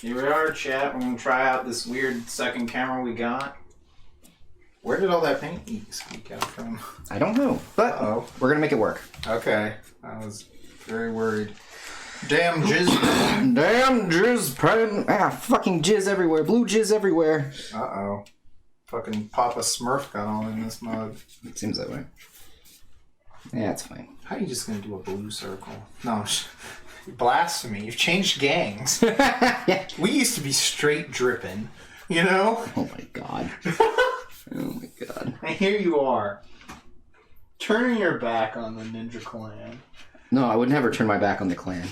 Here we are, chat. We're gonna try out this weird second camera we got. Where did all that paint sneak out from? I don't know, but we're gonna make it work. Okay. I was very worried. Damn jizz. Damn jizz pen. Ah, fucking jizz everywhere. Blue jizz everywhere. Uh-oh. Fucking Papa Smurf got all in this mug. It seems that way. Yeah, it's fine. How are you just gonna do a blue circle? No, blasphemy. You've changed gangs. Yeah. We used to be straight dripping, you know? Oh my god. Oh my god. And here you are, turning your back on the Ninja Clan. No, I would never turn my back on the clan.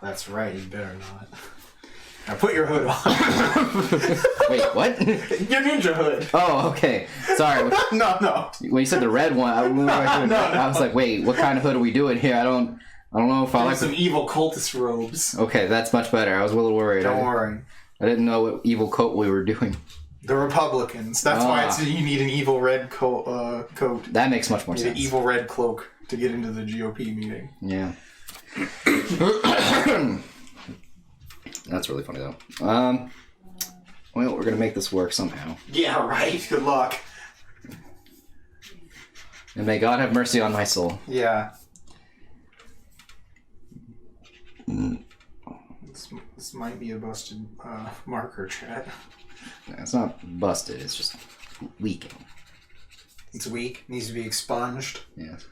That's right, you better not. Now put your hood on. Wait, what? Your ninja hood. Oh, okay. Sorry. No. When you said the red one, I was like, wait, what kind of hood are we doing here? I don't know if I like some evil cultist robes. Okay, that's much better. I was a little worried. Don't worry. I didn't know what evil coat we were doing. The Republicans. That's why you need an evil red coat. That makes much more sense. An evil red cloak to get into the GOP meeting. Yeah. That's really funny, though. Well, we're going to make this work somehow. Yeah, right. Good luck. And may God have mercy on my soul. Yeah. This might be a busted marker, chat. No, it's not busted. It's just leaking. It's weak. Needs to be expunged. Yes.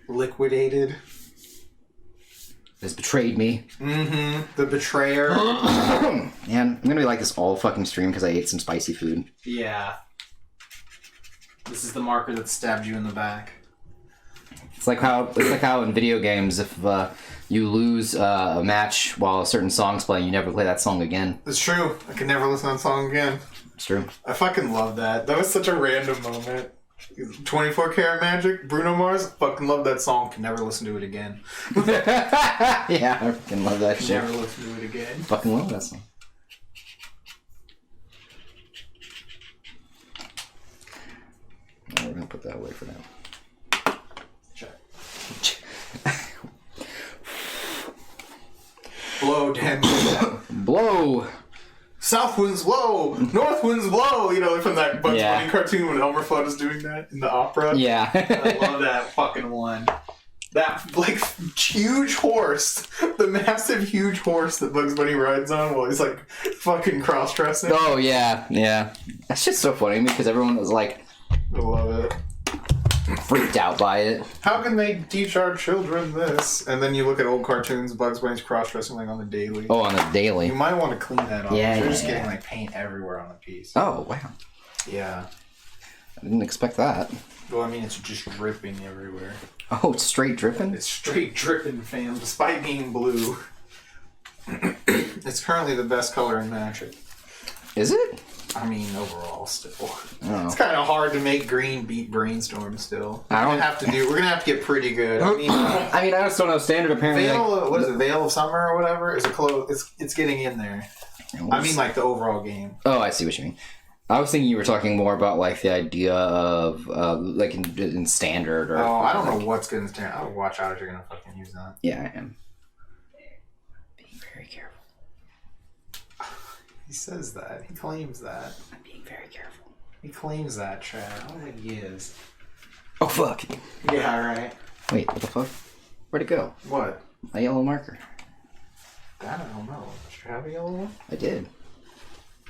Liquidated. Has betrayed me. Mm-hmm. The betrayer. Man, I'm gonna be like this all fucking stream because I ate some spicy food. Yeah. This is the marker that stabbed you in the back. It's like how in video games, if you lose a match while a certain song's playing, you never play that song again. It's true. I can never listen to that song again. It's true. I fucking love that. That was such a random moment. 24 Karat Magic, Bruno Mars, fucking love that song. Can never listen to it again. Yeah, I fucking love that shit. Never listen to it again. Fucking love that song. We're gonna put that away for now. Check. Blow, damn. Blow! South winds blow, north winds blow. You know, from that Bugs Bunny cartoon when Elmer Fudd is doing that in the opera. Yeah. I love that fucking one. That, like, huge horse, the massive huge horse that Bugs Bunny rides on while he's, like, fucking cross-dressing. Oh, yeah, yeah. That's just so funny because everyone was, like... I love it. Freaked out by it. How can they teach our children this? And then you look at old cartoons, Bugs Bunny's cross-dressing, like, on the daily. Oh, on the daily. You might want to clean that off. Yeah, You're just getting, like, paint everywhere on a piece. Oh, wow. Yeah. I didn't expect that. Well, I mean, it's just dripping everywhere. Oh, it's straight dripping? It's straight dripping, fam, despite being blue. It's currently the best color in Magic. Is it? I mean, overall, still. Oh. It's kind of hard to make green beat Brainstorm still. We're gonna have to get pretty good. I just don't know standard apparently. What is it? Veil of Summer or whatever? Is it close? It's getting in there. I mean, like the overall game. Oh, I see what you mean. I was thinking you were talking more about like the idea of like in standard or. Oh, I don't know what's good in standard. I'll watch out if you're gonna fucking use that. Yeah, I am. Being very careful. He says that. He claims that. I'm being very careful. He claims that, Chad. I don't think he is. Oh, fuck. Yeah, right. Wait, what the fuck? Where'd it go? What? My yellow marker. That I don't know. Did you have a yellow one? I did.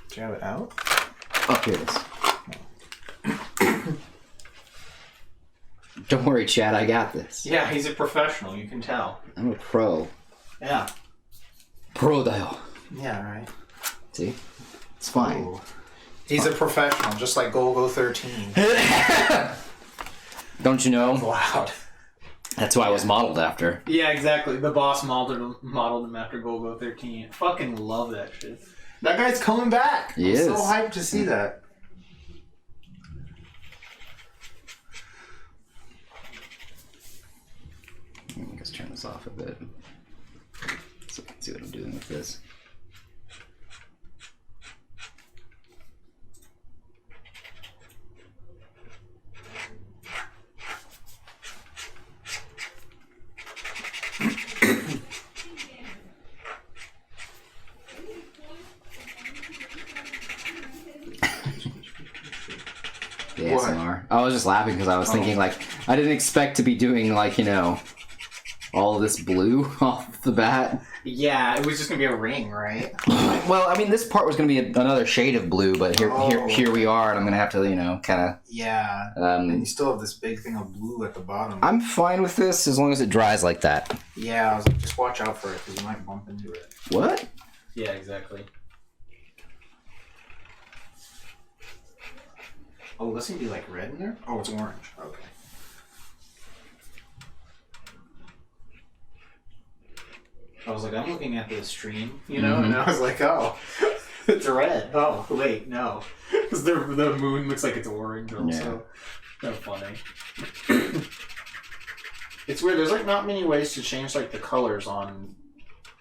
Did you have it out? Oh, here it is. Don't worry, Chad. I got this. Yeah, he's a professional. You can tell. I'm a pro. Yeah. Pro dial. Yeah, right. See? It's fine. Ooh. He's a professional, just like Golgo 13. Don't you know? Loud. That's who I was modeled after. Yeah, exactly. The boss modeled him after Golgo 13. Fucking love that shit. That guy's coming back. He is. I'm so hyped to see that. Let me just turn this off a bit so I can see what I'm doing with this. ASMR. I was just laughing because I was thinking, like, I didn't expect to be doing, like, you know, all of this blue off the bat. Yeah, it was just gonna be a ring, right? Well, I mean, this part was going to be another shade of blue, but here we are, and I'm going to have to, you know, kind of... Yeah. And you still have this big thing of blue at the bottom. I'm fine with this as long as it dries like that. Yeah, I was like, just watch out for it, because you might bump into it. What? Yeah, exactly. Oh, this can be like red in there? Oh, it's orange. Okay. I was like, I'm looking at this stream, you know, and I was like, oh, it's red. Oh, wait, no. Because the moon looks like it's orange also. Yeah. That's funny. It's weird. There's like not many ways to change like the colors on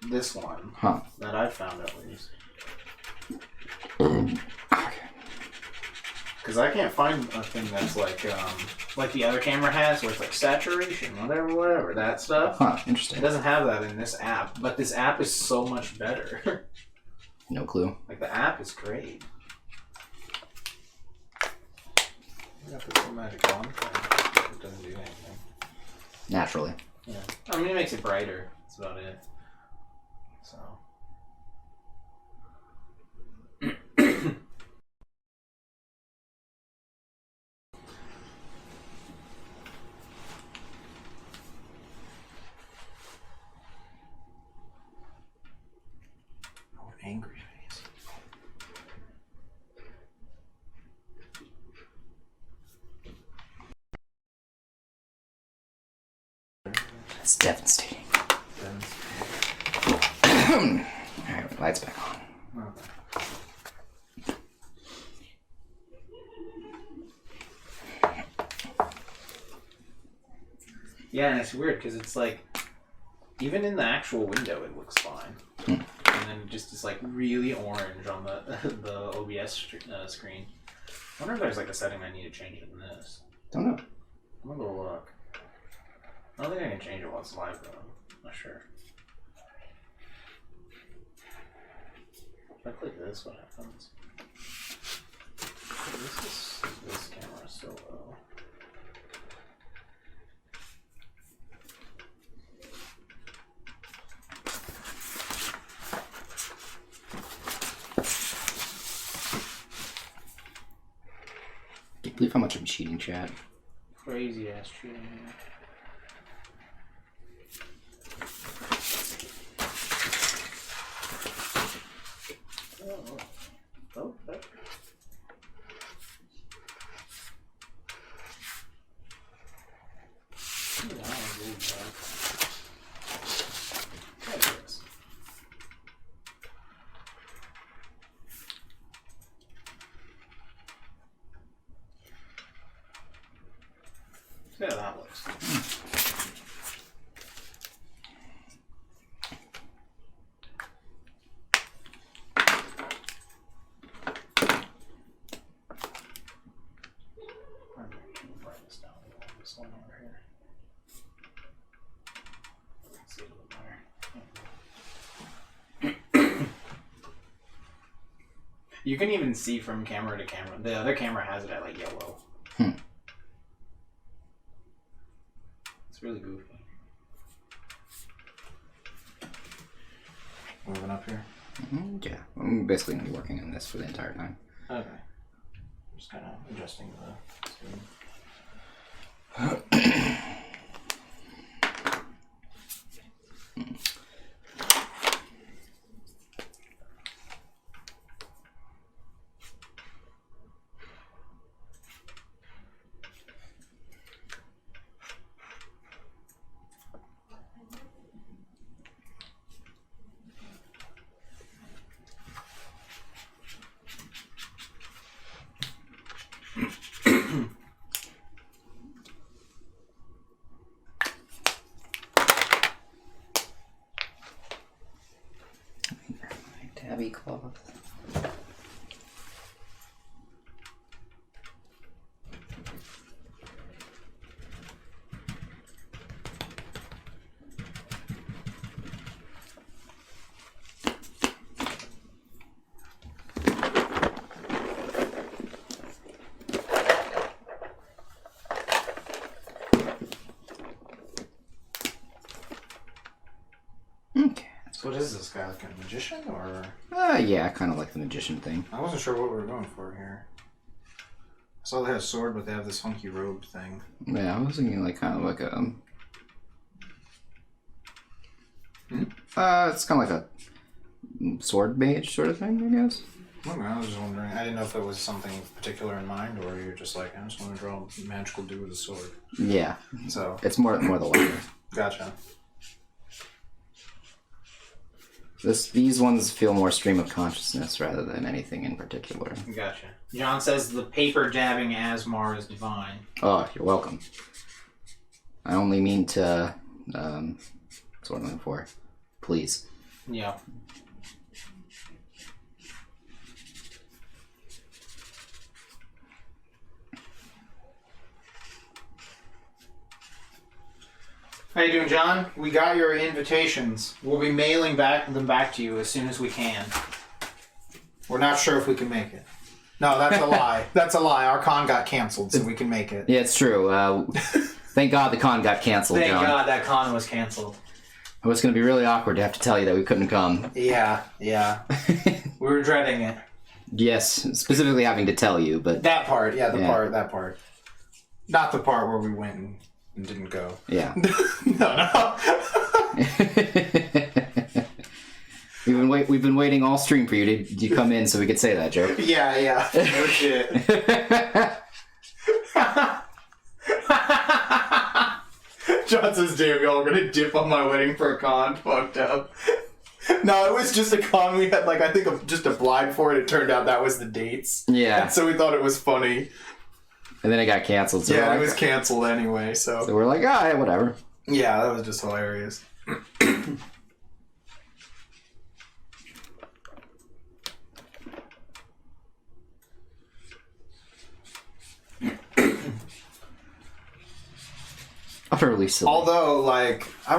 this one. Huh. That I've found at least. Because I can't find a thing that's like the other camera has, where it's like saturation, whatever, that stuff. Huh, interesting. It doesn't have that in this app, but this app is so much better. No clue. Like, the app is great. I got this magic wand thing. It doesn't do anything. Naturally. Yeah. I mean, it makes it brighter. That's about it. So. Angry face. It's devastating. Alright, lights back on. Okay. Yeah, and it's weird because it's like, even in the actual window, it looks fine. And then just is like really orange on the OBS screen. I wonder if there's like a setting I need to change in this. Don't know. I'm gonna go look. I don't think I can change it while it's live though. I'm not sure. If I click this, what happens? This camera is so low. I can't believe how much I'm cheating, chat. Crazy ass cheating here. Oh, that. Yeah, that looks. You can even see from camera to camera. The other camera has it at like yellow. It's really goofy. Moving up here. Yeah, I'm basically going to be working on this for the entire time. Okay. Just kind of adjusting the screen. Tabby cloth. is this guy? Like a magician or? Yeah, kind of like the magician thing. I wasn't sure what we were going for here. I saw they had a sword, but they have this funky robe thing. Yeah, I was thinking like kind of like a. It's kind of like a sword mage sort of thing, I guess. Okay, I was just wondering. I didn't know if there was something particular in mind, or you're just like, I just want to draw a magical dude with a sword. Yeah. So it's more the latter. Gotcha. These ones feel more stream of consciousness rather than anything in particular. Gotcha. John says the paper dabbing Asmar is divine. Oh, you're welcome. I only mean to. That's what I'm looking for. Please. Yeah. How you doing, John? We got your invitations. We'll be mailing them back to you as soon as we can. We're not sure if we can make it. No, that's a lie. That's a lie. Our con got canceled, so we can make it. Yeah, it's true. Thank God the con got canceled, Thank John. God that con was canceled. It was going to be really awkward to have to tell you that we couldn't come. Yeah. We were dreading it. Yes, specifically having to tell you, but... That part, that part. Not the part where we went and didn't go. Yeah. No. We've been waiting all stream for you to come in so we could say that joke. Yeah. No shit. John says, damn, y'all are gonna dip on my wedding for a con. Fucked up. No, it was just a con. We had, I think, just applied for it. It turned out that was the dates. Yeah. And so we thought it was funny. And then it got canceled. So yeah, it was canceled anyway, so... So we're like, yeah, whatever. Yeah, that was just hilarious. Utterly silly. Although,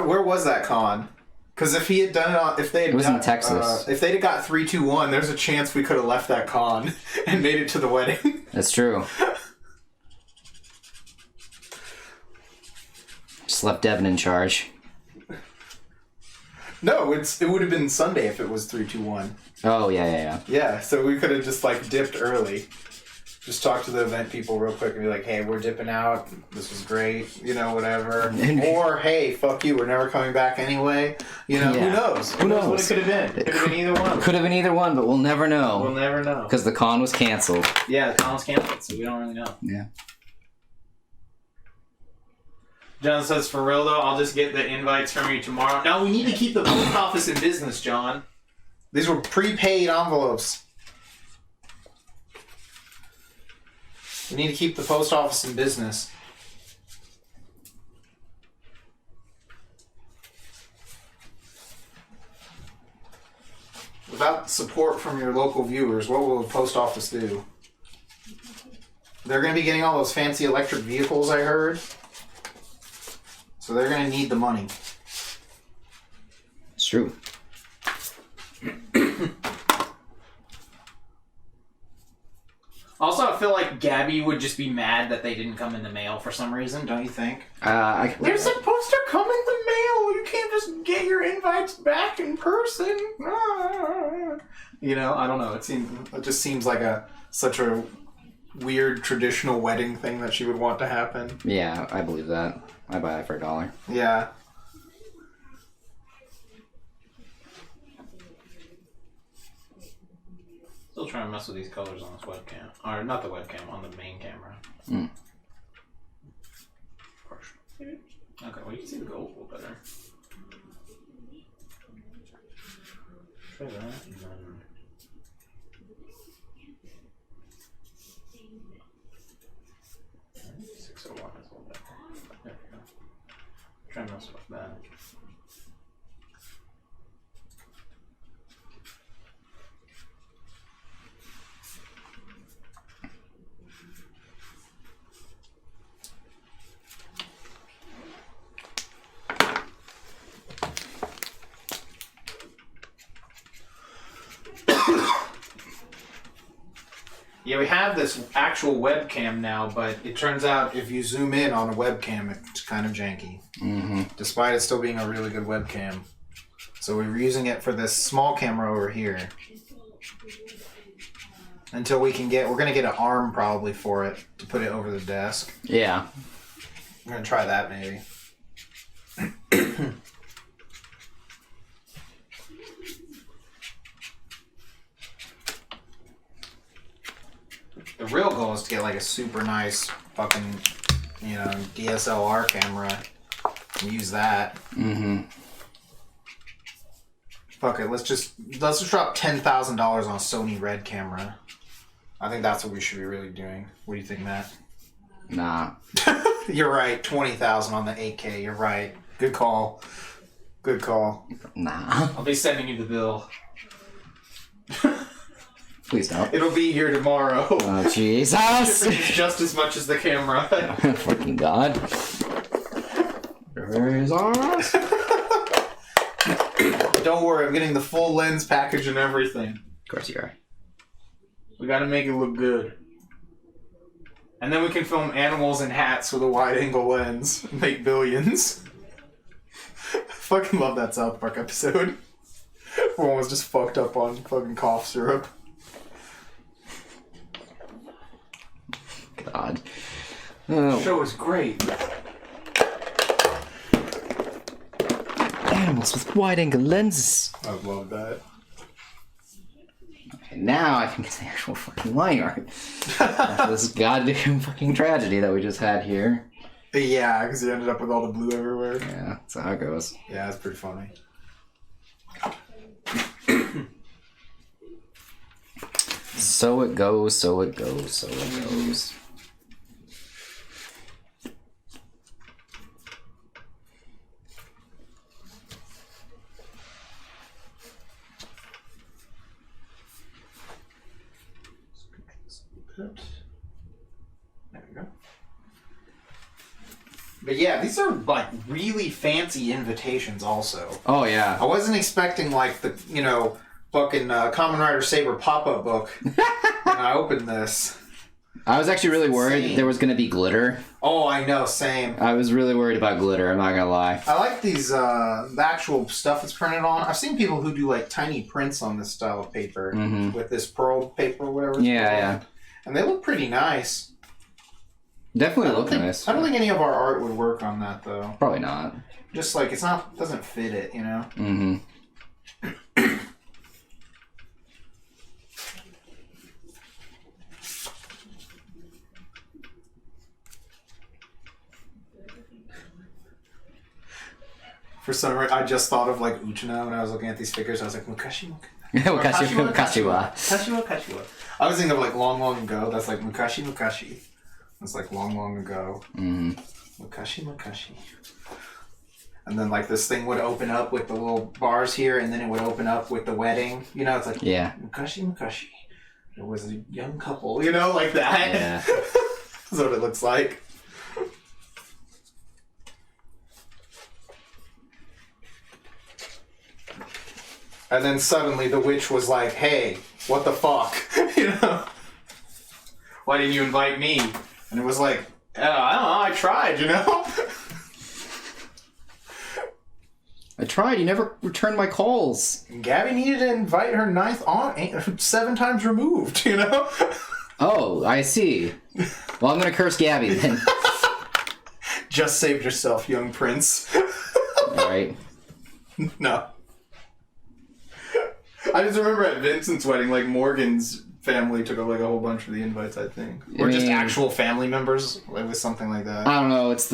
where was that con? Because if he had done it if they had... It was in Texas. If they'd have got 3-2-1, there's a chance we could have left that con and made it to the wedding. That's true. Just left Devin in charge. No, it would have been Sunday if it was 3-2-1. Oh, yeah. Yeah, so we could have just, dipped early. Just talk to the event people real quick and be like, hey, we're dipping out. This was great. Whatever. Or, hey, fuck you. We're never coming back anyway. Yeah. Who knows? Who knows what it could have been? It could have been either one. Could have been either one, but we'll never know. We'll never know. Because the con was canceled. Yeah, the con was canceled, so we don't really know. Yeah. John says, for real, though, I'll just get the invites from you tomorrow. Now, we need to keep the post office in business, John. These were prepaid envelopes. We need to keep the post office in business. Without support from your local viewers, what will the post office do? They're going to be getting all those fancy electric vehicles, I heard. So they're going to need the money. It's true. Also, I feel like Gabby would just be mad that they didn't come in the mail for some reason, don't you think? They're supposed to come in the mail! You can't just get your invites back in person! I don't know. It just seems like such a weird traditional wedding thing that she would want to happen. Yeah, I believe that. I buy that for $1. Yeah. Still trying to mess with these colors on this webcam. Or not the webcam, on the main camera. Okay, well you can see the gold a little better. Try that and then... 601 is a little bit. There we go. Try and mess with that. Yeah, we have this actual webcam now, but it turns out if you zoom in on a webcam, it's kind of janky. Mm-hmm. Despite it still being a really good webcam. So we were using it for this small camera over here. Until we can get... We're going to get an arm probably for it to put it over the desk. Yeah. I'm going to try that maybe. The real goal is to get like a super nice fucking, you know, DSLR camera and use that. Mm-hmm. Fuck it, let's just drop $10,000 on a Sony Red camera. I think that's what we should be really doing. What do you think, Matt? Nah. You're right, 20,000 on the 8K. You're right. Good call. Good call. Nah. I'll be sending you the bill. Please don't. It'll be here tomorrow. Oh, Jesus! Shipping is just as much as the camera. Fucking God. Jesus. Don't worry, I'm getting the full lens package and everything. Of course you are. We gotta make it look good. And then we can film animals in hats with a wide-angle lens and make billions. I fucking love that South Park episode. Everyone was just fucked up on fucking cough syrup. God. The show is great. Animals with wide-angle lenses. I love that. Okay, now I can get the actual fucking line art. After this goddamn fucking tragedy that we just had here. Yeah, because he ended up with all the blue everywhere. Yeah, that's how it goes. Yeah, that's pretty funny. So it goes, so it goes, so it goes. There we go. But yeah, these are like really fancy invitations also. Oh, yeah. I wasn't expecting like the, you know, fucking Kamen Rider Saber pop-up book when I opened this. I was actually really worried there was going to be glitter. Oh, I know, same. I was really worried about glitter, I'm not going to lie. I like these, the actual stuff it's printed on. I've seen people who do like tiny prints on this style of paper with this pearl paper or whatever. Yeah. And they look pretty nice. Definitely look nice. I don't think any of our art would work on that though. Probably not. Just like doesn't fit it, you know? Mm-hmm. For some reason, I just thought of like Uchina when I was looking at these figures. I was like, Mukashi. Kashiwa. I was thinking of like long, long ago. That's like Mukashi. That's like long, long ago. Mm-hmm. Mukashi. And then like this thing would open up with the little bars here, and then it would open up with the wedding. You know, it's like Mukashi. It was a young couple. You know, like that. Yeah. That's what it looks like. And then suddenly the witch was like, hey, what the fuck? You know? Why didn't you invite me? And it was like, I don't know, I tried, you know? I tried, you never returned my calls. Gabby needed to invite her ninth aunt 7 times removed, you know? Oh, I see. Well, I'm gonna curse Gabby then. Just saved yourself, young prince. Alright. No. I just remember at Vincent's wedding, like Morgan's family took like a whole bunch of the invites, I think, or just actual family members. It was something like that. I don't know. It's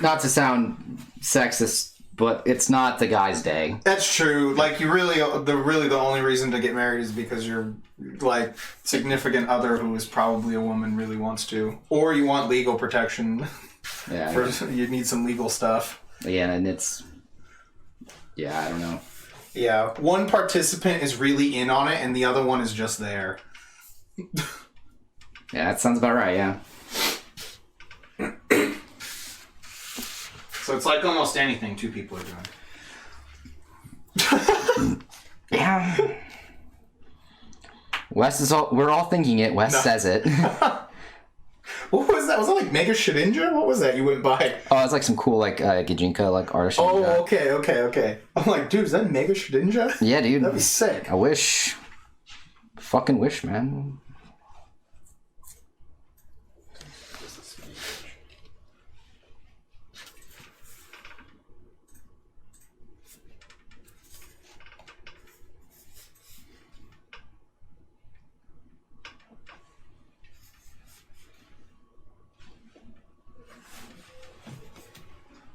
not to sound sexist, but it's not the guy's day. That's true. Like you really, the only reason to get married is because your like significant other, who is probably a woman, really wants to, or you want legal protection. Yeah. You need some legal stuff. Yeah, and it's. Yeah, I don't know. Yeah, one participant is really in on it, and the other one is just there. Yeah, that sounds about right, yeah. So it's like almost anything 2 people are doing. Yeah. We're all thinking it. Wes says it. What was that? Was that like Mega Shedinja? What was that you went by? Oh, it's like some cool like Gijinka like artist. Oh, okay. I'm like, dude, is that Mega Shedinja? Yeah, dude. That'd be sick. I wish. Fucking wish, man.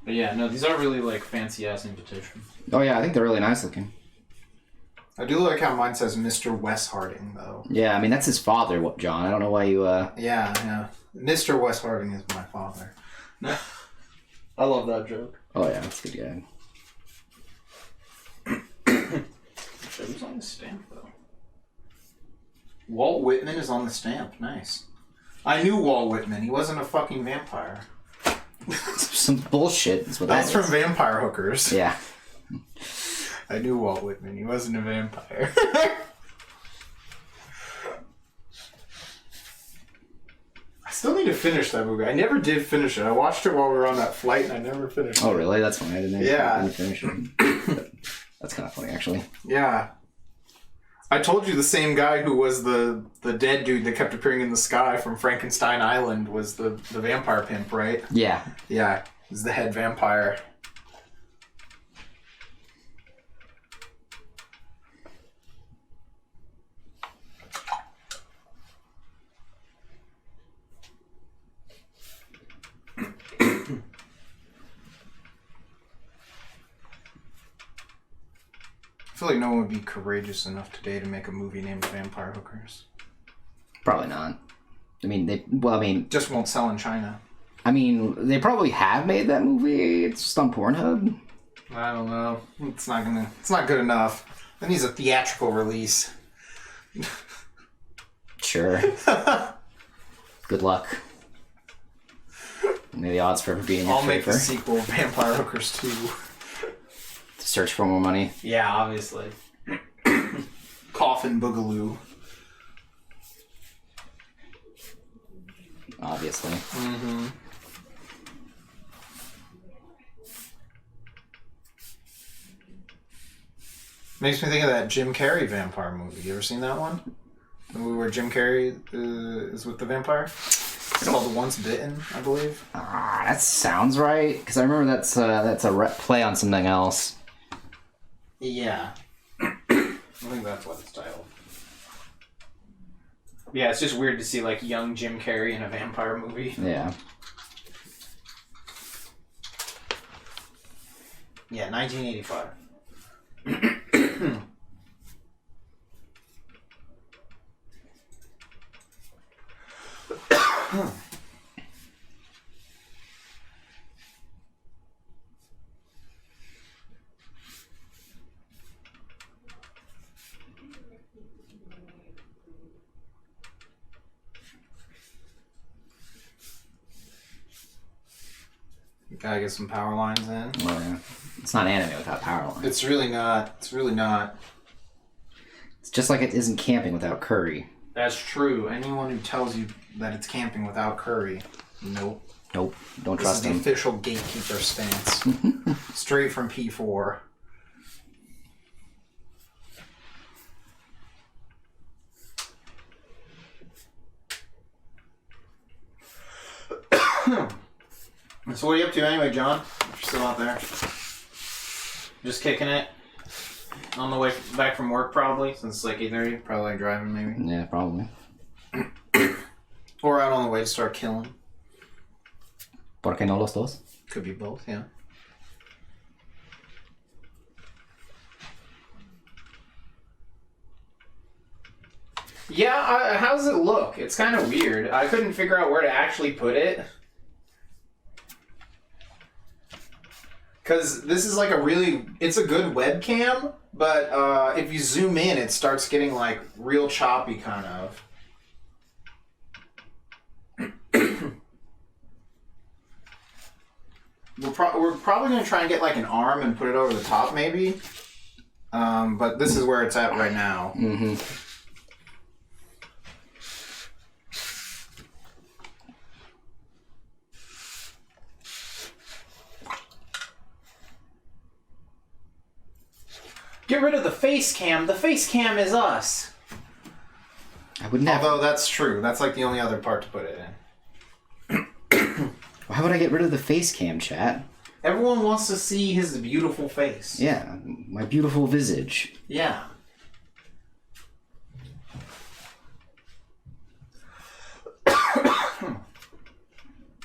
But yeah, no, these are really like fancy ass invitations. Oh yeah, I think they're really nice looking. I do like how mine says Mr. Wes Harding, though. Yeah, I mean that's his father, John. I don't know why you. Yeah. Mr. Wes Harding is my father. I love that joke. Oh yeah, that's good. Who's on the stamp though? Walt Whitman is on the stamp. Nice. I knew Walt Whitman. He wasn't a fucking vampire. Some bullshit is what That's that is. from Vampire Hookers. Yeah. I knew Walt Whitman. He wasn't a vampire. I still need to finish that movie. I never did finish it. I watched it while we were on that flight, and I never finished it. Oh really? That's funny. I didn't finish it. That's kind of funny, actually. Yeah. I told you the same guy who was the dead dude that kept appearing in the sky from Frankenstein Island was the vampire pimp, right? Yeah. Yeah, he's the head vampire. I feel like no one would be courageous enough today to make a movie named Vampire Hookers. Probably not. I mean, Just won't sell in China. I mean, they probably have made that movie. It's just on Pornhub. I don't know. It's not good enough. It needs a theatrical release. Sure. Good luck. Maybe the odds for it being in your I'll make the favor. sequel, Vampire Hookers 2. Search for more money. Yeah, obviously. Coffin Boogaloo. Obviously. Mm-hmm. Makes me think of that Jim Carrey vampire movie. You ever seen that one? The movie where Jim Carrey is with the vampire? It's called Once Bitten, I believe. That sounds right. Because I remember that's a play on something else. Yeah. I think that's what it's titled. Yeah, it's just weird to see like young Jim Carrey in a vampire movie. Yeah. Yeah, 1985. Gotta get some power lines in. Oh, yeah. It's not anime without power lines. It's really not. It's really not. It's just like it isn't camping without curry. That's true. Anyone who tells you that it's camping without curry, nope. Nope. Don't This is trust the them. official gatekeeper stance. Straight from P4. So what are you up to anyway, John? If you're still out there. Just kicking it. On the way back from work, probably, since it's like 8:30. Probably like driving, maybe. Yeah, probably. Or out on the way to start killing. ¿Por qué no los dos? Could be both, yeah. Yeah, how does it look? It's kind of weird. I couldn't figure out where to actually put it. Because this is like it's a good webcam, but if you zoom in, it starts getting like real choppy kind of. We're probably going to try and get like an arm and put it over the top maybe. But this is where it's at right now. Mm-hmm. Get rid of the face cam. The face cam is us. I would never. Although that's true. That's like the only other part to put it in. Why would I get rid of the face cam, chat? Everyone wants to see his beautiful face. Yeah, my beautiful visage. Yeah.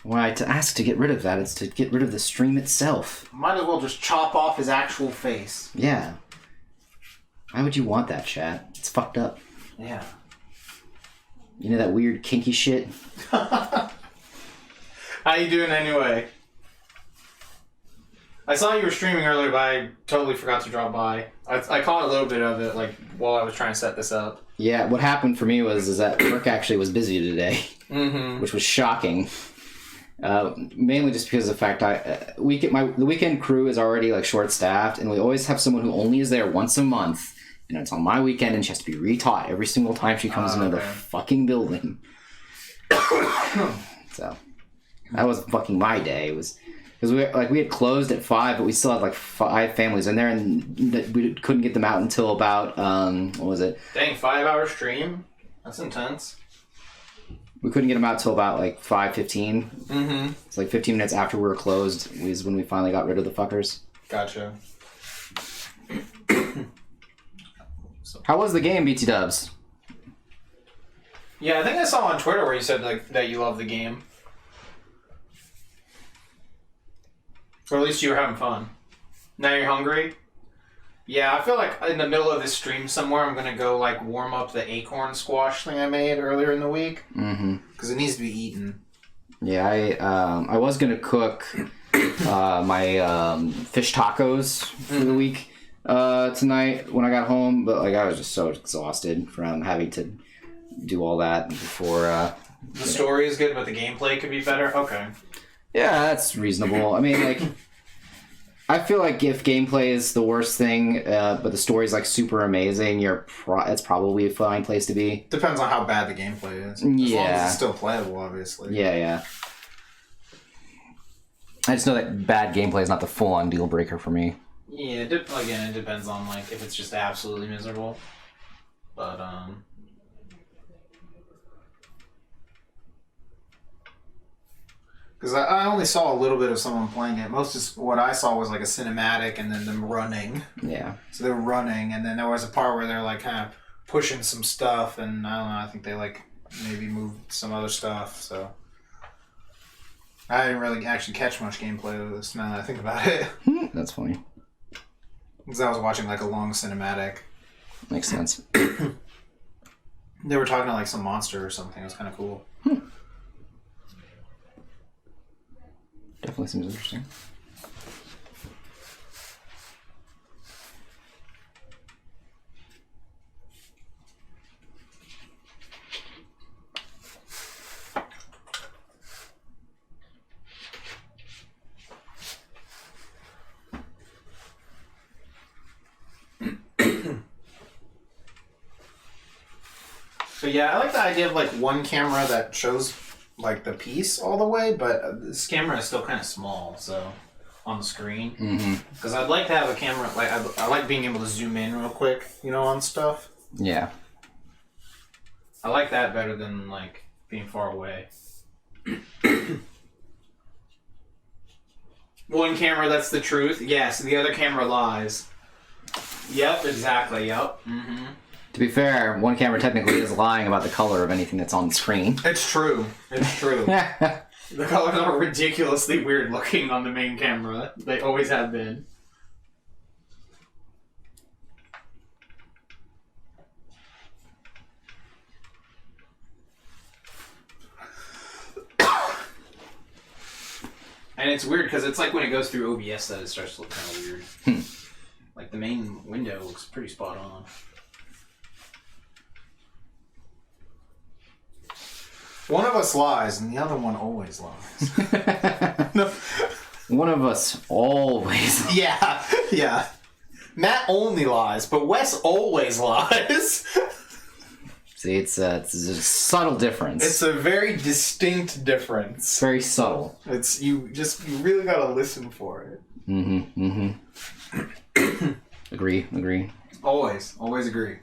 When I ask to get rid of that, it's to get rid of the stream itself. Might as well just chop off his actual face. Yeah. Why would you want that, chat? It's fucked up. Yeah. You know that weird kinky shit? How you doing anyway? I saw you were streaming earlier, but I totally forgot to drop by. I caught a little bit of it, like, while I was trying to set this up. Yeah, what happened for me is that work actually was busy today, which was shocking. Mainly just because of the fact the weekend crew is already like short-staffed, and we always have someone who only is there once a month, and it's on my weekend, and she has to be retaught every single time she comes into the fucking building. So that was fucking my day. It was because we had closed at 5, but we still had like 5 families in there, and we couldn't get them out until about what was it? Dang, 5-hour stream? That's intense. We couldn't get them out till about like 5:15. Mm-hmm. It's like 15 minutes after we were closed is when we finally got rid of the fuckers. Gotcha. How was the game, BT Dubs? Yeah, I think I saw on Twitter where you said like that you love the game. Or at least you were having fun. Now you're hungry? Yeah, I feel like in the middle of this stream somewhere, I'm gonna go like warm up the acorn squash thing I made earlier in the week. Mm-hmm. Because it needs to be eaten. Yeah, I was gonna cook my fish tacos for the week tonight when I got home, but like I was just so exhausted from having to do all that before. The story is good, but the gameplay could be better. Okay. Yeah, that's reasonable. I mean, like. I feel like if gameplay is the worst thing, but the story's like super amazing, it's probably a fine place to be. Depends on how bad the gameplay is. As long as it's still playable, obviously. Yeah. I just know that bad gameplay is not the full-on deal breaker for me. Yeah, again, it depends on like if it's just absolutely miserable. But Because I only saw a little bit of someone playing it. Most of what I saw was like a cinematic and then them running. Yeah. So they were running, and then there was a part where they're like kind of pushing some stuff, and I don't know, I think they like maybe moved some other stuff, so. I didn't really actually catch much gameplay of this now that I think about it. That's funny. Because I was watching like a long cinematic. Makes sense. They were talking to like some monster or something. It was kind of cool. Definitely seems interesting. So yeah, I like the idea of like One camera that shows like the piece all the way, but this camera is still kind of small, so on the screen. Mm-hmm. Because I'd like to have a camera like I like being able to zoom in real quick, on stuff. Yeah. I like that better than like being far away. One camera, that's the truth. Yes, the other camera lies. Yep, exactly. Yep. Mm-hmm. To be fair, one camera technically is lying about the color of anything that's on the screen. it's true. It's true. The colors are ridiculously weird looking on the main camera. They always have been. And it's weird because it's like when it goes through OBS that it starts to look kind of weird. Like the main window looks pretty spot on. One of us lies, and the other one always lies. No. One of us always. Yeah. Matt only lies, but Wes always lies. See, it's a subtle difference. It's a very distinct difference. It's very subtle. You really gotta listen for it. Mm-hmm. Agree. Always agree.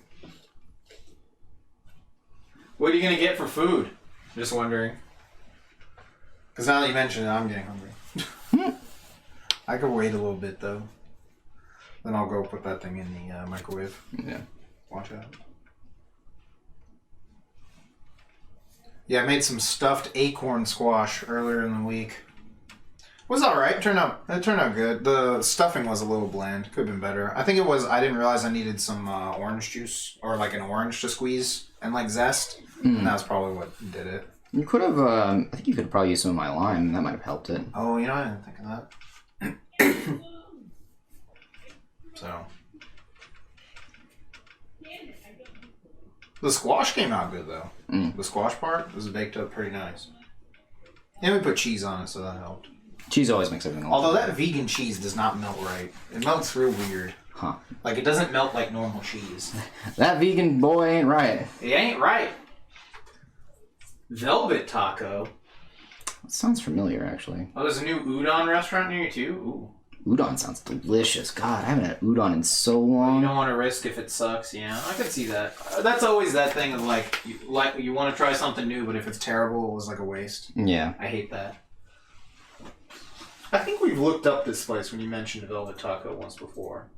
What are you gonna get for food? Just wondering. Because now that you mention it, I'm getting hungry. I could wait a little bit though. Then I'll go put that thing in the microwave. Yeah. Watch out. Yeah, I made some stuffed acorn squash earlier in the week. It was alright. It turned out good. The stuffing was a little bland. Could have been better. I think it was. I didn't realize I needed some orange juice or like an orange to squeeze and like zest. And that was probably what did it. You could have. I think you could have probably used some of my lime. That might have helped it. Oh, you know, I didn't think of that. So the squash came out good though. The squash part was baked up pretty nice. And we put cheese on it, so that helped. Cheese always makes everything. Although that vegan cheese does not melt right. It melts real weird. Huh? Like it doesn't melt like normal cheese. That vegan boy ain't right. He ain't right. Velvet Taco. That sounds familiar, actually. Oh, there's a new udon restaurant near you too. Ooh. Udon sounds delicious. God, I haven't had udon in so You long. don't want to risk if it sucks. Yeah, I could see that. That's always that thing of like you want to try something new, but if it's terrible, it was like a waste. Yeah. I hate that. I think we've looked up this place when you mentioned Velvet Taco once before.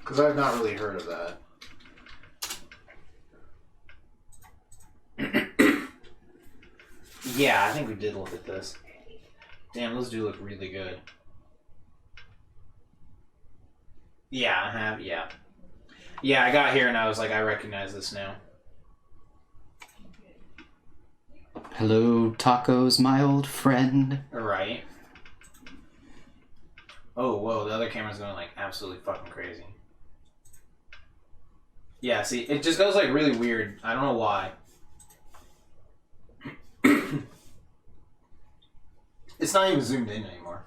Because I've not really heard of that. Yeah, I think we did look at this. Damn, those do look really good. Yeah, I have, yeah. Yeah, I got here and I was like, I recognize this now. Hello, tacos, my old friend. Right. Oh, whoa, the other camera's going like absolutely fucking crazy. Yeah, see, it just goes like really weird. I don't know why. It's not even zoomed in anymore.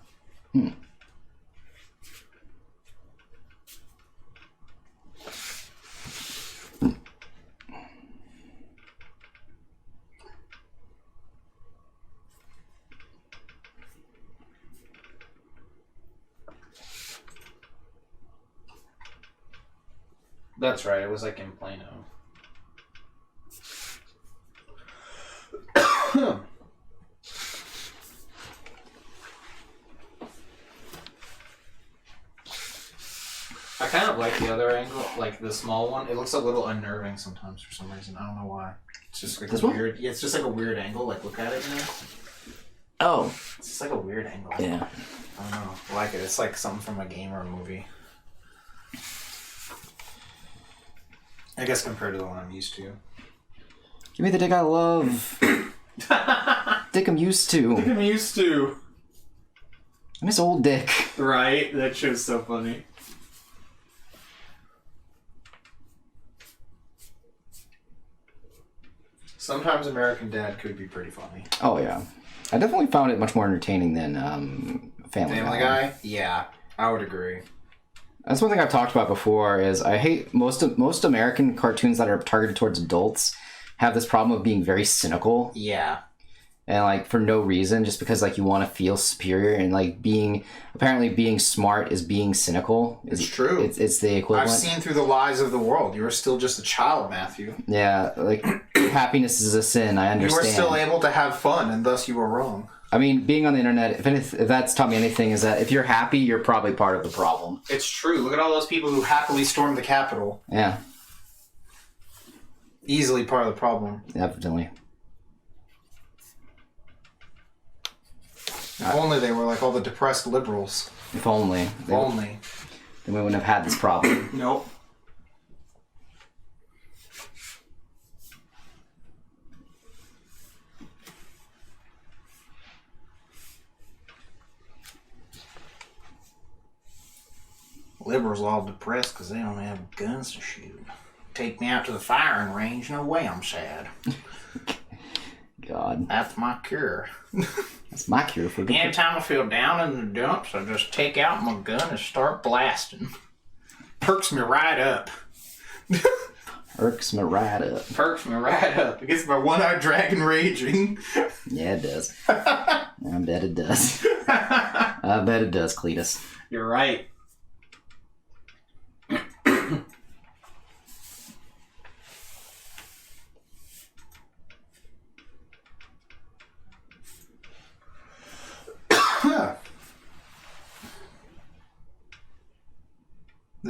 That's right, it was like in Plano. I kind of like the other angle, like the small one. It looks a little unnerving sometimes for some reason. I don't know why. It's just like this a one? weird. Yeah, it's just like a weird angle. Like look at it, you know. Oh. It's just like a weird angle. Yeah. I don't know. I like it. It's like something from a game or a movie. I guess compared to the one I'm used to. Give me the dick I love. Dick I'm used to. I'm used to. I miss old dick. Right? That show's so funny. Sometimes American Dad could be pretty funny. Oh, yeah. I definitely found it much more entertaining than Family Guy? Yeah, I would agree. That's one thing I've talked about before is I hate most American cartoons that are targeted towards adults have this problem of being very cynical. Yeah. And like for no reason, just because like you want to feel superior and like apparently being smart is being cynical. It's true. It's the equivalent. I've seen through the lies of the world. You are still just a child, Matthew. Yeah, like happiness is a sin. I understand. You are still able to have fun, and thus you are wrong. I mean, being on the internet, if that's taught me anything, is that if you're happy, you're probably part of the problem. It's true. Look at all those people who happily stormed the Capitol. Yeah. Easily part of the problem. Definitely. If only they were like all the depressed liberals. If only. If only. Then we wouldn't have had this problem. Nope. Liberals are all depressed because they don't have guns to shoot. Take me out to the firing range, no way I'm sad. God. That's my cure. That's my cure for depression. Anytime I feel down in the dumps, I just take out my gun and start blasting. Perks me right up. Perks me right up. Perks me right up. It gets my one-eyed dragon raging. Yeah, it does. I bet it does. I bet it does, Cletus. You're right.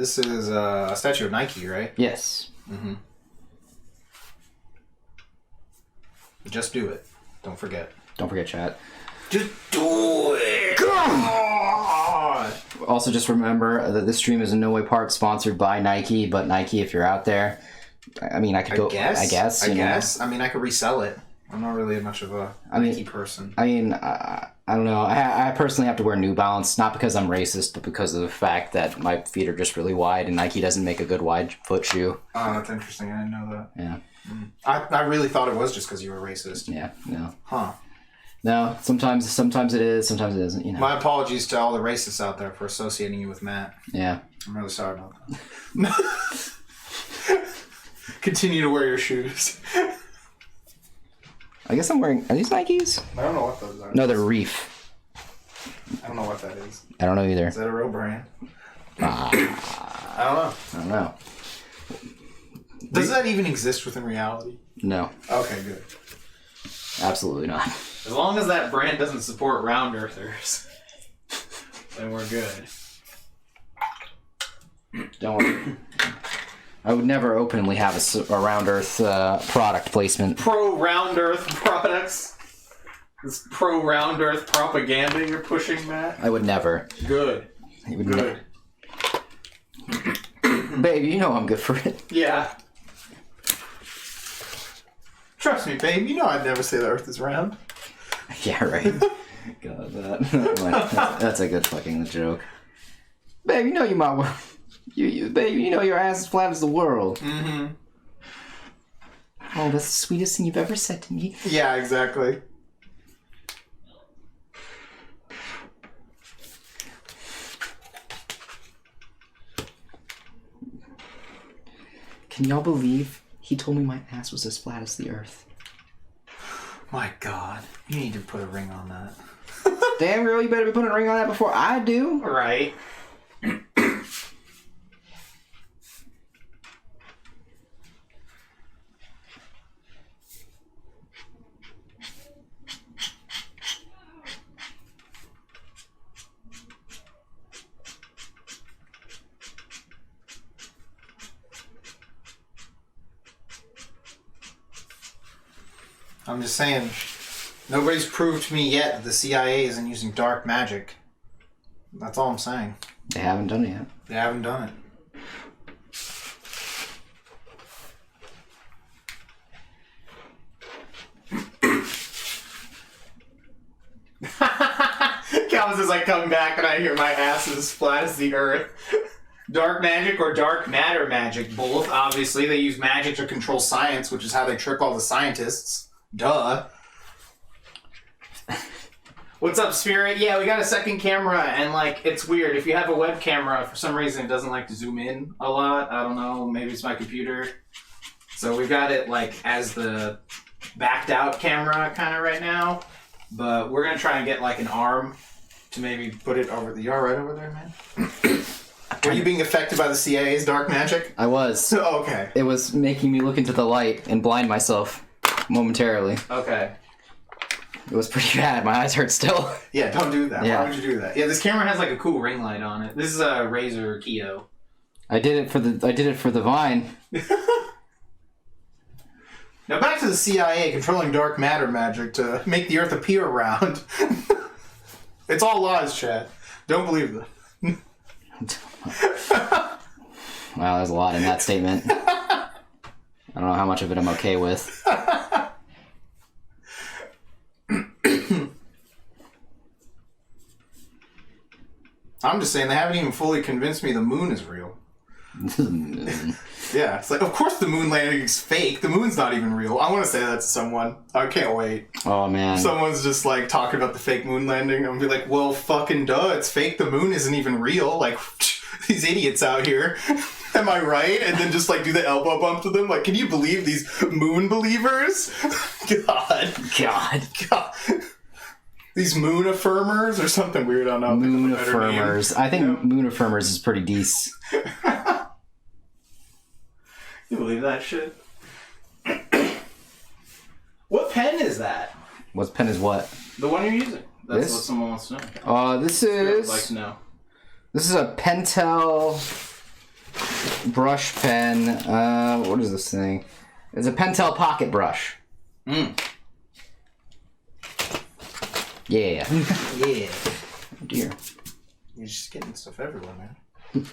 This is a statue of Nike, right? Yes. Mm-hmm. Just do it. Don't forget. Don't forget, chat. Just do it! God! Also, just remember that this stream is in no way part sponsored by Nike, but Nike, if you're out there, I mean, I could go. I guess. I mean, I could resell it. I'm not really much of a Nike person. I mean, I don't know. I personally have to wear New Balance, not because I'm racist, but because of the fact that my feet are just really wide, and Nike doesn't make a good wide foot shoe. Oh, that's interesting. I didn't know that. Yeah. I really thought it was just because you were racist. Yeah. No. Huh. No. Sometimes it is. Sometimes it isn't. You know. My apologies to all the racists out there for associating you with Matt. Yeah. I'm really sorry about that. Continue to wear your shoes. I guess I'm wearing. Are these Nikes? I don't know what those are. No, they're Reef. I don't know what that is. I don't know either. Is that a real brand? I don't know. Does that even exist within reality? No. Okay, good. Absolutely not. As long as that brand doesn't support round earthers, then we're good. Don't worry. I would never openly have a round earth product placement. Pro round earth products. This pro round earth propaganda you're pushing, Matt. I would never. Good. I would Good. Babe, you know I'm good for it. Yeah. Trust me, babe. You know I'd never say the Earth is round. Yeah, right. God, that's a good fucking joke. Babe, you know you might. Babe, you know your ass is flat as the world. Mm-hmm. Oh, that's the sweetest thing you've ever said to me. Yeah, exactly. Can y'all believe he told me my ass was as flat as the earth? My God, you need to put a ring on that. Damn, girl, you better be putting a ring on that before I do. Right. I'm just saying, nobody's proved to me yet that the CIA isn't using dark magic. That's all I'm saying. They haven't done it yet. They haven't done it. Calvin's is like coming back and I hear my ass is as flat as the earth. Dark magic or dark matter magic? Both, obviously. They use magic to control science, which is how they trick all the scientists. Duh. What's up, Spirit? Yeah, we got a second camera, and like, it's weird. If you have a web camera, for some reason it doesn't like to zoom in a lot. I don't know, maybe it's my computer. So we've got it like as the backed out camera kind of right now. But we're gonna try and get like an arm to maybe put it over the... You alright over there, man? Were you being affected by the CIA's dark magic? I was. Oh, okay. It was making me look into the light and blind myself momentarily. Okay. It was pretty bad. My eyes hurt still. Yeah, don't do that. Yeah. Why would you do that? Yeah, this camera has like a cool ring light on it. This is a Razer Keo. I did it for the Vine. Now back to the CIA controlling dark matter magic to make the Earth appear round. It's all lies, Chad. Don't believe them. Wow, there's a lot in that statement. I don't know how much of it I'm okay with. I'm just saying they haven't even fully convinced me the moon is real. Yeah, it's like, of course the moon landing is fake. The moon's not even real. I want to say that to someone. I can't wait. Oh, man. Someone's just like talking about the fake moon landing. I'm gonna be like, well, fucking duh, it's fake. The moon isn't even real. Like, these idiots out here. Am I right? And then just like do the elbow bump to them. Like, can you believe these moon believers? God. These moon affirmers or something weird. I don't know. Moon affirmers. I think moon affirmers is pretty decent. You believe that shit? What pen is that? What pen is what? The one you're using. That's This? what someone wants to know. This I'd like is to know. this is a Pentel brush pen. What is this thing? It's a Pentel pocket brush. Mm. Yeah. Yeah. Oh dear. You're just getting stuff everywhere, man.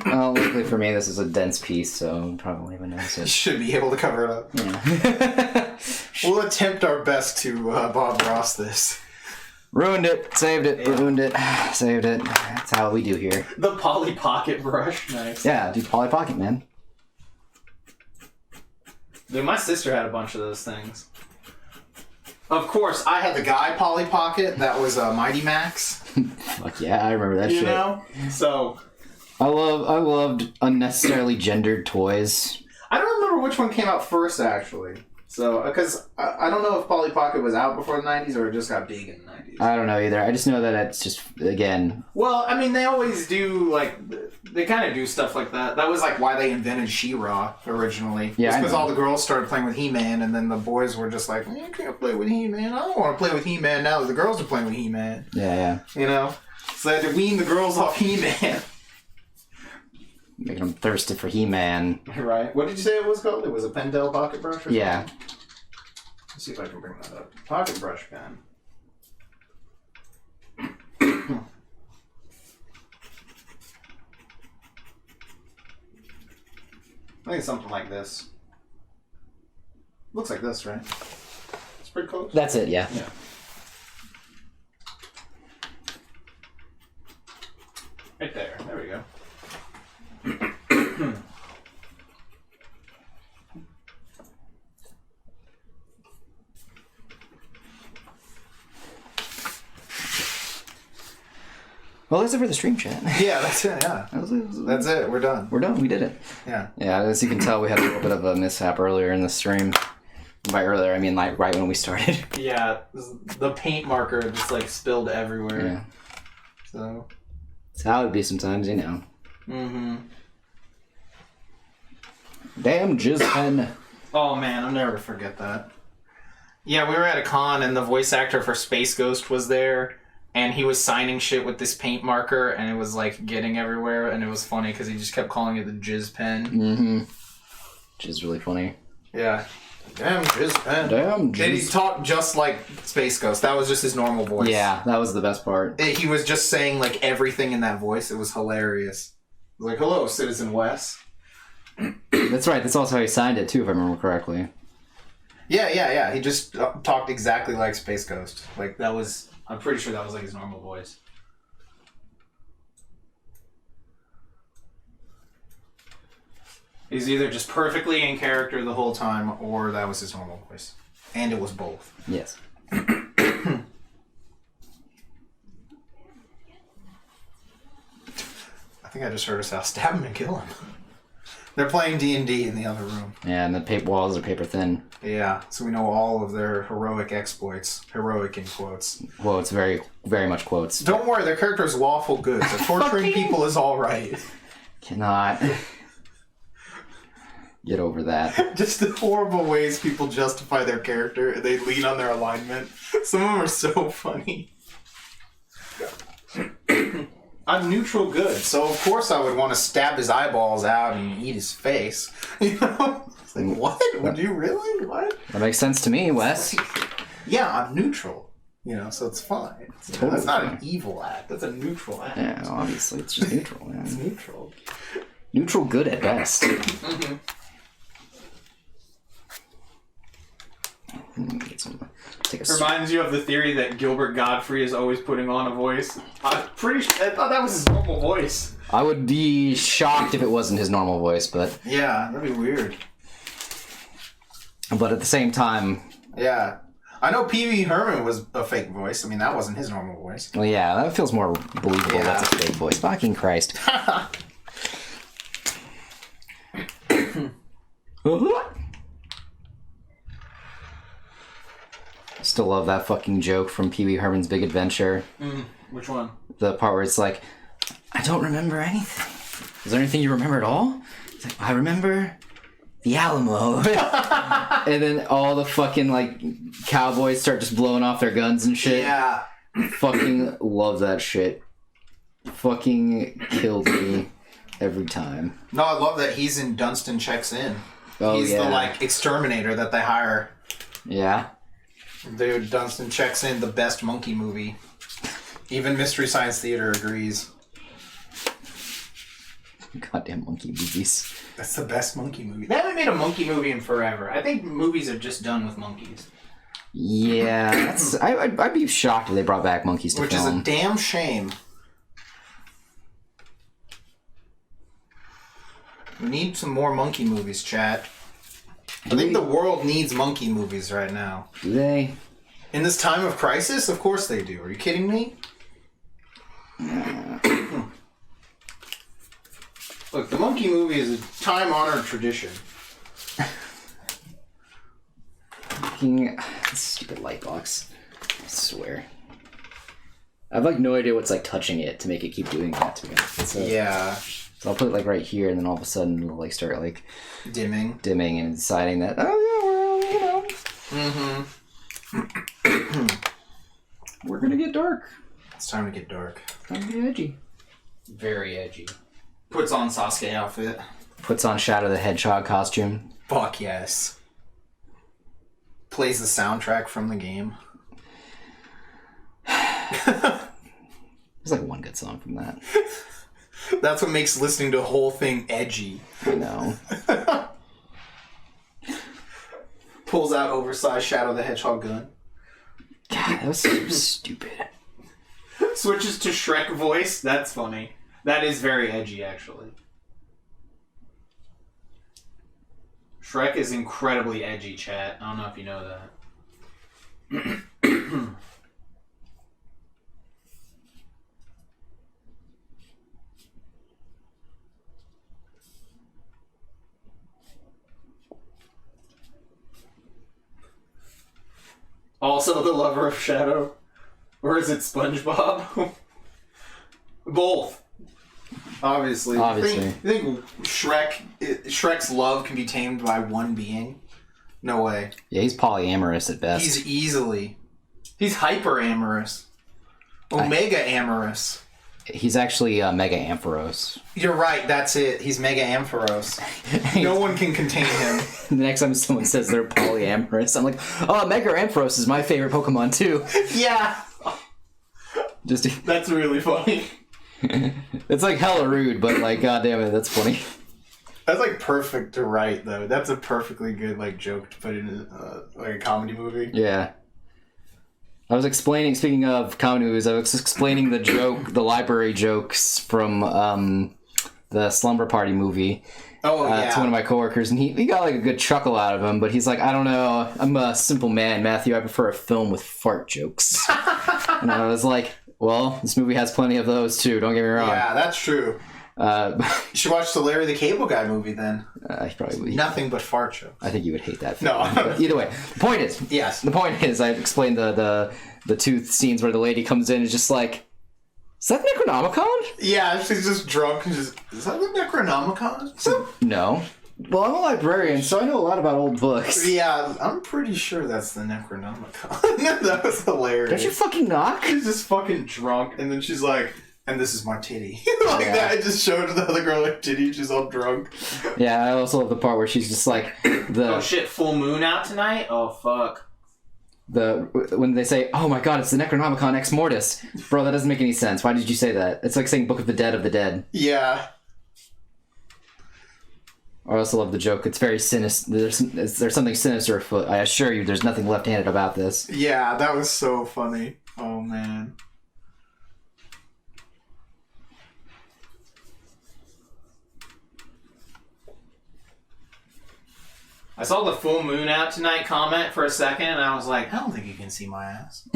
Well, luckily for me, this is a dense piece, so I probably won't even notice You it. should be able to cover it up. Yeah. We'll attempt our best to Bob Ross this. Ruined it. Saved it. Yeah. Ruined it. Saved it. That's how we do here. The Polly Pocket brush. Nice. Yeah, dude, Polly Pocket, man. Dude, my sister had a bunch of those things. Of course, I had The guy Polly Pocket, that was Mighty Max. Fuck yeah, I remember that you shit. know? So, I loved unnecessarily gendered toys. I don't remember which one came out first, actually. So, because I don't know if Polly Pocket was out before the 90s or it just got big in the 90s. I don't know either. I just know that it's just, again... Well, I mean, they always do, like, they kind of do stuff like that. That was, like, Why they invented She-Ra originally. Yeah, Just I because know. all the girls started playing with He-Man, and then the boys were just like, you can't play with He-Man. I don't want to play with He-Man now that the girls are playing with He-Man. Yeah. You know? So they had to wean the girls off He-Man. Making them thirsty for He-Man. Right. What did you say it was called? It was a Pentel pocket brush or something? Yeah. Let's see if I can bring that up. Pocket brush pen. I think it's something like this. Looks like this, right? It's pretty close. That's it, yeah. Yeah. Right there. There we go. Well, that's it for the stream chat. Yeah, that's it, yeah. That's it, we're done. We're done. We did it. Yeah. Yeah, as you can tell, we had a little bit of a mishap earlier in the stream. By earlier, I mean like right when we started. Yeah, the paint marker just like spilled everywhere. Yeah. So. That's how it'd be sometimes, you know. Mm-hmm. Damn jizz pen. Oh man, I'll never forget that. Yeah, we were at a con and the voice actor for Space Ghost was there, and he was signing shit with this paint marker, and it was like getting everywhere, and it was funny because he just kept calling it the jizz pen. Mm-hmm. Which is really funny. Yeah. Damn, jizz pen. Damn And he jizz. talked just like Space Ghost. That was just his normal voice. Yeah, that was the best part. He was just saying like everything in that voice. It was hilarious. Like, hello, Citizen Wes. That's right. That's also how he signed it too, if I remember correctly. Yeah. He just talked exactly like Space Ghost. Like, that was, I'm pretty sure that was like his normal voice. He's either just perfectly in character the whole time, Or that was his normal voice. And it was both. Yes. I think I just heard us out. Stab him and kill him. They're playing D&D in the other room. Yeah, and the paper walls are paper thin. Yeah, so we know all of their heroic exploits. Heroic in quotes. Quotes, very, very much quotes. Don't worry, their character is lawful good. So torturing people is alright. Cannot get over that. Just the horrible ways people justify their character. They lean on their alignment. Some of them are so funny. I'm neutral good, so of course I would want to stab his eyeballs out and eat his face. You know? It's like, what? Would you really? What? That makes sense to me, Wes. Yeah, I'm neutral. You know, so it's fine. Totally That's not an fine. evil act. That's a neutral act. Yeah, obviously, it's just neutral. It's Man. neutral. Neutral good at best. Get some, take a Reminds you of the theory that Gilbert Godfrey is always putting on a voice. I'm pretty sure, I thought that was his normal voice. I would be shocked if it wasn't his normal voice, but Yeah, that'd be weird. at the same time, Yeah. I know Pee Wee Herman was a fake voice. I mean, that wasn't his normal voice. well, yeah, that feels more believable. Yeah. That's a fake voice. Fucking Christ. Still love that fucking joke from Pee Wee Herman's Big Adventure. Which one? The part where it's like, I don't remember anything. Is there anything you remember at all? It's like, I remember the Alamo. And then all the fucking, like, cowboys start just blowing off their guns and shit. Yeah. Fucking love that shit. Fucking killed me. Every time. No, I love that he's in Dunstan Checks In. Oh, he's yeah. the, like, exterminator that they hire. Yeah. Dude, Dunstan Checks In, the best monkey movie. Even Mystery Science Theater agrees. Goddamn monkey movies. That's the best monkey movie. They haven't made a monkey movie in forever. I think movies are just done with monkeys. Yeah, I'd be shocked if they brought back monkeys to Which film. is a damn shame. We need some more monkey movies, chat. I think the world needs monkey movies right now. Do they? In this time of crisis? Of course they do. Are you kidding me? Look, the monkey movie is a time-honored tradition. Fucking stupid light box. I swear. I have like no idea what's like touching it to make it keep doing that to me. Yeah. So I'll put it like right here, and then all of a sudden it'll like start like Dimming and deciding that we're gonna get dark. It's time to get dark. Time to get edgy. Very edgy. Puts on Sasuke outfit. Puts on Shadow the Hedgehog costume. Fuck yes. Plays the soundtrack from the game. There's like one good song from that. That's what makes listening to the whole thing edgy. I know. Pulls out oversized Shadow the Hedgehog gun. God, that was so stupid. Switches to Shrek voice. That's funny. That is very edgy, actually. Shrek is incredibly edgy, chat. I don't know if you know that. Also the lover of Shadow? Or is it SpongeBob? Both. Obviously. You think Shrek's love can be tamed by one being? No way. Yeah, he's polyamorous at best. He's hyper amorous. Omega amorous. He's actually Mega Ampharos. You're right, that's it. He's Mega Ampharos. No one can contain him. The next time someone says they're polyamorous, I'm like, oh, Mega Ampharos is my favorite Pokemon too. Yeah. That's really funny. It's like hella rude, but like, god damn it, that's funny. That's like perfect to write, though. That's a perfectly good like joke to put in like a comedy movie. Yeah. I was explaining, speaking of comedy movies, I was explaining the library jokes from the Slumber Party movie. Oh, yeah. To one of my coworkers, and he got like a good chuckle out of him, but he's like, I don't know, I'm a simple man, Matthew, I prefer a film with fart jokes. And I was like, well, this movie has plenty of those too, don't get me wrong. Yeah, that's true. You should watch the Larry the Cable Guy movie then. Nothing but fart jokes. I think you would hate that film. No. But either way, the point is, yes. The point is, I explained the two scenes where the lady comes in and is just like, is that the Necronomicon? Yeah, she's just drunk and just, is that the Necronomicon? No. Well, I'm a librarian, so I know a lot about old books. Yeah, I'm pretty sure that's the Necronomicon. That was hilarious. Don't you fucking knock? She's just fucking drunk, and then she's like, and this is my titty. Like that, I just showed the other girl her titty, she's all drunk. Yeah, I also love the part where she's just like, oh shit, full moon out tonight? Oh fuck. When they say, oh my god, it's the Necronomicon Ex Mortis. Bro, that doesn't make any sense. Why did you say that? It's like saying Book of the Dead. Yeah. I also love the joke. It's very sinister. There's something sinister afoot. I assure you, there's nothing left-handed about this. Yeah, that was so funny. Oh, man. I saw the full moon out tonight comment for a second, and I was like, I don't think you can see my ass.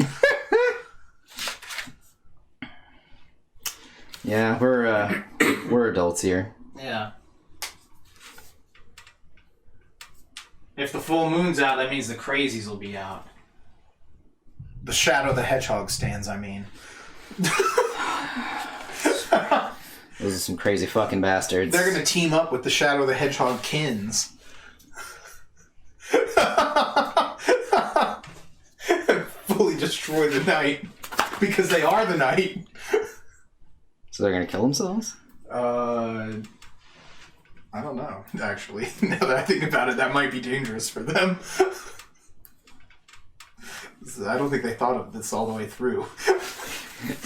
Yeah, we're adults here. Yeah. If the full moon's out, that means the crazies will be out. The Shadow the Hedgehog stands, I mean. Those are some crazy fucking bastards. They're gonna team up with the Shadow the Hedgehog kins. Fully destroy the night. Because they are the night. So they're gonna kill themselves? I don't know, actually. Now that I think about it, that might be dangerous for them. I don't think they thought of this all the way through.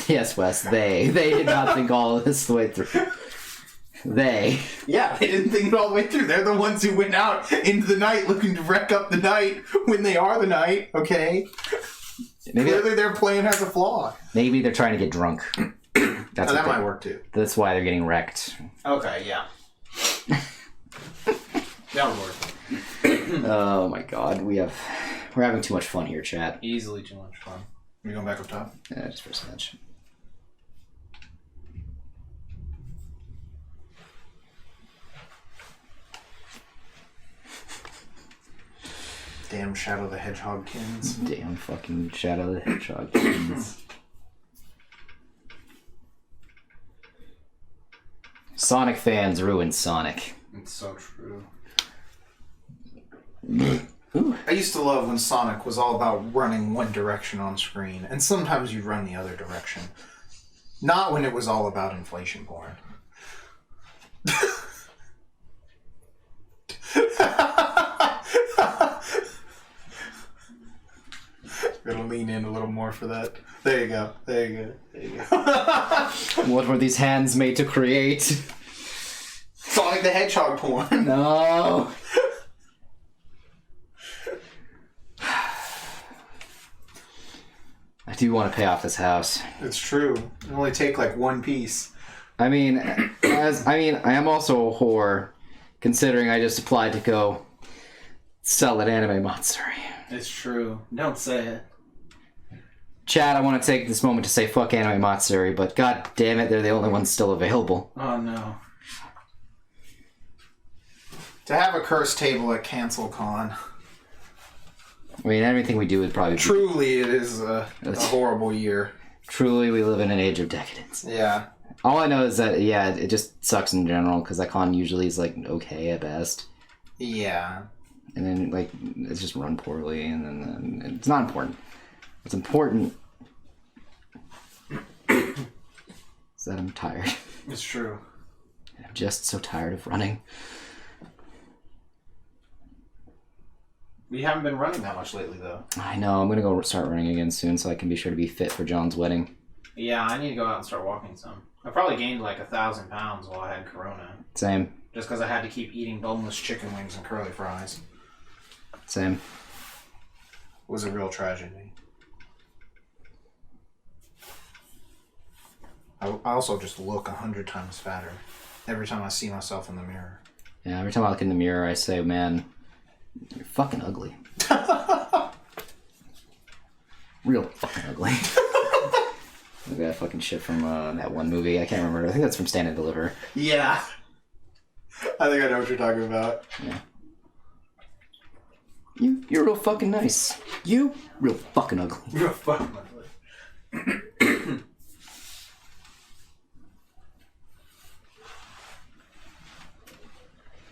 Yes, Wes, they did not think all of this the way through. They. Yeah, they didn't think it all the way through. They're the ones who went out into the night looking to wreck up the night when they are the night, okay? Clearly their plan has a flaw. Maybe they're trying to get drunk. That might work too. That's why they're getting wrecked. Okay, yeah. That would work. Oh my god, we're having too much fun here, chat. Easily too much fun. Are we going back up top? Yeah, just for a smidge. Damn Shadow the Hedgehogkins. Damn fucking Shadow the Hedgehogkins. Sonic fans ruined Sonic. It's so true. I used to love when Sonic was all about running one direction on screen, and sometimes you'd run the other direction. Not when it was all about inflation porn. Gotta lean in a little more for that. There you go. There you go. There you go. What were these hands made to create? Sonic the Hedgehog porn. No. I do want to pay off this house. It's true. It only take like one piece. I mean, I am also a whore, considering I just applied to go sell at Anime Matsuri. It's true. Don't say it. Chad, I want to take this moment to say fuck Anime Matsuri, but god damn it, they're the only ones still available. Oh no. To have a cursed table at CancelCon. I mean, everything we do would probably be... Truly, it is a horrible year. Truly, we live in an age of decadence. Yeah. All I know is that, yeah, it just sucks in general, because that con usually is, like, okay at best. Yeah. And then, like, it's just run poorly, and then it's not important. What's important is that I'm tired. It's true. I'm just so tired of running. We haven't been running that much lately, though. I know, I'm going to go start running again soon so I can be sure to be fit for John's wedding. Yeah, I need to go out and start walking some. I probably gained like 1,000 pounds while I had Corona. Same. Just because I had to keep eating boneless chicken wings and curly fries. Same. It was a real tragedy. I also just look 100 times fatter every time I see myself in the mirror. Yeah, every time I look in the mirror, I say, man, you're fucking ugly. Real fucking ugly. Look at that fucking shit from that one movie. I can't remember. I think that's from Stand and Deliver. Yeah. I think I know what you're talking about. Yeah. You're real fucking nice. You real fucking ugly. Real fucking ugly.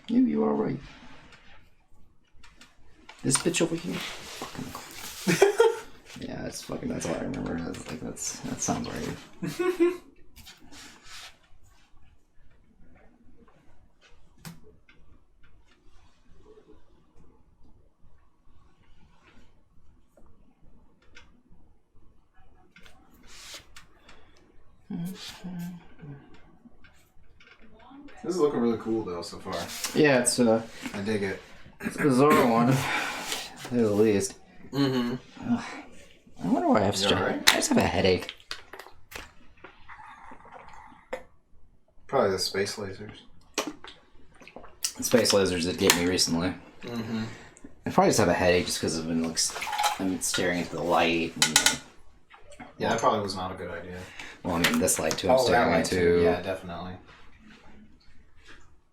You are right. This bitch over here, fucking ugly. Yeah, that's all I remember. That sounds right. This is looking really cool, though, so far. Yeah, it's I dig it. it's a bizarre one, to say the least. Mm-hmm. I wonder why I have stress. Right? I just have a headache. Probably the space lasers. The space lasers that get me recently. Mm-hmm. I probably just have a headache just because I'm staring into the light. And, Yeah, that probably was not a good idea. well, I mean, this light too. I'm staring into. Yeah, definitely.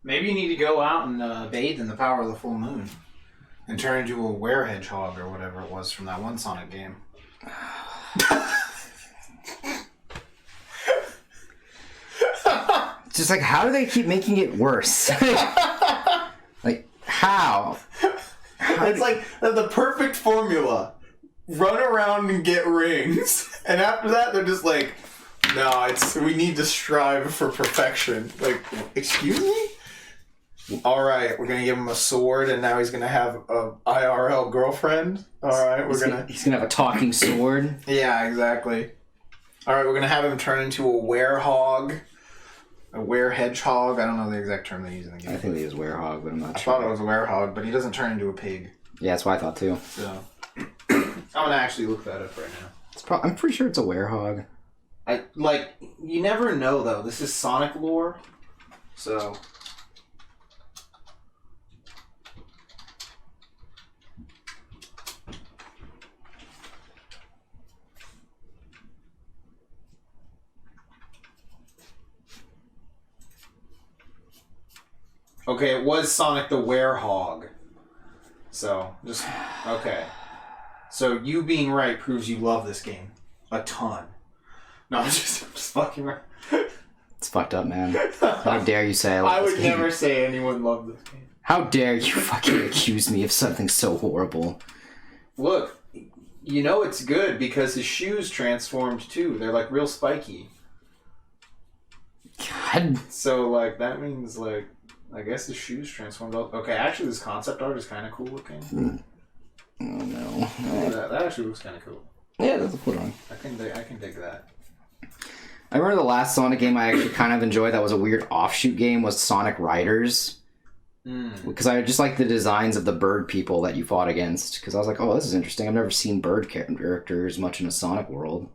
Maybe you need to go out and bathe in the power of the full moon. And turn into a were-hedgehog or whatever it was from that one Sonic game. Just like, how do they keep making it worse? Like, how? It's like the perfect formula. Run around and get rings. And after that, they're just like, No, we need to strive for perfection. Like, excuse me? Alright, we're gonna give him a sword and now he's gonna have a IRL girlfriend. Alright, He's gonna have a talking sword. Yeah, exactly. Alright, we're gonna have him turn into a werehog. A were-hedgehog. I don't know the exact term they use in the game. I think they use werehog, but I'm not sure. I thought it was a werehog, but he doesn't turn into a pig. Yeah, that's what I thought too. So, I'm gonna actually look that up right now. I'm pretty sure it's a werehog. You never know though. This is Sonic lore, so. Okay, it was Sonic the Werehog. So, just... Okay. So, you being right proves you love this game. A ton. No, I'm just fucking right. It's fucked up, man. How dare you say I love this game? I would never say anyone loved this game. How dare you fucking accuse me of something so horrible? Look, you know it's good because his shoes transformed too. They're like real spiky. God. So, like, that means, like... I guess the shoes transformed. Okay, actually, this concept art is kind of cool looking. Oh no! That actually looks kind of cool. Yeah, that's a cool drawing. I can dig that. I remember the last Sonic game I actually kind of enjoyed. That was a weird offshoot game. Was Sonic Riders? Because I just like the designs of the bird people that you fought against. Because I was like, oh, this is interesting. I've never seen bird characters much in a Sonic world.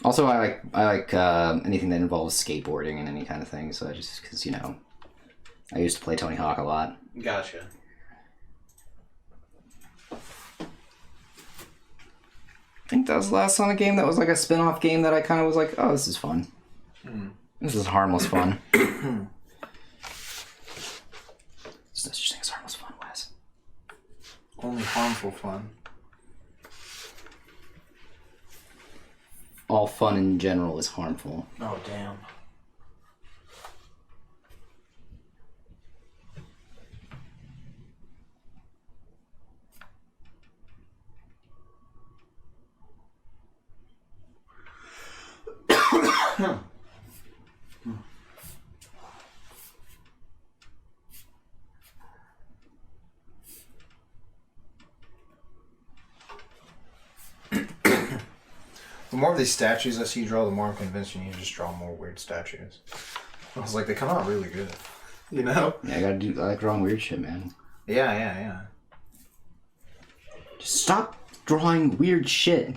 Also, I like anything that involves skateboarding and any kind of thing. So just because I used to play Tony Hawk a lot. Gotcha. I think that was the last Sonic game that was like a spin-off game that I kind of was like, oh, this is fun. This is harmless fun. There's no such thing as harmless fun, Wes. Only harmful fun. All fun in general is harmful. Oh, damn. The more of these statues I see you draw, the more I'm convinced you need to just draw more weird statues. I was like, they come out really good. You know? Yeah, I like drawing weird shit, man. Yeah. Just stop drawing weird shit.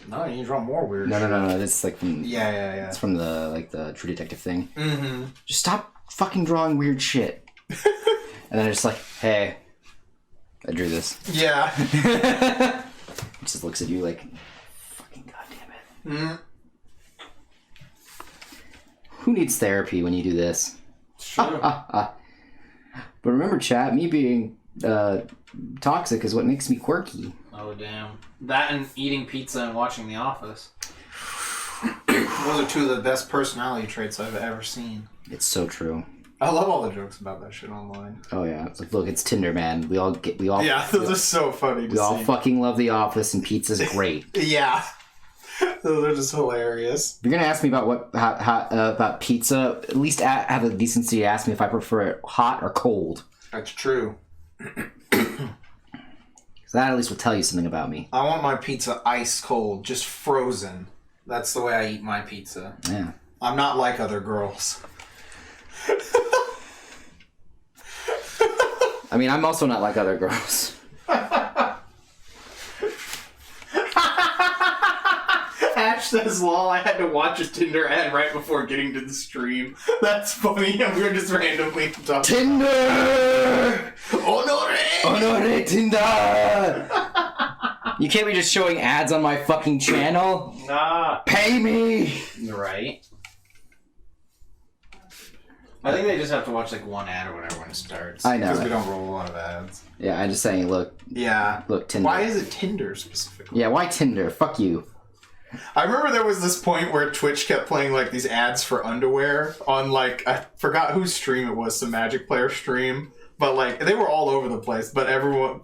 No, you need to draw more weird shit. No. That's like from... Yeah. It's from the True Detective thing. Mm-hmm. Just stop fucking drawing weird shit. And then it's like, hey, I drew this. Yeah. He just looks at you like... Mm. Who needs therapy when you do this? Sure. But remember, chat, me being toxic is what makes me quirky. Oh, damn. That and eating pizza and watching The Office. Those are two of the best personality traits I've ever seen. It's so true. I love all the jokes about that shit online. Oh yeah, it's like, look, it's Tinder, man. We all. Yeah, those are so funny to see. We all fucking love The Office, and pizza's great. Yeah. Those are just hilarious. If you're gonna ask me about about pizza, at least have the decency to ask me if I prefer it hot or cold. That's true. Because that at least will tell you something about me. I want my pizza ice cold, just frozen. That's the way I eat my pizza. Yeah. I'm not like other girls. I mean, I'm also not like other girls. Ash says, lol, I had to watch a Tinder ad right before getting to the stream. That's funny, and we were just randomly talking. Tinder! Honore! Honore Tinder! You can't be just showing ads on my fucking channel. Nah. Pay me! Right. I think they just have to watch like one ad or whatever when it starts. I know. Because we don't roll a lot of ads. Yeah, I'm just saying, look. Yeah. Look, Tinder. Why is it Tinder specifically? Yeah, why Tinder? Fuck you. I remember there was this point where Twitch kept playing like these ads for underwear on like, I forgot whose stream it was, some Magic Player stream. But, like, they were all over the place. But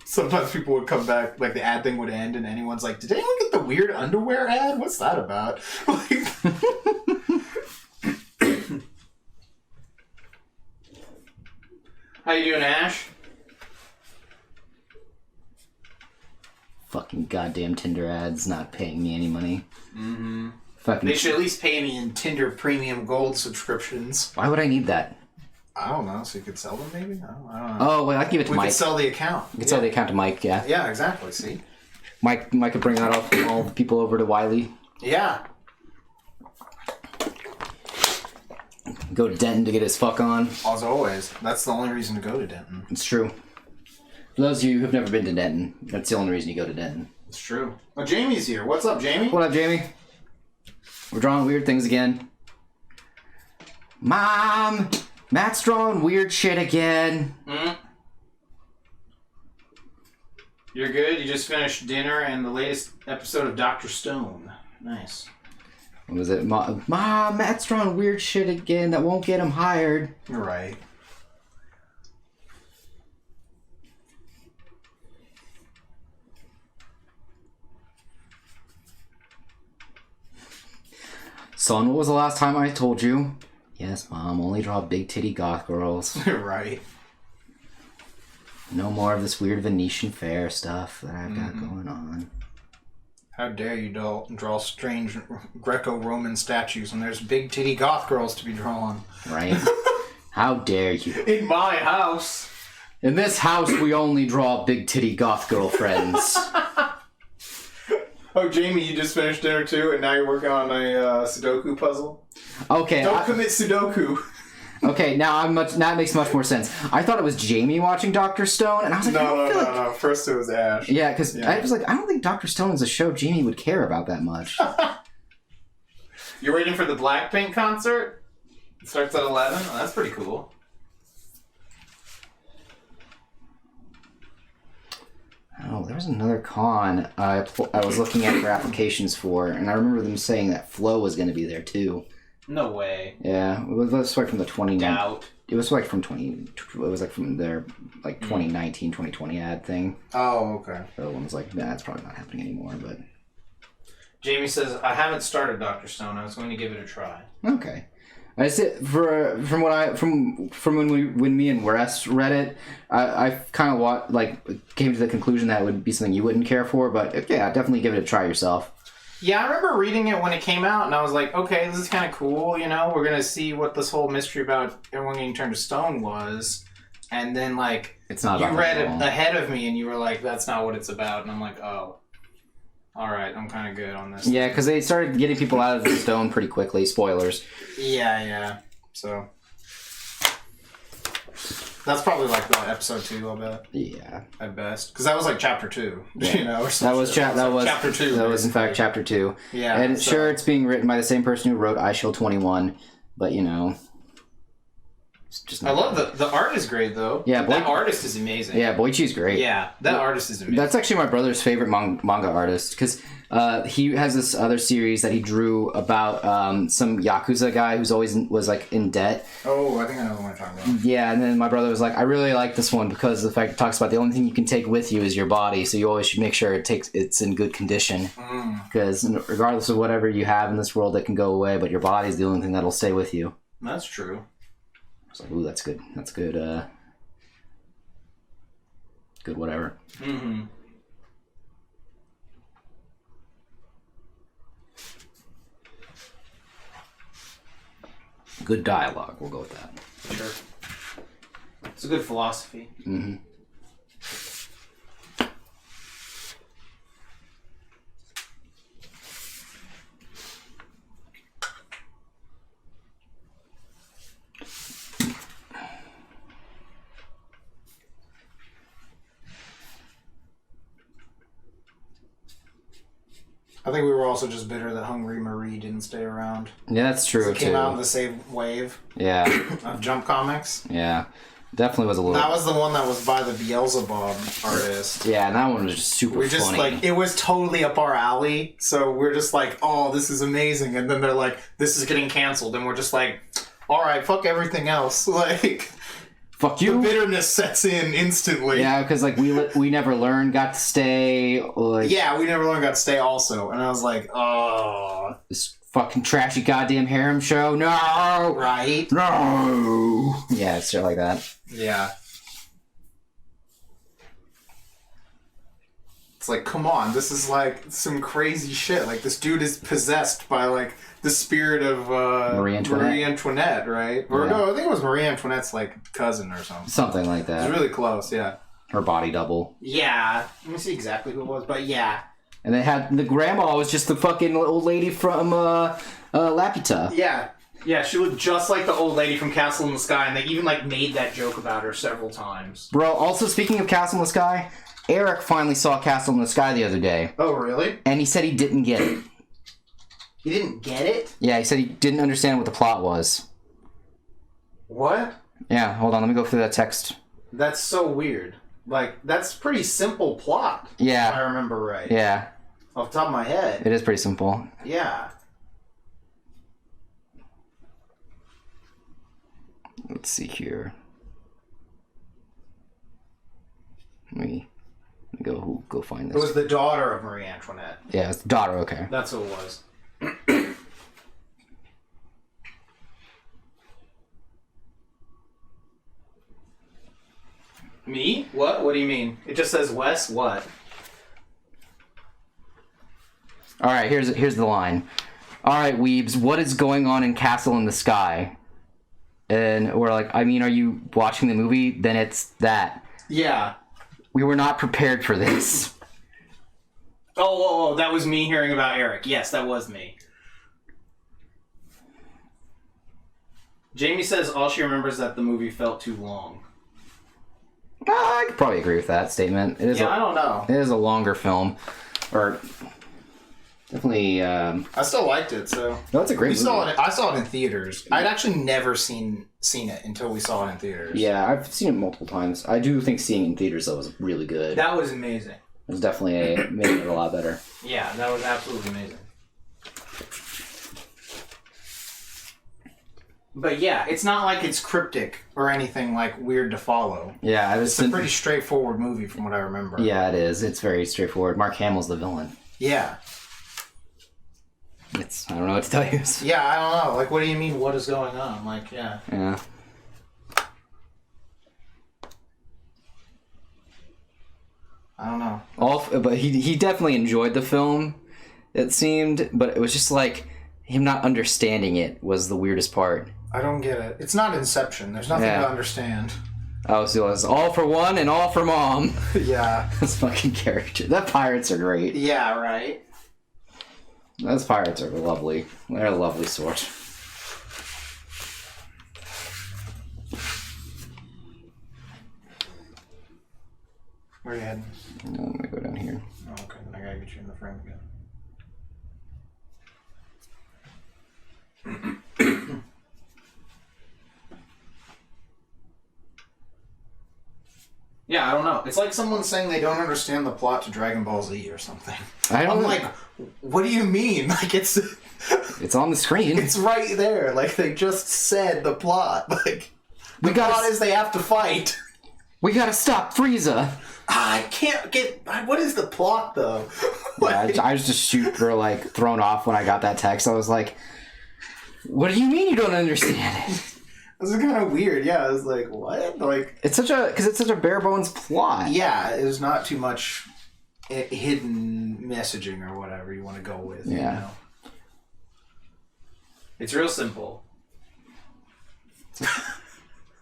sometimes people would come back, like, the ad thing would end, and anyone's like, did anyone get the weird underwear ad? What's that about? Like, how you doing, Ash? Fucking goddamn Tinder ads not paying me any money. mm-hmm. Fucking. They should at least pay me in Tinder Premium Gold subscriptions. Why would I need that? I don't know, so you could sell them maybe? I don't know. Oh, well, I can give it to We Mike. could sell the account. You can sell the account to Mike, yeah. Yeah, exactly, see? Mike could bring that all the people over to Wiley. Yeah. Go to Denton to get his fuck on. As always. That's the only reason to go to Denton. It's true. For those of you who've never been to Denton, that's the only reason you go to Denton. It's true. Oh, Jamie's here. What's up, Jamie? What up, Jamie? We're drawing weird things again. Mom! Matt's drawing weird shit again. Mm? You're good? You just finished dinner and the latest episode of Dr. Stone. Nice. What was it? Mom, Matt's drawing weird shit again that won't get him hired. You're right. Son, what was the last time I told you? Yes, Mom, only draw big titty goth girls. You're right. No more of this weird Venetian fair stuff that I've got going on. How dare you draw strange Greco-Roman statues when there's big titty goth girls to be drawn. Right? How dare you? In my house. In this house, we only draw big titty goth girlfriends. Oh, Jamie, you just finished dinner too, and now you're working on a Sudoku puzzle? Okay. Don't commit Sudoku. Okay, now that makes much more sense. I thought it was Jamie watching Dr. Stone, and I was like, No. First it was Ash. Yeah, because I was like, I don't think Dr. Stone is a show Jamie would care about that much. You're waiting for the Blackpink concert? It starts at 11? Oh, that's pretty cool. Oh, there was another con I was looking at for applications for, and I remember them saying that Flow was going to be there too. No way. Yeah, it was like from the 2019. Doubt. It was like from 20. It was like from their like 2019, 2020 ad thing. Oh, okay. The other one was like, nah, it's probably not happening anymore. But Jamie says, I haven't started Dr. Stone. I was going to give it a try. okay. I said from when me and Wes read it, I kind of came to the conclusion that it would be something you wouldn't care for, but yeah, definitely give it a try yourself. Yeah, I remember reading it when it came out, and I was like, okay, this is kind of cool, you know? We're going to see what this whole mystery about everyone getting turned to stone was. And then, like, it's not you about read that it at all. ahead of me, and you were like, that's not what it's about. And I'm like, oh, all right, I'm kind of good on this. Yeah, because they started getting people out of the stone pretty quickly. Spoilers. Yeah. So that's probably like episode 2, I'll bet. Yeah. At best, because that was like chapter 2. Yeah. You know, or That some was shit. chapter 2. That was in fact chapter 2. Yeah. And sure, it's being written by the same person who wrote I Shield 21, but you know, it's just I not love the art is great, though. Yeah, that artist is amazing. Yeah, Boichi's great. Yeah, that artist is amazing. That's actually my brother's favorite manga artist because he has this other series that he drew about some Yakuza guy who's always was like in debt. Oh, I think I know the one you're talking about. Yeah, and then my brother was like, I really like this one because of the fact it talks about the only thing you can take with you is your body, so you always should make sure it's in good condition because regardless of whatever you have in this world, it can go away, but your body's the only thing that'll stay with you. That's true. I was like, ooh, that's good. That's good. Good whatever. Mm-hmm. Good dialogue. We'll go with that. Sure. It's a good philosophy. Mm-hmm. I think we were also just bitter that Hungry Marie didn't stay around. Yeah, that's true It came out in the same wave Yeah. of Jump Comics. Yeah. Definitely was a little. That was the one that was by the Beelzebub artist. Yeah, and that one was just super We just funny. it was totally up our alley. So we're just like, oh, this is amazing. And then they're like, this is getting canceled. And we're just like, all right, fuck everything else. Like, fuck you. The bitterness sets in instantly. Yeah, because like we never learned, got to stay. Like, yeah, we never got to stay also, and I was like, oh, this fucking trashy goddamn harem show. No, right? No. Yeah, it's shit like that. Yeah. It's like, come on, this is like some crazy shit. Like, this dude is possessed by like the spirit of Marie Antoinette, right? Or Yeah. no, I think it was Marie Antoinette's like cousin or something. Something like that. It's really close, yeah. Her body double. Yeah. Let me see exactly who it was, but yeah. And they had the grandma was just the fucking old lady from Laputa. Yeah. Yeah, she looked just like the old lady from Castle in the Sky, and they even like made that joke about her several times. Bro, also speaking of Castle in the Sky, Eric finally saw Castle in the Sky the other day. Oh, really? And he said he didn't get it. You didn't get it? Yeah, he said he didn't understand what the plot was. What? Yeah, hold on, let me go through that text. That's so weird. Like, that's pretty simple plot. Yeah. If I remember right. Yeah. Off the top of my head. It is pretty simple. Yeah. Let's see here. Let me go find It this. was the daughter of Marie Antoinette. Yeah, it's the daughter, okay. That's who it was. Me? What? What do you mean? It just says Wes. What? Alright, here's the line. Alright, weebs, what is going on in Castle in the Sky? And we're like, I mean, are you watching the movie? Then it's that. Yeah. We were not prepared for this. Oh, that was me hearing about Eric. Yes, that was me. Jamie says all she remembers is that the movie felt too long. I could probably agree with that statement. It is I don't know. It is a longer film. Or definitely I still liked it, so. no, it's a great movie. I saw it in theaters. I'd actually never seen it until we saw it in theaters. Yeah, I've seen it multiple times. I do think seeing it in theaters though was really good. That was amazing. It was definitely made it a lot better. Yeah, that was absolutely amazing. But yeah, it's not like it's cryptic or anything like weird to follow. Yeah, It's a pretty straightforward movie from what I remember. Yeah, it is. It's very straightforward. Mark Hamill's the villain. Yeah. I don't know what to tell you. Yeah, I don't know. Like, what do you mean, what is going on? Like, yeah. Yeah. I don't know. But he definitely enjoyed the film, it seemed, but it was just like him not understanding it was the weirdest part. I don't get it. It's not Inception. There's nothing to understand. Oh, so it was all for one and all for mom. Yeah. Those fucking characters. That pirates are great. Yeah, right. Those pirates are lovely. They're a lovely sort. Where are you heading? I'm gonna go down here. Oh, okay. Then I gotta get you in the frame again. Yeah, I don't know. It's like someone saying they don't understand the plot to Dragon Ball Z or something. I'm like, what do you mean? Like, it's on the screen. It's right there. Like, they just said the plot. Like, the plot is they have to fight. We gotta stop Frieza. I can't get... What is the plot, though? Yeah, I was just super, like, thrown off when I got that text. I was like, what do you mean you don't understand it? This is kind of weird. Yeah, I was like, what? Like, it's such a bare bones plot. Yeah, there's not too much hidden messaging or whatever you want to go with. Yeah. You know? It's real simple.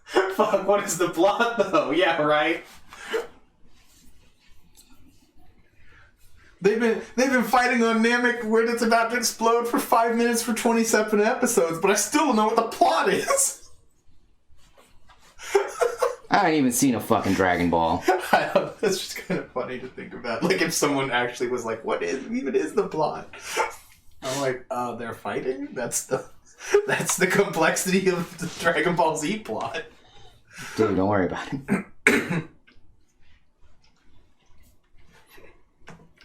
Fuck, what is the plot, though? Yeah, right? They've been fighting on Namek when it's about to explode for 5 minutes for 27 episodes, but I still don't know what the plot is. I haven't even seen a fucking Dragon Ball. I don't know, it's just kind of funny to think about. Like, if someone actually was like, what even is the plot? I'm like, they're fighting? That's the complexity of the Dragon Ball Z plot. Dude, don't worry about it.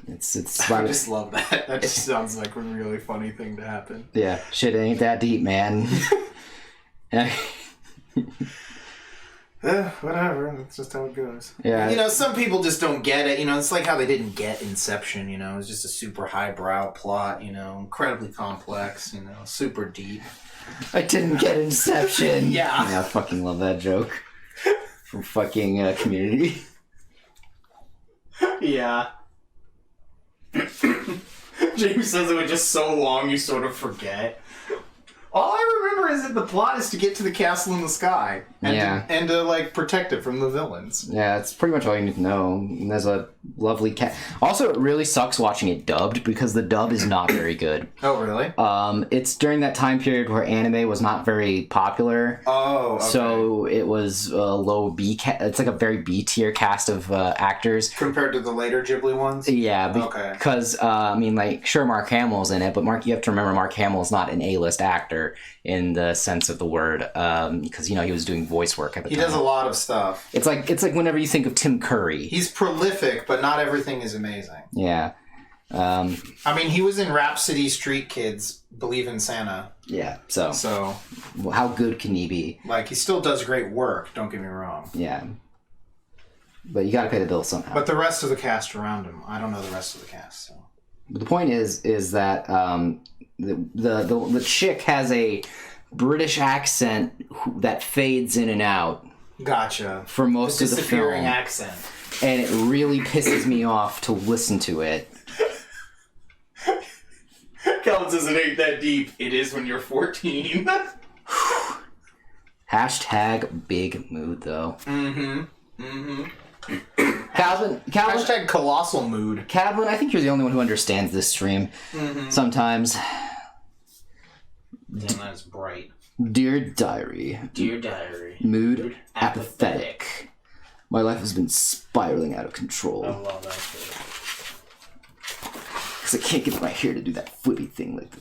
I just love that. That just sounds like a really funny thing to happen. Yeah, shit ain't that deep, man. Whatever. That's just how it goes. Yeah. You know, some people just don't get it. You know, it's like how they didn't get Inception. You know, it's just a super highbrow plot. You know, incredibly complex. You know, super deep. I didn't get Inception. Yeah. I fucking love that joke from fucking Community. Yeah. James says it was just so long you sort of forget. All I remember is that the plot is to get to the castle in the sky and to like protect it from the villains. Yeah, it's pretty much all you need to know. And there's a lovely cat. Also, it really sucks watching it dubbed because the dub is not very good. Oh, really? It's during that time period where anime was not very popular. Oh, okay. So it was a low B. It's like a very B tier cast of actors Compared to the later Ghibli ones. Yeah, Okay. because I mean, like, sure, Mark Hamill's in it, but you have to remember Mark Hamill's not an A-list actor in the sense of the word, because he was doing voice work at the time. He does a lot of stuff. It's like whenever you think of Tim Curry. He's prolific, but not everything is amazing. Yeah. I mean, he was in Rhapsody, Street Kids, Believe in Santa. Yeah. So well, how good can he be? Like, he still does great work. Don't get me wrong. Yeah. But you got to pay the bill somehow. But the rest of the cast around him, I don't know the rest of the cast. So. But the point is that the chick has a British accent that fades in and out. Gotcha. For most of the film. Disappearing accent. And it really pisses me off to listen to it. Calvin says it ain't that deep. It is when you're 14. Hashtag big mood, though. Mm-hmm. Mm-hmm. Calvin. Hashtag colossal mood. Calvin, I think you're the only one who understands this stream. Mm-hmm. Sometimes. Damn, that's bright. Dear Diary. Dear Diary. Mood apathetic. My life has been spiraling out of control. I love that shit. Because I can't get my hair to do that flippy thing like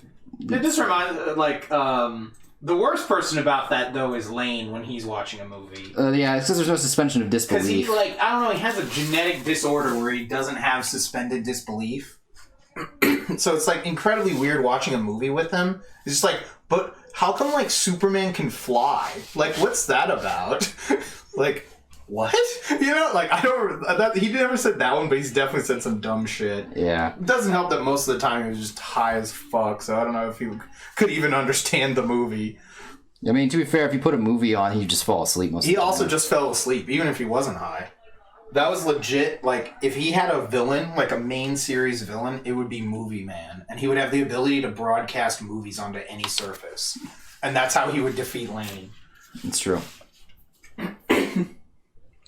It just reminds the worst person about that though is Lane when he's watching a movie. Yeah, it's because there's no suspension of disbelief. Because he I don't know, he has a genetic disorder where he doesn't have suspended disbelief. So it's like incredibly weird watching a movie with him. It's just like, but how come like Superman can fly? Like, what's that about? Like, what? You know, like I don't. He never said that one, but he's definitely said some dumb shit. Yeah. It doesn't help that most of the time he was just high as fuck. So I don't know if he could even understand the movie. I mean, to be fair, if you put a movie on, he'd just fall asleep most of the time. He also just fell asleep, even if he wasn't high. That was legit. Like, if he had a villain, like a main series villain, it would be Movie Man. And he would have the ability to broadcast movies onto any surface. And that's how he would defeat Lane. It's true.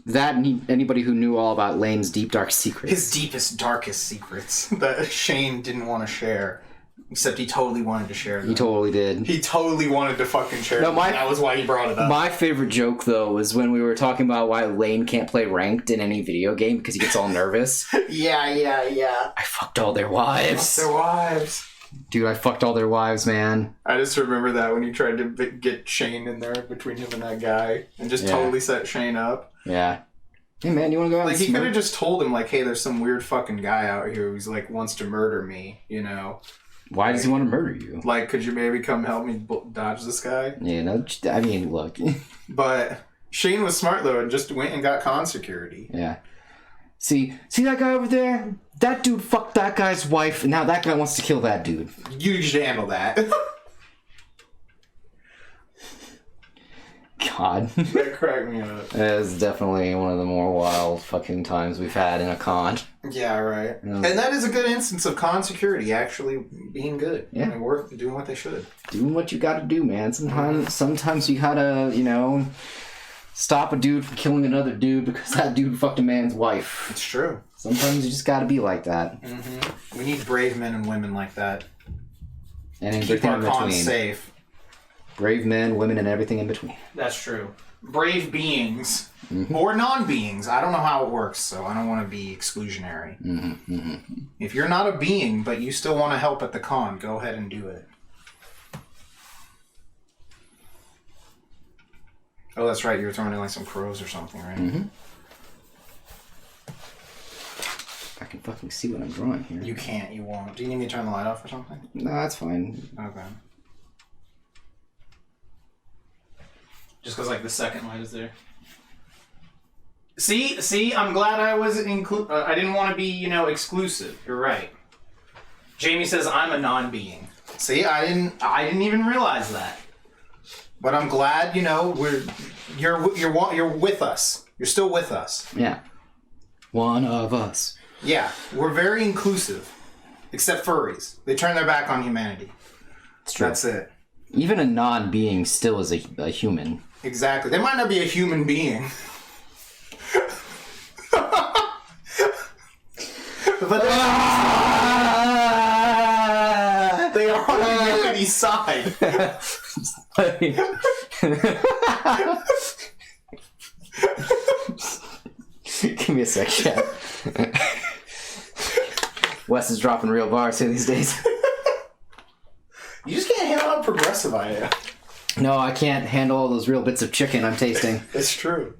That and anybody who knew all about Lane's deep, dark secrets. His deepest, darkest secrets that Shane didn't want to share. Except he totally wanted to share them. He totally did. He totally wanted to fucking share them. That was why he brought it up. My favorite joke, though, was when we were talking about why Lane can't play ranked in any video game because he gets all nervous. Yeah. I fucked all their wives. Their wives. Dude, I fucked all their wives, man. I just remember that when he tried to get Shane in there between him and that guy. And just totally set Shane up. Yeah. Hey, man, you want to go out like, and he could have just told him, like, hey, there's some weird fucking guy out here who's, like, wants to murder me, you know? Why does he want to murder you? Like, could you maybe come help me dodge this guy? Yeah, no, I mean, look. But Shane was smart, though, and just went and got con security. Yeah. See that guy over there? That dude fucked that guy's wife, and now that guy wants to kill that dude. You should handle that. God. That cracked me up. That is definitely one of the more wild fucking times we've had in a con. Yeah, right. And that is a good instance of con security actually being good. Yeah. And worth doing what they should. Doing what you gotta do, man. Sometimes you gotta, stop a dude from killing another dude because that dude fucked a man's wife. It's true. Sometimes you just gotta be like that. Mm-hmm. We need brave men and women like that. And keep our cons safe. Brave men, women, and everything in between. That's true. Brave beings. Mm-hmm. Or non-beings. I don't know how it works, so I don't want to be exclusionary. Mm-hmm. If you're not a being, but you still want to help at the con, go ahead and do it. Oh, that's right. You were throwing in like some crows or something, right? Mm-hmm. I can fucking see what I'm drawing here. You can't. You won't. Do you need me to turn the light off or something? No, that's fine. Okay. Just because, like, the second light is there. See, I'm glad I was I didn't want to be, exclusive. You're right. Jamie says I'm a non-being. See, I didn't even realize that. But I'm glad, you're with us. You're still with us. Yeah. One of us. Yeah, we're very inclusive. Except furries. They turn their back on humanity. It's true. That's it. Even a non-being still is a human. Exactly. They might not be a human being. But they are on humanity's side. Give me a sec, chat. Wes is dropping real bars here these days. You just can't handle how progressive I am. No, I can't handle all those real bits of chicken I'm tasting. It's true.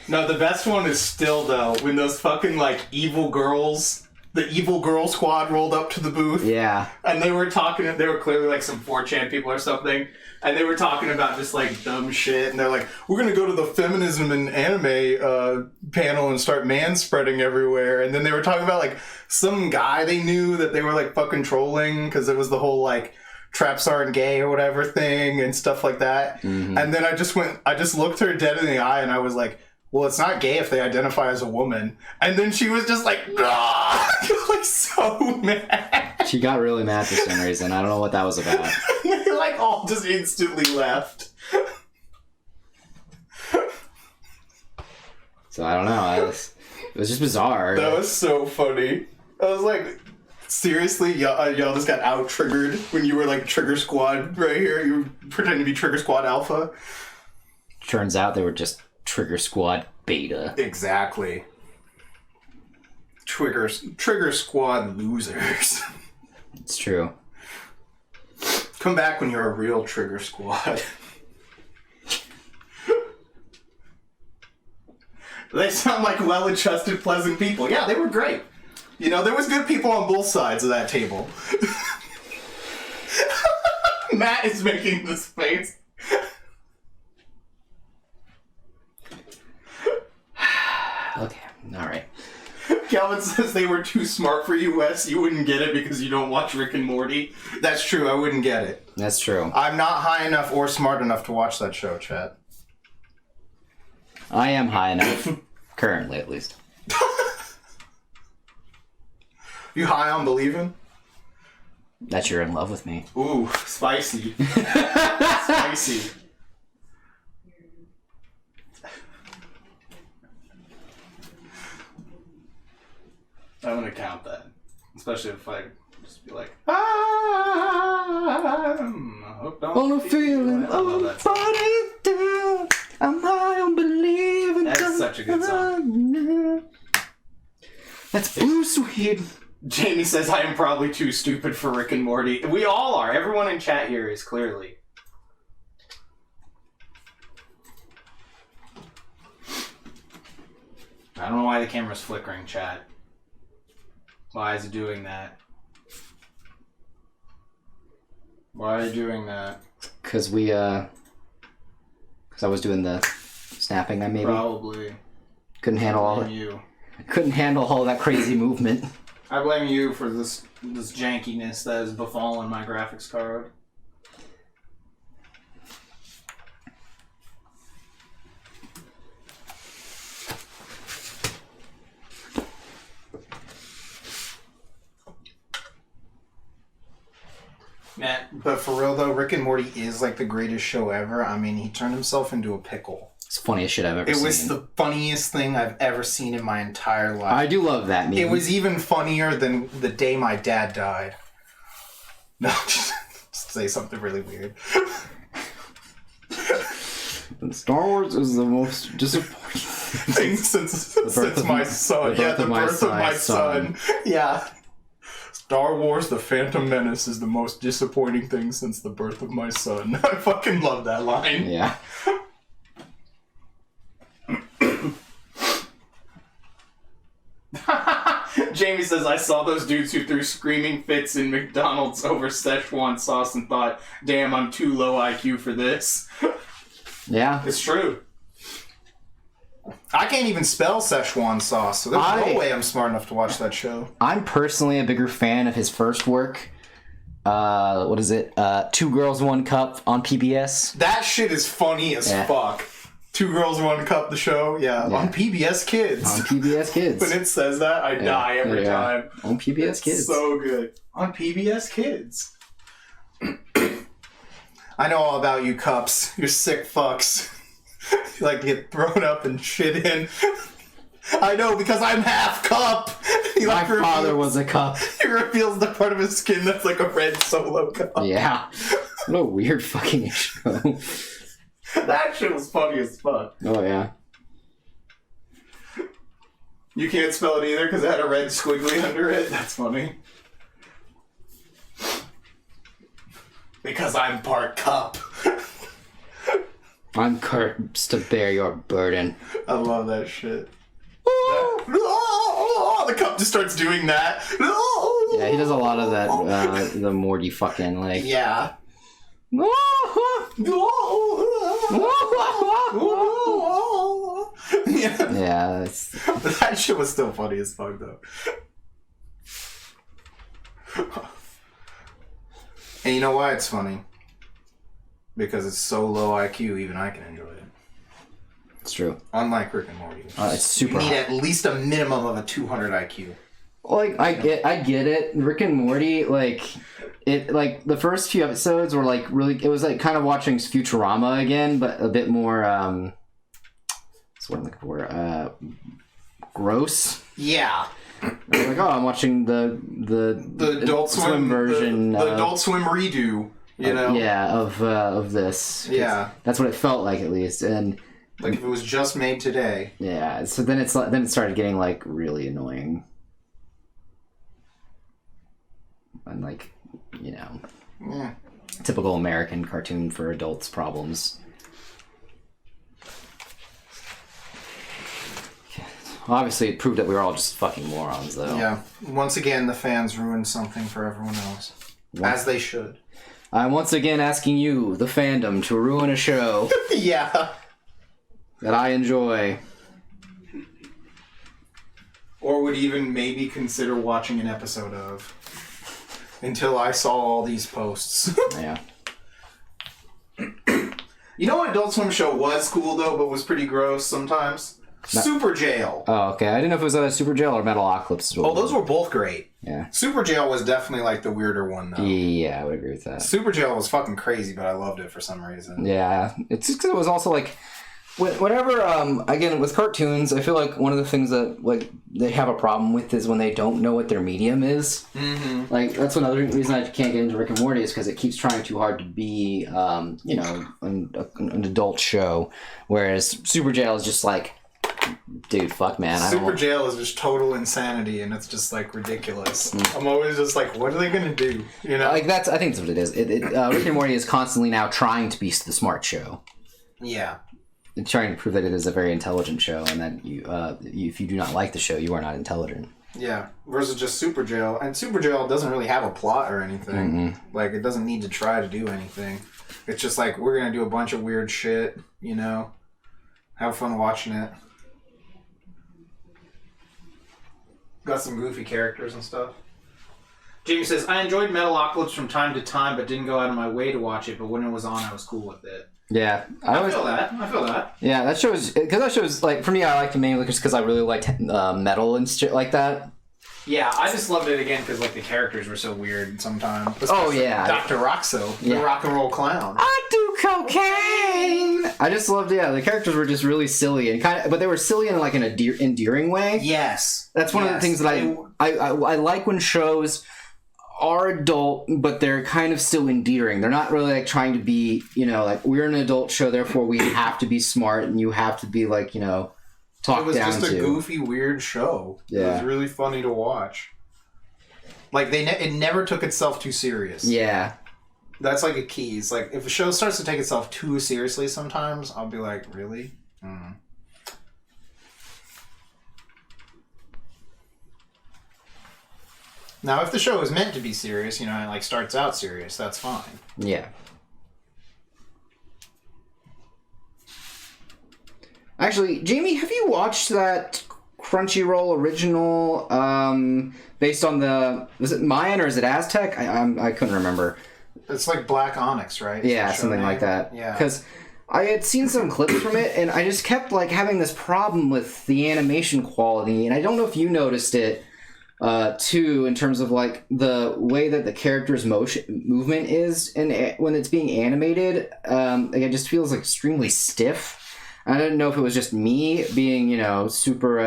No, the best one is still, though, when those fucking, evil girls, the evil girl squad rolled up to the booth. Yeah. And they were talking, they were clearly, some 4chan people or something, and they were talking about just, dumb shit, and they're like, we're gonna go to the feminism and anime panel and start man-spreading everywhere, and then they were talking about, some guy they knew that they were, fucking trolling, because it was the whole, traps aren't gay or whatever thing and stuff like that. Mm-hmm. And then I just looked her dead in the eye and I was like, well, it's not gay if they identify as a woman. And then she was just so mad. She got really mad for some reason. I don't know what that was about. They all just instantly left. So I don't know. It was just bizarre. That was so funny. I was like, seriously, y'all just got out-triggered when you were Trigger Squad right here? You were pretending to be Trigger Squad Alpha? Turns out they were just Trigger Squad Beta. Exactly. Trigger Squad losers. It's true. Come back when you're a real Trigger Squad. They sound like well-adjusted, pleasant people. Yeah, they were great. There was good people on both sides of that table. Matt is making this face. Okay, alright. Calvin says they were too smart for you, Wes. You wouldn't get it because you don't watch Rick and Morty. That's true, I wouldn't get it. That's true. I'm not high enough or smart enough to watch that show, Chad. I am high enough. Currently, at least. You high on believing? That you're in love with me. Ooh, spicy. Spicy. I'm gonna count that. Especially if I just be like, I'm hooked on a feeling of body down. I'm high on believing. That's such a good song. That's blue sweet. Jamie says I am probably too stupid for Rick and Morty. We all are. Everyone in chat here is clearly. I don't know why the camera's flickering, chat. Why is it doing that? Why are you doing that? Because I was doing the snapping, maybe. Probably. Couldn't handle all it. You. Couldn't handle all that crazy movement. I blame you for this jankiness that has befallen my graphics card. Matt. But for real though, Rick and Morty is the greatest show ever. I mean, he turned himself into a pickle. It's the funniest shit I've ever seen. It was the funniest thing I've ever seen in my entire life. I do love that meme. It was even funnier than the day my dad died. No, just say something really weird. Star Wars is the most disappointing thing since my son. Yeah, the birth of my son. Yeah. Star Wars The Phantom Menace is the most disappointing thing since the birth of my son. I fucking love that line. Yeah. Jamie says, I saw those dudes who threw screaming fits in McDonald's over Szechuan sauce and thought, damn, I'm too low IQ for this. Yeah. It's true. I can't even spell Szechuan sauce, so there's no way I'm smart enough to watch that show. I'm personally a bigger fan of his first work. What is it? 2 Girls, 1 Cup on PBS. That shit is funny as fuck. 2 Girls, 1 Cup, the show? Yeah, on PBS Kids. On PBS Kids. When it says that, I die every time. On PBS Kids. So good. On PBS Kids. I know all about you, Cups. You're sick fucks. You like to get thrown up and shit in. I know, because I'm half cup. My father was a cup. He reveals the part of his skin that's like a red Solo cup. Yeah. What a weird fucking show. That shit was funny as fuck. Oh, yeah. You can't spell it either because it had a red squiggly under it? That's funny. Because I'm part cup. I'm cursed to bear your burden. I love that shit. The cup just starts doing that. Yeah, he does a lot of that, the Morty fucking, like... Yeah. Yeah, that's... That shit was still funny as fuck, though. And you know why it's funny? Because it's so low IQ, even I can enjoy it. It's true. Unlike Rick and Morty. It's super You need high. at least a minimum of a 200 IQ. Like, I get it. Rick and Morty, like, it, like, the first few episodes were, like, really, it was, like, kind of watching Futurama again, but a bit more, that's what I'm looking for, gross. Yeah. Like, oh, I'm watching the Adult Swim version. The Adult Swim redo, you know? Yeah, of this. Yeah. That's what it felt like, at least, and... Like, if it was just made today. Yeah, so then it started getting, like, really annoying. And, like, you know, typical American cartoon for adults problems. Obviously, it proved that we were all just fucking morons, though. Yeah. Once again, the fans ruined something for everyone else. As they should. I'm once again asking you, the fandom, to ruin a show Yeah. that I enjoy. Or would even maybe consider watching an episode of. Until I saw all these posts. Yeah. You know what Adult Swim show was cool, though, but was pretty gross sometimes? Super Jail. Oh, okay. I didn't know if it was a Super Jail or Metalocalypse. Oh, those were both great. Yeah. Super Jail was definitely, like, the weirder one, though. Yeah, I would agree with that. Super Jail was fucking crazy, but I loved it for some reason. Yeah. It's just 'cause it was also, like... Whenever, again, with cartoons, I feel like one of the things that, like, they have a problem with is when they don't know what their medium is. Mm-hmm. Like, that's another reason I can't get into Rick and Morty is because it keeps trying too hard to be, you know, an adult show. Whereas Super Jail is just like, dude, fuck, man. Super Jail is just total insanity, and it's just, like, ridiculous. I'm always just like, what are they going to do? You know? Like, I think that's what it is. Rick and Morty is constantly now trying to be the smart show. Yeah. Trying to prove that it is a very intelligent show, and that if you do not like the show, you are not intelligent. Yeah, versus just Super Jail. And Super Jail doesn't really have a plot or anything. Mm-hmm. Like, it doesn't need to try to do anything. It's just like, we're going to do a bunch of weird shit, you know? Have fun watching it. Got some goofy characters and stuff. Jamie says, I enjoyed Metalocalypse from time to time, but didn't go out of my way to watch it, but when it was on, I was cool with it. Yeah, I feel that. Yeah, that shows because that shows like for me, I liked it mainly just because I really liked metal and shit like that. Yeah, I just loved it again because like the characters were so weird sometimes. Oh yeah, Dr. Roxo, the rock and roll clown. I do cocaine. I just loved the characters were just really silly and but they were silly in like an endearing way. Yes, that's one of the things that I like when shows are adult, but they're kind of still endearing. They're not really like trying to be, you know, like we're an adult show, therefore we have to be smart and you have to be like, you know, talked down to. It was just a goofy, weird show. Yeah. It was really funny to watch. Like it never took itself too serious. Yeah. That's like a key. It's like if a show starts to take itself too seriously sometimes, I'll be like, really? Now, if the show is meant to be serious, you know, it like starts out serious, that's fine. Yeah. Actually, Jamie, have you watched that Crunchyroll original based on was it Mayan or is it Aztec? I couldn't remember. It's like Black Onyx, right? Yeah, something like that. Yeah. Because I had seen some clips from it, and I just kept like having this problem with the animation quality, and I don't know if you noticed it too, in terms of like the way that the character's movement is, and when it's being animated, like, it just feels like extremely stiff. I didn't know if it was just me being, super,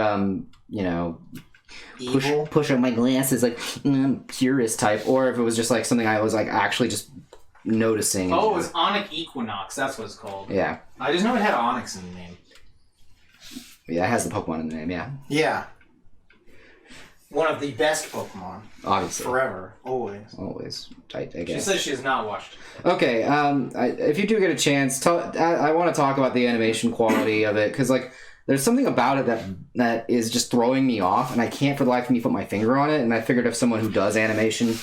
Evil. push up my glasses, like purist type, or if it was just like something I was like actually just noticing. Oh, it was Onyx Equinox. That's what it's called. Yeah. I just know it had Onyx in the name. Yeah, it has the Pokemon in the name. Yeah. Yeah. One of the best Pokemon. Obviously. Forever. Always. Always. I guess. She says she has not watched. Okay. If you do get a chance, I want to talk about the animation quality of it, because like there's something about it that is just throwing me off, and I can't for the life of me put my finger on it. And I figured if someone who does animation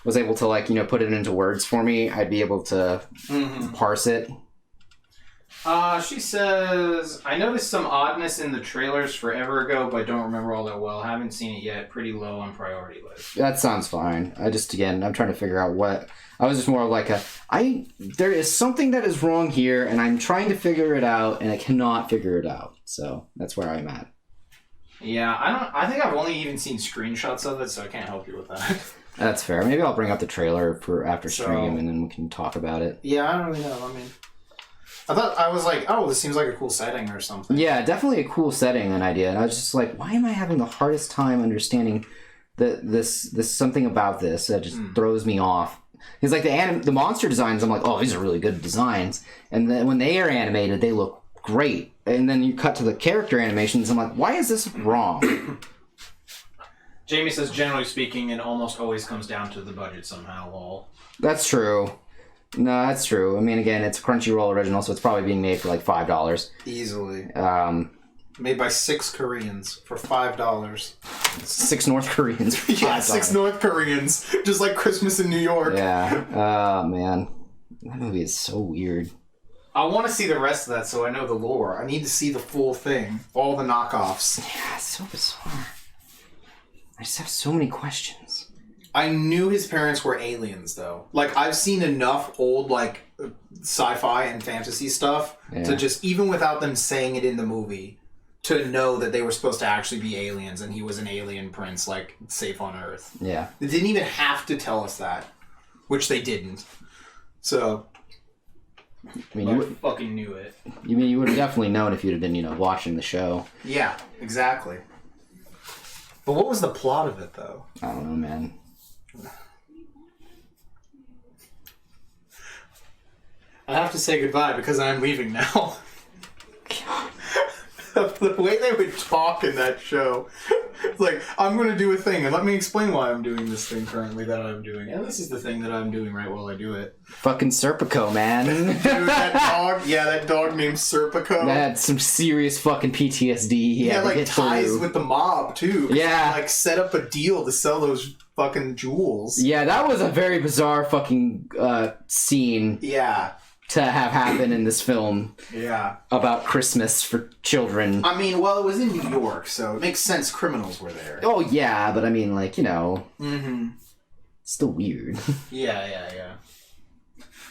was able to like put it into words for me, I'd be able to parse it. She says, I noticed some oddness in the trailers forever ago, but don't remember all that well. Haven't seen it yet. Pretty low on priority list. That sounds fine. I'm trying to figure out what... I was just more of like there is something that is wrong here, and I'm trying to figure it out, and I cannot figure it out. So that's where I'm at. Yeah, I think I've only even seen screenshots of it, so I can't help you with that. That's fair. Maybe I'll bring up the trailer for after stream, and then we can talk about it. Yeah, I don't really know. I mean... I was like, oh, this seems like a cool setting or something. Yeah, definitely a cool setting and idea. And I was just like, why am I having the hardest time understanding this something about this that just throws me off? Because like the monster designs, I'm like, oh, these are really good designs. And then when they are animated, they look great. And then you cut to the character animations, I'm like, why is this wrong? Jamie says, generally speaking, it almost always comes down to the budget somehow, lol. That's true. No, that's true. I mean, again, it's a Crunchyroll original, so it's probably being made for like $5. Easily. Made by 6 Koreans for $5. 6 North Koreans for $5. Yeah, 6 North Koreans. Just like Christmas in New York. Yeah. Oh, man. That movie is so weird. I want to see the rest of that so I know the lore. I need to see the full thing. All the knockoffs. Yeah, it's so bizarre. I just have so many questions. I knew his parents were aliens, though. Like, I've seen enough old, like, sci-fi and fantasy stuff to just, even without them saying it in the movie, to know that they were supposed to actually be aliens and he was an alien prince, like, safe on Earth. Yeah. They didn't even have to tell us that, which they didn't. So... I mean, you fucking knew it. You would have definitely known if you'd have been, watching the show. Yeah, exactly. But what was the plot of it, though? I don't know, man. I have to say goodbye because I'm leaving now. The way they would talk in that show. It's like, I'm going to do a thing, and let me explain why I'm doing this thing currently that I'm doing. And this is the thing that I'm doing right while I do it. Fucking Serpico, man. Dude, that dog, that dog named Serpico. That had some serious fucking PTSD. He had like ties through. with the mob, too. Yeah. Like, set up a deal to sell those fucking jewels. Yeah, that was a very bizarre fucking scene. Yeah. To have happen in this film. Yeah. About Christmas for children. I mean, well, it was in New York, so it makes sense criminals were there. Oh, yeah, but I mean, like, Mm-hmm. Still weird. Yeah.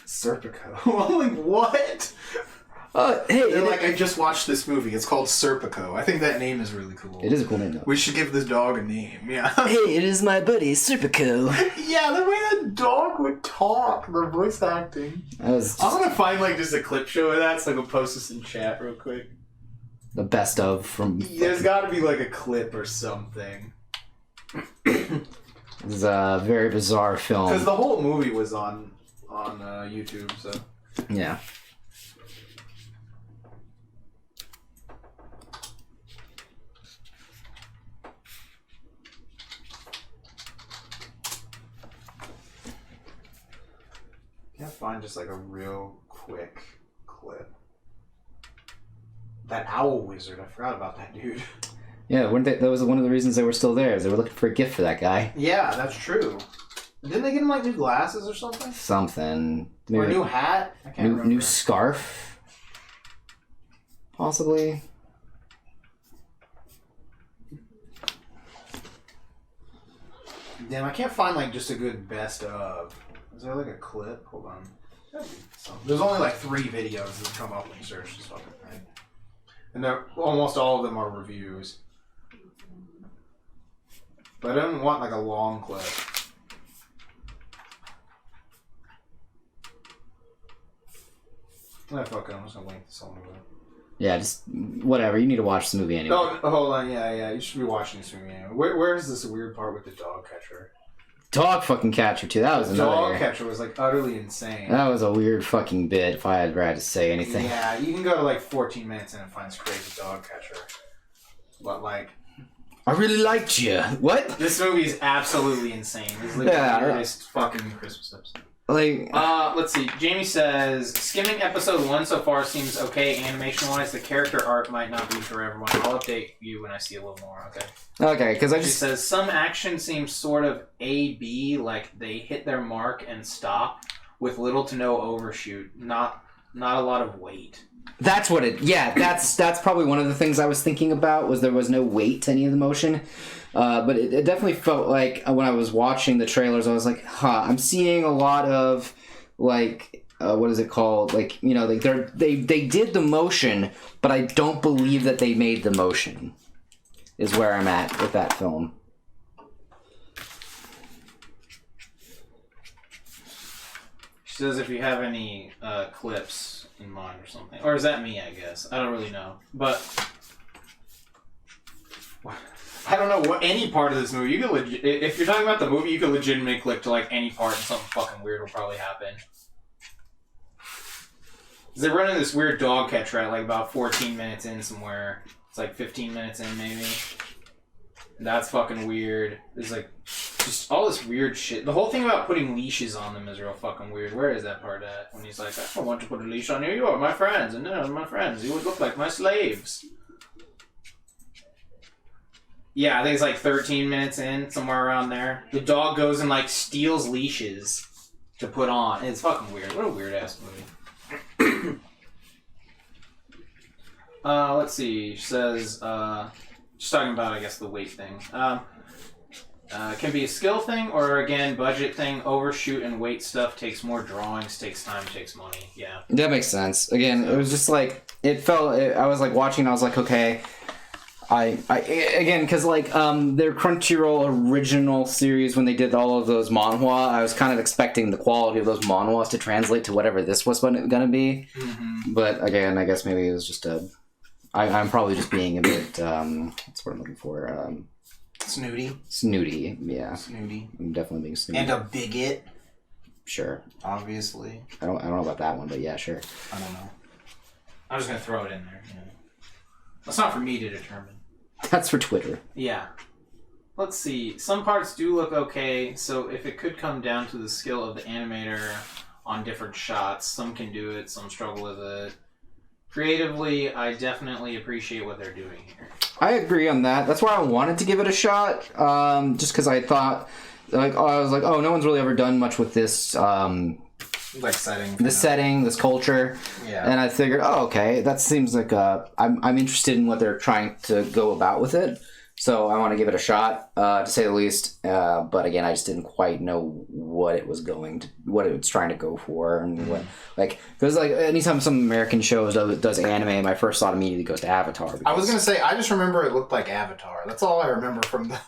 Serpico. I'm like, what? Hey, they're like, I just watched this movie. It's called Serpico. I think that name is really cool. It is a cool name, though. We should give this dog a name, yeah. Hey, it is my buddy, Serpico. Yeah, the way that dog would talk, the voice acting. I'm gonna find, like, just a clip show of that so I can post this in chat real quick. The best of from... There's gotta be, like, a clip or something. This is a very bizarre film. Because the whole movie was on YouTube, so... Yeah. Can't find just like a real quick clip. That owl wizard, I forgot about that dude. Yeah, that was one of the reasons they were still there. Is they were looking for a gift for that guy. Yeah, that's true. Didn't they get him like new glasses or something? Something. Maybe or a new hat? I can't remember. New scarf? Possibly. Damn, I can't find like just a good best of. Is there like a clip? Hold on. There's only like 3 videos that come up when you search this fucking thing. And almost all of them are reviews. But I don't want like a long clip. Fuck it, I'm just gonna link this on the web. Yeah, just whatever. You need to watch the movie anyway. Oh, hold on. Yeah. You should be watching this movie anyway. Where is this weird part with the dog catcher? Dog fucking catcher too. That was the another. Dog catcher was like utterly insane. That was a weird fucking bit. If I had to say anything. Yeah, you can go to like 14 minutes and find this crazy dog catcher. But like, I really liked you. What? This movie is absolutely insane. It's like the weirdest fucking Christmas episode. Like, let's see. Jamie says, skimming episode 1 so far seems okay animation-wise. The character arc might not be for everyone. I'll update you when I see a little more, okay? Okay, because She says, some action seems sort of A-B, like they hit their mark and stop with little to no overshoot. Not a lot of weight. That's what it... Yeah, that's probably one of the things I was thinking about, was there was no weight to any of the motion. But it definitely felt like when I was watching the trailers, I was like, I'm seeing a lot of, like, what is it called? Like, you know, they did the motion, but I don't believe that they made the motion, is where I'm at with that film. She says if you have any clips in mind or something. Or is that me, I guess? I don't really know. But... I don't know what any part of this movie. You could if you're talking about the movie, you could legitimately click to like any part and something fucking weird will probably happen. They're running this weird dog catcher at like about 14 minutes in somewhere. It's like 15 minutes in maybe. That's fucking weird. There's like just all this weird shit. The whole thing about putting leashes on them is real fucking weird. Where is that part at? When he's like, I don't want to put a leash on you. You are my friends, and no, my friends. You would look like my slaves. Yeah, I think it's like 13 minutes in, somewhere around there. The dog goes and like steals leashes to put on. It's fucking weird. What a weird ass movie. Let's see. She says, she's talking about, I guess, the weight thing. Can be a skill thing or, again, budget thing. Overshoot and weight stuff takes more drawings, takes time, takes money. Yeah. That makes sense. Again, it was just like, I was like watching and I was like, okay... again, because like their Crunchyroll original series, when they did all of those manhwa, I was kind of expecting the quality of those manhwas to translate to whatever this was going to be. Mm-hmm. But again, I guess maybe it was just I'm probably just being a bit that's what I'm looking for. Snooty, yeah. Snooty. I'm definitely being snooty. And a bigot. Sure. Obviously. I don't know about that one, but yeah, sure. I don't know. I'm just gonna throw it in there. Yeah. That's not for me to determine. That's for Twitter. Yeah. Let's see. Some parts do look okay, so if it could come down to the skill of the animator on different shots, some can do it, some struggle with it. Creatively, I definitely appreciate what they're doing here. I agree on that. That's why I wanted to give it a shot, just because I thought, like, I was like, oh, no one's really ever done much with this, like setting. This setting, this culture. Yeah. And I figured, oh, okay, that seems like I'm interested in what they're trying to go about with it. So I want to give it a shot, to say the least. But again, I just didn't quite know what it was what it was trying to go for, and what, like, because like anytime some American show does anime, my first thought immediately goes to Avatar. I was gonna say, I just remember it looked like Avatar. That's all I remember from the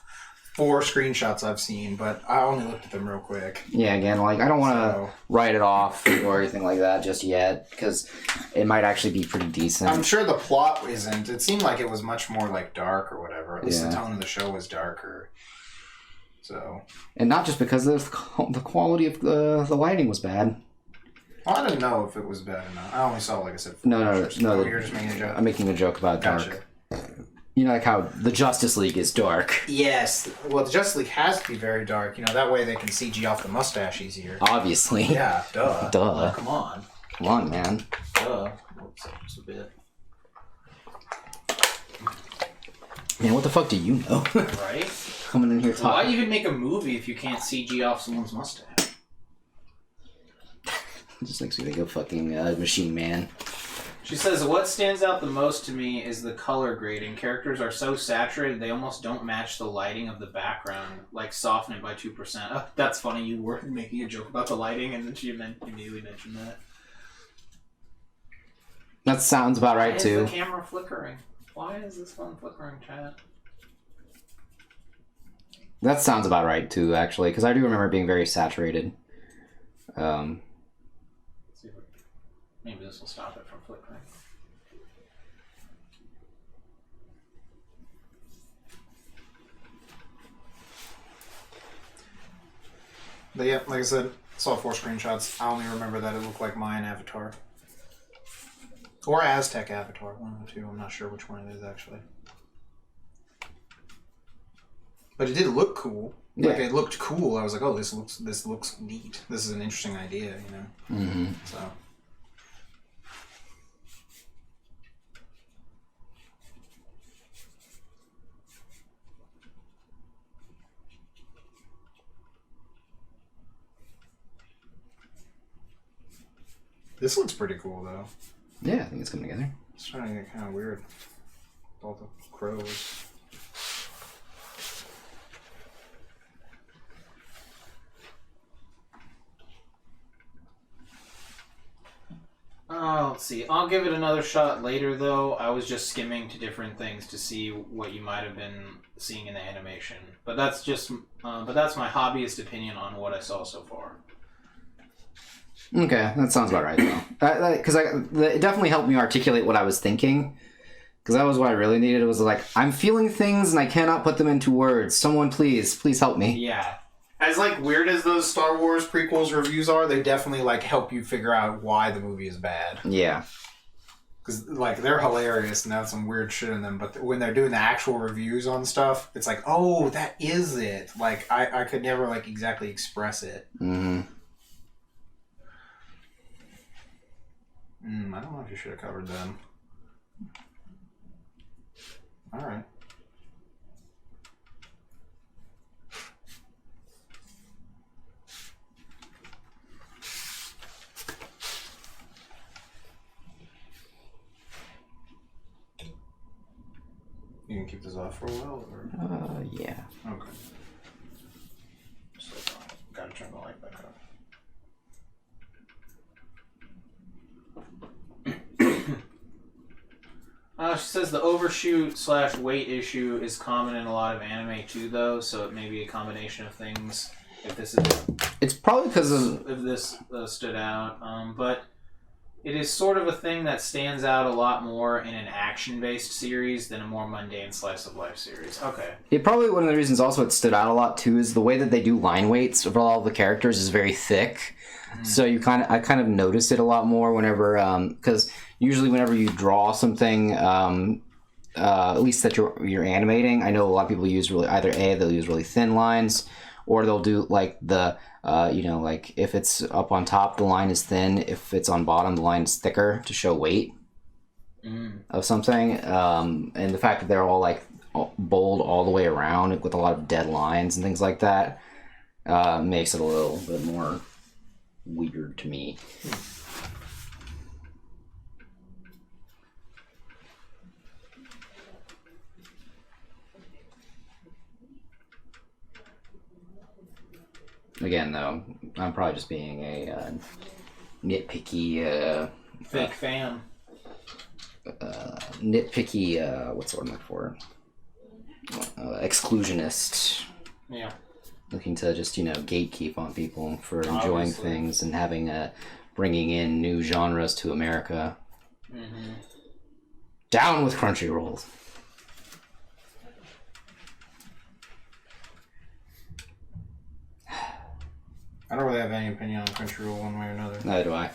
4 screenshots I've seen, but I only looked at them real quick. Yeah, again, like, I don't want to write it off or anything like that just yet, because it might actually be pretty decent. I'm sure the plot isn't. It seemed like it was much more, like, dark or whatever. At least the tone of the show was darker. So. And not just because the quality of the lighting was bad. Well, I didn't know if it was bad or not. I only saw, like I said, No. You're just making a joke. I'm making a joke about dark. You know, like how the Justice League is dark. Yes. Well, the Justice League has to be very dark. You know, that way they can CG off the mustache easier. Obviously. Yeah, duh. Duh. Come on. Come on, man. Duh. Whoops, just a bit. Man, what the fuck do you know? Right? Coming in here talking. Why even make a movie if you can't CG off someone's mustache? Just makes me think of fucking Machine Man. She says, what stands out the most to me is the color grading. Characters are so saturated, they almost don't match the lighting of the background, like soften it by 2%. Oh, that's funny, you were making a joke about the lighting, and then she immediately mentioned that. That sounds about right, too. Why is the camera flickering? Why is this one flickering, chat? That sounds about right, too, actually, because I do remember it being very saturated. Let's see if maybe this will stop it from flickering. But yeah, like I said, saw 4 screenshots. I only remember that it looked like Mayan Avatar. Or Aztec Avatar, one of the two. I'm not sure which one it is, actually. But it did look cool. Yeah. Like, it looked cool. I was like, oh, this looks neat. This is an interesting idea, you know? Mm-hmm. So... This looks pretty cool, though. Yeah, I think it's coming together. It's starting to get kind of weird. With all the crows. Let's see. I'll give it another shot later, though. I was just skimming to different things to see what you might have been seeing in the animation. But that's just, that's my hobbyist opinion on what I saw so far. Okay, that sounds about right, though. Because it definitely helped me articulate what I was thinking. Because that was what I really needed. It was like, I'm feeling things and I cannot put them into words. Someone please help me. Yeah. As, like, weird as those Star Wars prequels reviews are, they definitely, like, help you figure out why the movie is bad. Yeah. Because, like, they're hilarious and have some weird shit in them, but when they're doing the actual reviews on stuff, it's like, oh, that is it. Like, I could never, like, exactly express it. Mm-hmm. I don't know if you should have covered them. Alright. You can keep this off for a while, or? Yeah. Okay. So, gotta turn the light back on. She says the overshoot/weight issue is common in a lot of anime too, though, so it may be a combination of things. If this is, it's probably because of if this stood out, but it is sort of a thing that stands out a lot more in an action-based series than a more mundane slice-of-life series. Okay. It probably one of the reasons also it stood out a lot too is the way that they do line weights for all the characters is very thick. So I kind of noticed it a lot more whenever, because usually whenever you draw something, at least that you're animating, I know a lot of people use they'll use really thin lines, or they'll do like the, like if it's up on top, the line is thin. If it's on bottom, the line is thicker to show weight of something. And the fact that they're all like bold all the way around with a lot of dead lines and things like that makes it a little bit more weird to me. Again, though, I'm probably just being a nitpicky fake fan. Nitpicky, what's the word I'm looking for? Exclusionist. Yeah. Looking to just, gatekeep on people for enjoying Obviously. things and having bringing in new genres to America. Mm-hmm. Down with Crunchyroll. I don't really have any opinion on Crunchyroll one way or another. Neither do I.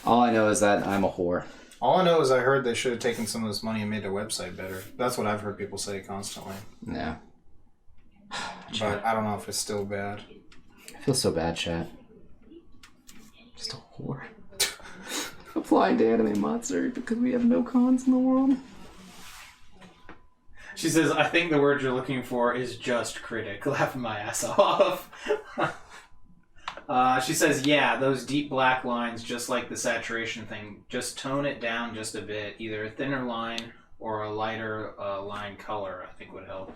All I know is that I'm a whore. All I know is I heard they should have taken some of this money and made their website better. That's what I've heard people say constantly. Yeah. But I don't know if it's still bad. I feel so bad, chat. Just a whore. Applying to anime monster because we have no cons in the world. She says, I think the word you're looking for is just critic. Laughing my ass off. She says, yeah, those deep black lines, just like the saturation thing, just tone it down just a bit. Either a thinner line or a lighter line color, I think would help.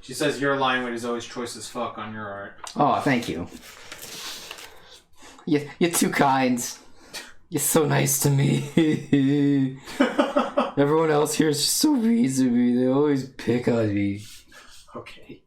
She says your line weight is always choice as fuck on your art. Oh, thank you. You're too kind. You're so nice to me. Everyone else here is just so mean to me. They always pick on me. Okay.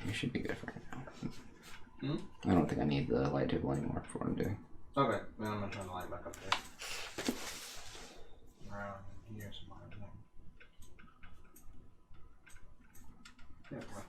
You should be good for now. I don't think I need the light table anymore for what I'm doing. Okay, then I'm gonna turn the light back up there. Around here somewhere. Yeah, well.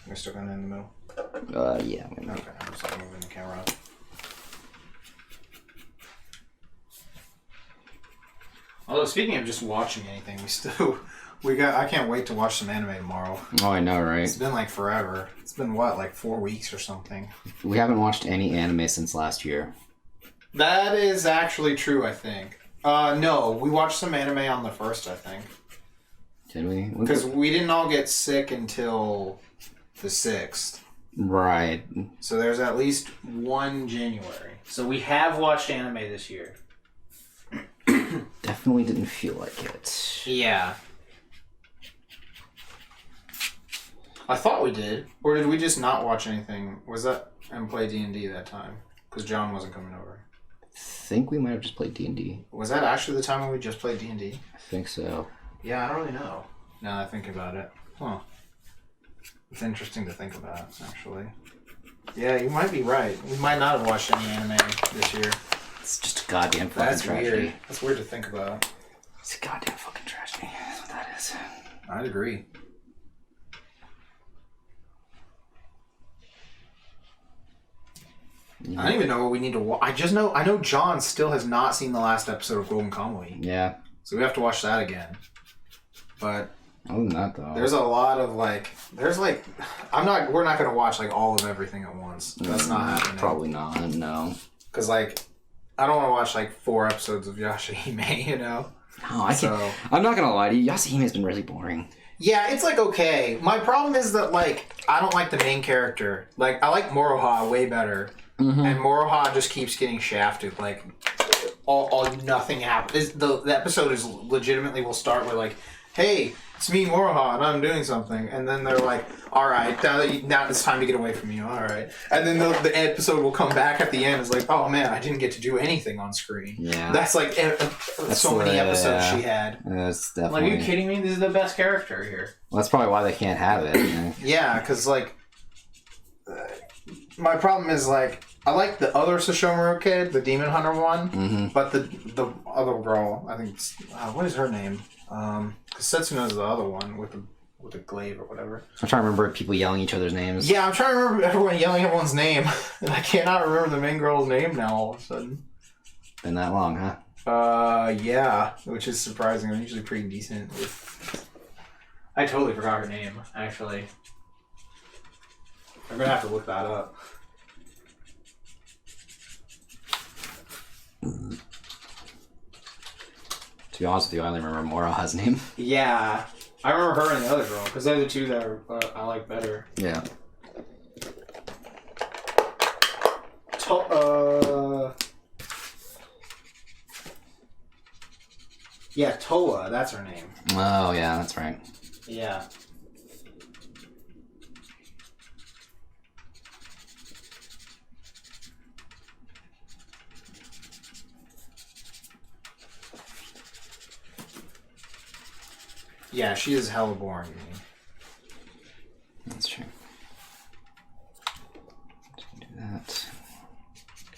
We're still going in the middle. Yeah. Okay, I'm just like moving the camera up. Although speaking of just watching anything, I can't wait to watch some anime tomorrow. Oh, I know, right? It's been like forever. It's been what, like 4 weeks or something. We haven't watched any anime since last year. That is actually true, I think. No, we watched some anime on the 1st, I think. Did we? Because we didn't all get sick until the 6th. Right. So there's at least one January. So we have watched anime this year. Definitely didn't feel like it. Yeah. I thought we did. Or did we just not watch anything? Was that and play D&D that time? Because John wasn't coming over. I think we might have just played D&D. Was that actually the time when we just played D&D? I think so. Yeah, I don't really know. Now that I think about it. Huh. It's interesting to think about, actually. Yeah, you might be right. We might not have watched any anime this year. It's just a goddamn fucking That's tragedy. weird. That's weird to think about. It's a goddamn fucking tragedy. That's what that is. I'd agree. Yeah. I don't even know what we need to watch. I know John still has not seen the last episode of Golden Kamuy. Yeah. So we have to watch that again. But other than that, though, there's a lot of we're not going to watch like all of everything at once. That's not happening. Probably not, no. Because like, I don't want to watch like 4 episodes of Yashahime, you know? No, I can't. I'm not going to lie to you. Yashahime has been really boring. Yeah, it's like okay. My problem is that like, I don't like the main character. Like, I like Moroha way better. Mm-hmm. And Moroha just keeps getting shafted. Like, all nothing happens. The episode is legitimately will start with like, hey, it's me, Moroha, and I'm doing something. And then they're like, all right, now it's time to get away from you. All right. And then the episode will come back at the end. It's like, oh man, I didn't get to do anything on screen. Yeah. That's like so many episodes she had. That's definitely. Like, are you kidding me? This is the best character here. Well, that's probably why they can't have it. You know? Yeah, because like, my problem is like, I like the other Sesshomaru kid, the Demon Hunter one, but the other girl, I think, what is her name? Because Setsuno's the other one with the glaive or whatever. I'm trying to remember people yelling each other's names. Yeah, I'm trying to remember everyone yelling everyone's name, and I cannot remember the main girl's name now all of a sudden. Been that long, huh? Yeah, which is surprising. I'm usually pretty decent with... I totally forgot her name, actually. I'm gonna have to look that up. To be honest with you, I only remember Mora's name. Yeah. I remember her and the other girl, because they're the two that I like better. Yeah. Yeah, Toa, that's her name. Oh, yeah, that's right. Yeah. Yeah, she is hella boring to me. That's true. Do that.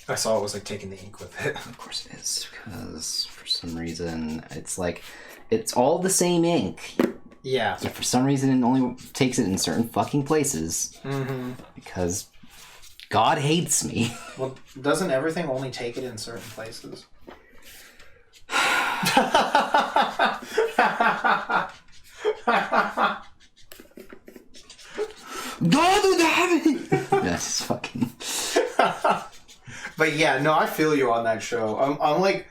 I saw it was like taking the ink with it. Of course it is, because for some reason it's like it's all the same ink. Yeah. But for some reason it only takes it in certain fucking places. Mm-hmm. Because God hates me. Well, doesn't everything only take it in certain places? That's fucking. But yeah, no, I feel you on that show. I'm like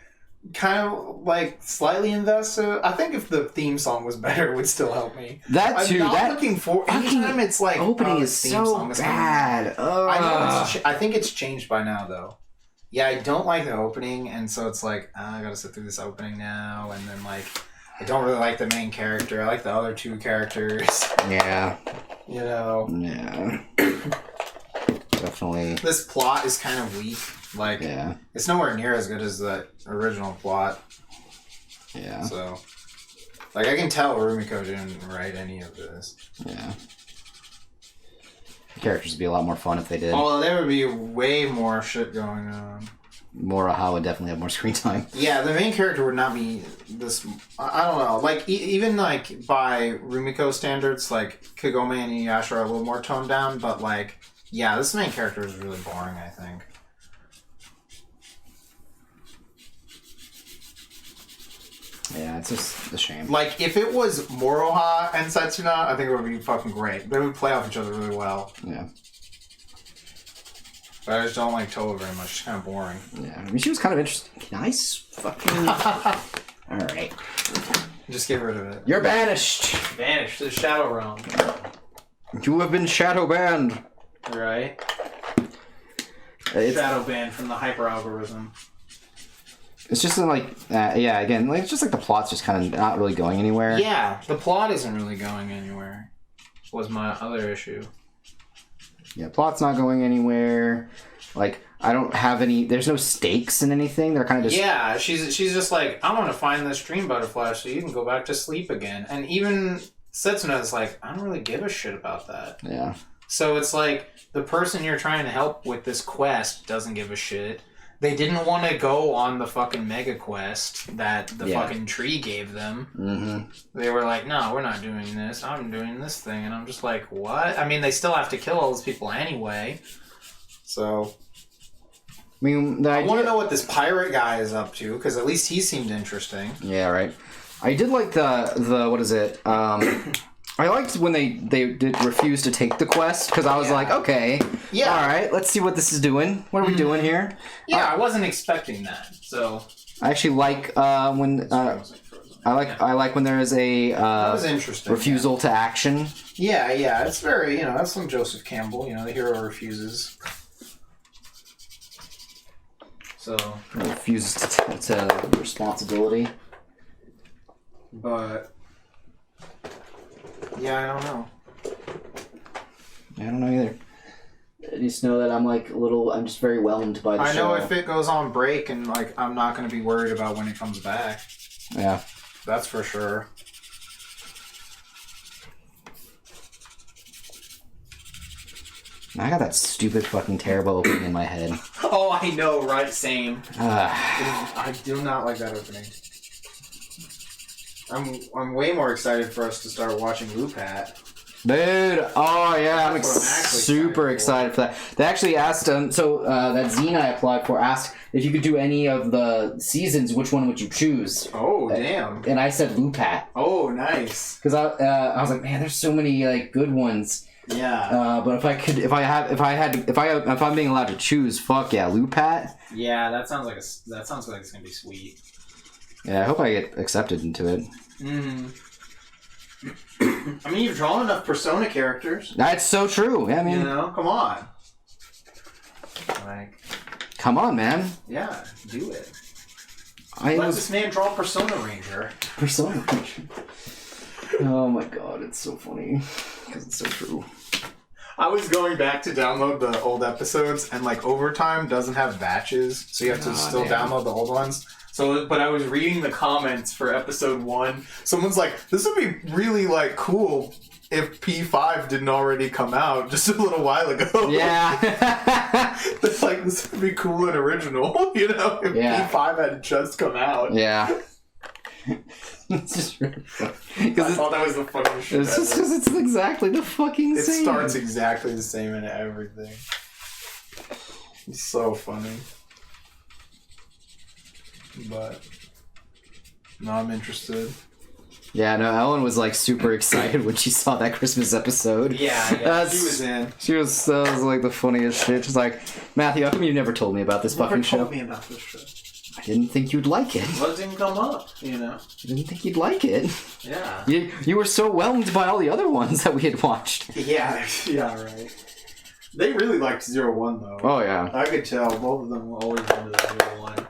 kind of like slightly invested. I think if the theme song was better, it would still help me. That too. I'm that looking for anytime it's like opening the is theme so song is bad. I know. I think it's changed by now, though. Yeah, I don't like the opening, and so it's like I gotta sit through this opening now, and then like I don't really like the main character. I like the other two characters. Yeah. You know. Yeah. Definitely. This plot is kind of weak. Like, yeah. It's nowhere near as good as the original plot. Yeah. So, like, I can tell Rumiko didn't write any of this. Yeah. The characters would be a lot more fun if they did. Although there would be way more shit going on. Moroha would definitely have more screen time. Yeah, the main character would not be this. I don't know. Like, even like by Rumiko standards, like Kagome and Inuyasha are a little more toned down, but like, yeah, this main character is really boring, I think. Yeah, it's just a shame. Like, if it was Moroha and Setsuna, I think it would be fucking great. They would play off each other really well. Yeah. But I just don't like Toa very much. She's kind of boring. Yeah, I mean, she was kind of interesting. Nice fucking... Alright. Just get rid of it. You're banished! Vanished to the Shadow Realm. You have been shadow banned. Right? It's, Shadow banned from the hyper algorithm. it's just like, yeah, again, like, it's just like the plot's just kind of not really going anywhere. Yeah, the plot isn't really going anywhere. Was my other issue. Yeah, plot's not going anywhere. Like, I don't have any... There's no stakes in anything. They're kind of just... Yeah, she's just like, I want to find this dream butterfly so you can go back to sleep again. And even Setsuna is like, I don't really give a shit about that. Yeah. So it's like, the person you're trying to help with this quest doesn't give a shit. They didn't want to go on the fucking mega quest that the fucking tree gave them. Mm-hmm. They were like, no, we're not doing this. I'm doing this thing. And I'm just like, what? I mean, they still have to kill all those people anyway. So... I mean, the I idea... want to know what this pirate guy is up to, because at least he seemed interesting. Yeah, right. I did like the what is it? I liked when they did refuse to take the quest, because I was like, okay, yeah, all right, let's see what this is doing. What are we doing here? Yeah, I wasn't expecting that. So I actually like when I like when there is a that was interesting. Refusal to action. Yeah, it's very that's some Joseph Campbell. The hero refuses. So Refuses to responsibility. But yeah, I don't know. I don't know either. I just know that I'm just very whelmed by the show. I know if it goes on break and I'm not going to be worried about when it comes back. Yeah. That's for sure. I got that stupid fucking terrible opening in my head. Oh, I know, right? Same. I do not like that opening. I'm way more excited for us to start watching Loop Hat. Dude, oh yeah, I'm That's what I'm actually super excited for that. They actually asked that zine I applied for asked if you could do any of the seasons, which one would you choose? Oh, damn. And I said Lupat. Oh, nice. Because I was like, man, there's so many like good ones. Yeah. But if I'm being allowed to choose, fuck yeah, Lupat. Yeah, that sounds like it's gonna be sweet. Yeah, I hope I get accepted into it. Mm-hmm. I mean, you've drawn enough Persona characters. That's so true. Yeah, I mean, come on. Like, come on, man. yeah, do it. Let this man draw Persona Ranger. Persona Ranger. Oh my god, it's so funny because it's so true. I was going back to download the old episodes, and like Overtime doesn't have batches, so you have to still download the old ones. So, but I was reading the comments for episode 1. Someone's like, "This would be really like cool if P5 didn't already come out just a little while ago." Yeah. It's like, this would be cool and original, you know, if P5 had just come out. Yeah. It's just really funny. I thought that was the funniest shit. It's just because it's exactly the fucking same. It starts exactly the same in everything. It's so funny. But no, I'm interested. Yeah, no, Ellen was like super excited when she saw that Christmas episode. Yeah, she was in. That was like the funniest shit. She's like, Matthew, how come you never told me about this fucking show? Told me about this show. I didn't think you'd like it. Well, it didn't come up, you know. I didn't think you'd like it. Yeah. You were so whelmed by all the other ones that we had watched. Yeah, right. They really liked 01 though. Oh yeah. I could tell both of them always wanted that 01.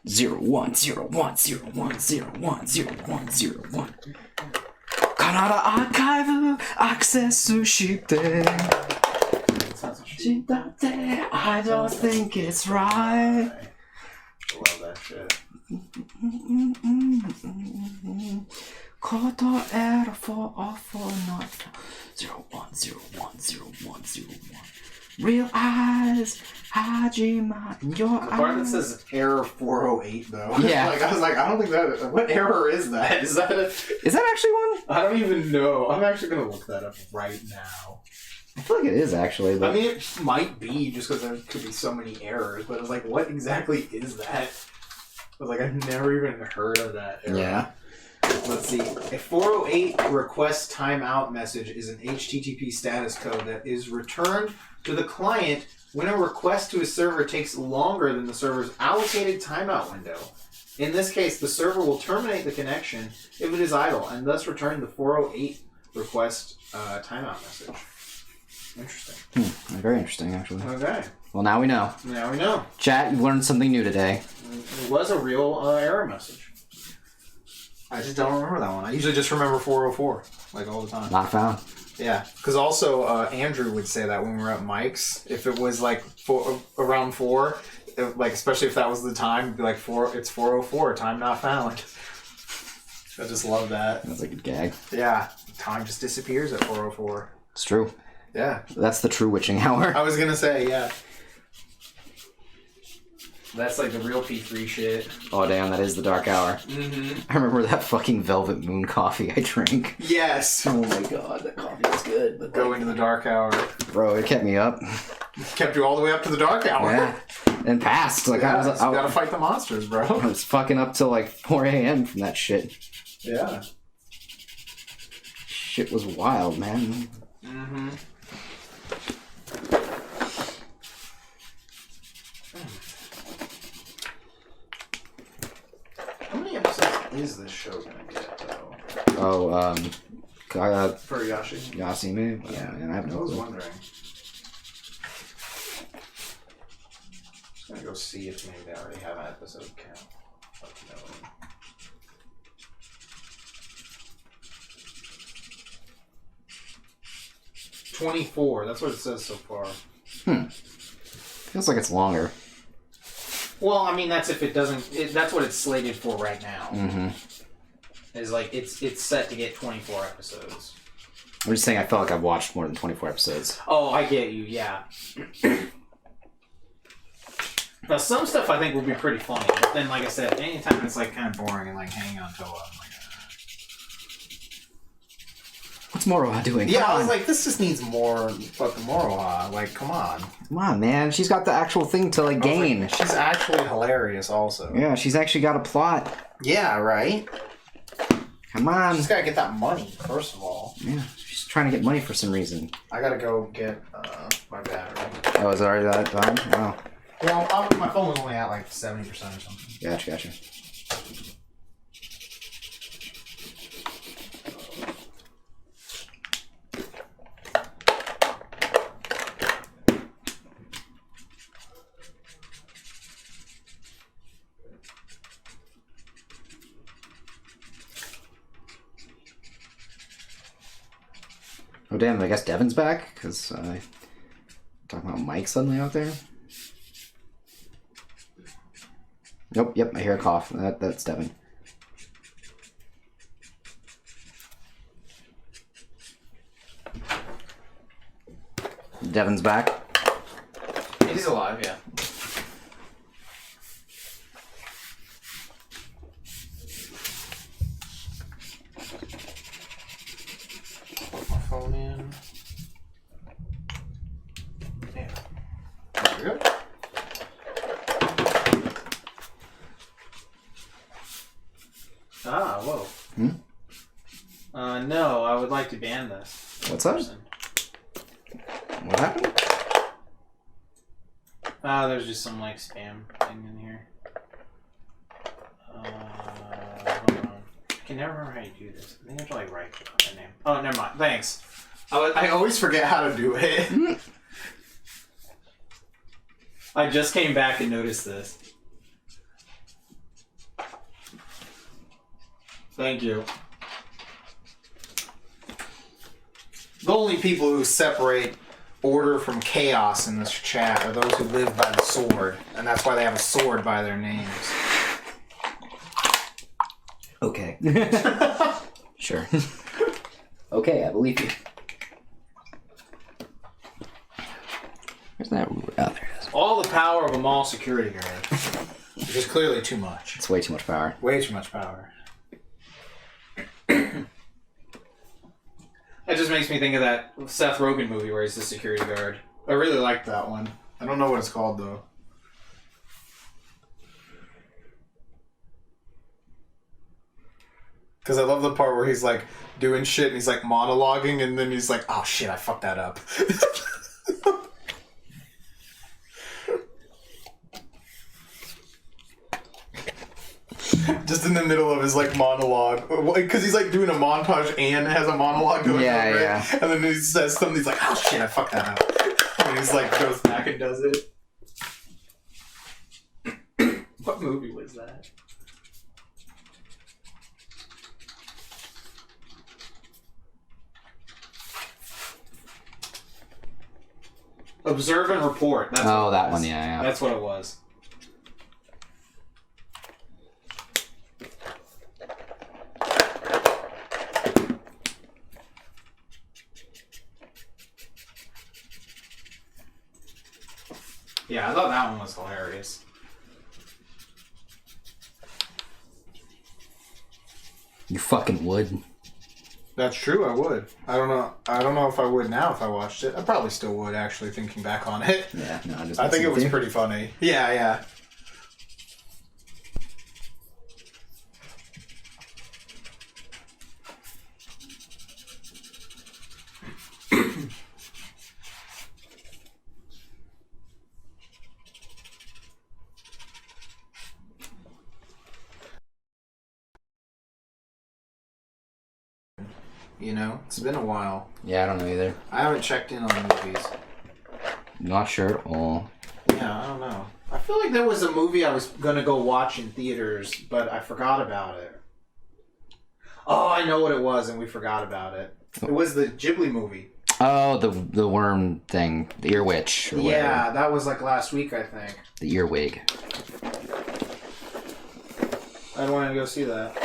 01, 01, 01, 01, 01, 01. カナダアーカイブアクセスして。I don't think it's right. I love that shit. ことえる for all for not 01, 01, 01, 01. Real eyes, Hajima, your eyes. The part that says error 408 though. Yeah. Like, I was like, I don't think that. What error is that? Is that actually one? I don't even know. I'm actually gonna look that up right now. I feel like it is actually. But... I mean, it might be just because there could be so many errors. But I was like, what exactly is that? I was like, I've never even heard of that error. Yeah. Let's see. A 408 request timeout message is an HTTP status code that is returned to the client when a request to a server takes longer than the server's allocated timeout window. In this case, the server will terminate the connection if it is idle and thus return the 408 request timeout message. Interesting. Very interesting, actually. Okay. Well, now we know. Now we know. Chat, you've learned something new today. It was a real error message. I just don't remember that one. I usually just remember 404, like all the time. Not found. Yeah, because also Andrew would say that when we were at Mike's, if it was like around 4, like especially if that was the time, it'd be like it's 404, time not found. I just love that. That's like a gag. Yeah, time just disappears at 404. It's true. Yeah. That's the true witching hour. I was gonna say, yeah. That's like the real P3 shit. Oh damn, that is the dark hour. Mm-hmm. I remember that fucking Velvet Moon coffee I drank. Yes. Oh my god, that coffee was good. But go into the dark hour. Bro, it kept me up. Kept you all the way up to the dark hour. Yeah. And passed. Like yeah, I gotta fight the monsters, bro. I was fucking up till like 4 a.m. from that shit. Yeah. Shit was wild, man. Mm-hmm. How many episodes is this show gonna get, though? Oh, For Yasime? Yeah, and I have no was clue. wondering. Just gonna go see if maybe they already have an episode count. No. 24. That's what it says so far. Feels like it's longer. Well, I mean, that's if it doesn't. That's what it's slated for right now. Mm-hmm. Is like it's set to get 24 episodes. I'm just saying I felt like I've watched more than 24 episodes. Oh, I get you. Yeah. Now, some stuff I think will be pretty funny, but then, like I said, anytime it's like kind of boring and like hanging on to I'm like, What's Moroha doing? Yeah, Come I was on. like, this just needs more fucking Moroha. Like, come on. Come on, man. She's got the actual thing to like gain. Like, she's actually hilarious, also. Yeah, she's actually got a plot. Yeah, right. Come on. She's gotta get that money first of all. Yeah, she's trying to get money for some reason. I gotta go get my battery. Oh, is it already that time? Wow. Well, my phone was only at like 70% or something. Gotcha. Oh damn! I guess Devin's back because talking about Mike suddenly out there. Nope. Yep. I hear a cough. That's Devin. Devin's back. He's alive, yeah. Put my phone in. Yeah. There we go. Ah, whoa. No, I would like to ban this. What's up? What happened? There's just some like spam thing in here. Hold on. I can never remember how you do this. I think I have to like right click on the name. Oh, never mind. Thanks. I always forget how to do it. I just came back and noticed this. Thank you. The only people who separate order from chaos in this chat are those who live by the sword, and that's why they have a sword by their names. Okay. Sure. Okay, I believe you. Where's that? Oh, there it is. All the power of a mall security guard. Which is clearly too much. It's way too much power. Way too much power. That just makes me think of that Seth Rogen movie where he's the security guard. I really like that one. I don't know what it's called, though. Because I love the part where he's, like, doing shit and he's, like, monologuing and then he's like, oh, shit, I fucked that up. Just in the middle of his like monologue, because he's like doing a montage and has a monologue going Yeah, over yeah. it, and then he says something. He's like, "Oh shit, I fucked that up," and he's like goes back and does it. What movie was that? Observe and report. That's what it that was. one, yeah. That's what it was. Yeah, I thought that one was hilarious. You fucking would. That's true. I would. I don't know if I would now if I watched it. I probably still would. Actually, thinking back on it. Yeah, no, I just. I think it was pretty funny. Yeah, yeah. You know, it's been a while. Yeah, I don't know either. I haven't checked in on movies. Not sure at all. Yeah, I don't know. I feel like there was a movie I was gonna go watch in theaters, but I forgot about it. Oh, I know what it was, and we forgot about it. It was the Ghibli movie. Oh, the worm thing, the earwitch. Or Yeah, whatever. that was like last week, I think. The earwig. I wanted to go see that.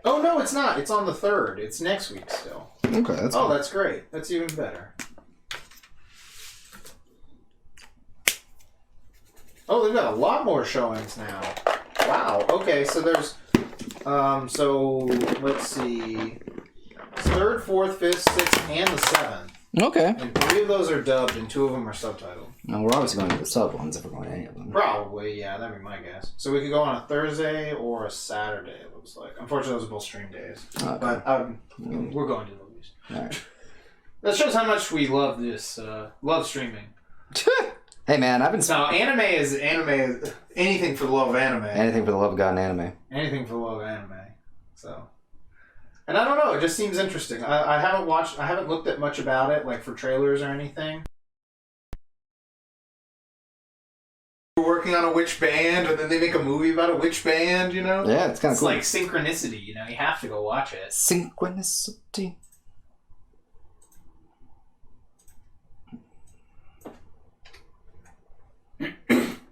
Oh no, it's not. It's on the 3rd. It's next week still. Okay, that's Oh, cool. that's great. That's even better. Oh, they've got a lot more showings now. Wow. Okay, so there's So let's see. 3rd, 4th, 5th, 6th, and the 7th. Okay. And 3 of those are dubbed, and 2 of them are subtitled. No, we're obviously going to the sub ones if we're going to any of them. Probably, yeah, that'd be my guess. So we could go on a Thursday or a Saturday, it looks like. Unfortunately, those are both stream days. Okay. But we're going to the movies. All right. That shows how much we love this, love streaming. Hey man, I've been. No, anime is anything for the love of anime. Anything for the love of God and anime. Anything for the love of anime. So, and I don't know, it just seems interesting. I haven't looked at much about it, like for trailers or anything. We're working on a witch band, and then they make a movie about a witch band, you know? Yeah, it's kind of cool. It's like synchronicity, you know? You have to go watch it. Synchronicity.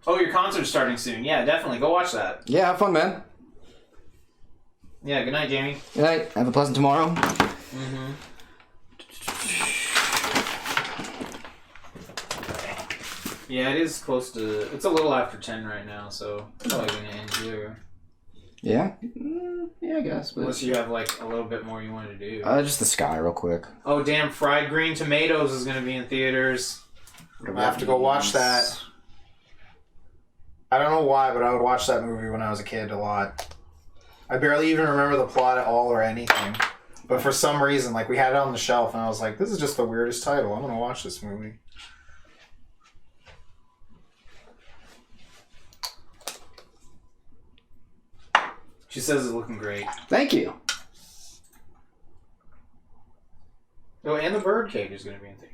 Oh, your concert's starting soon. Yeah, definitely. Go watch that. Yeah, have fun, man. Yeah, good night, Jamie. Good night. Have a pleasant tomorrow. Mm-hmm. Yeah, it is close to... It's a little after 10 right now, so it's probably going to end here. Yeah? Yeah, I guess. But... Unless you have, like, a little bit more you wanted to do. Just the sky real quick. Oh, damn. Fried Green Tomatoes is going to be in theaters. I have to go watch that. I don't know why, but I would watch that movie when I was a kid a lot. I barely even remember the plot at all or anything. But for some reason, like, we had it on the shelf, and I was like, this is just the weirdest title. I'm going to watch this movie. She says it's looking great. Thank you. Oh, and The Birdcage is going to be in theaters.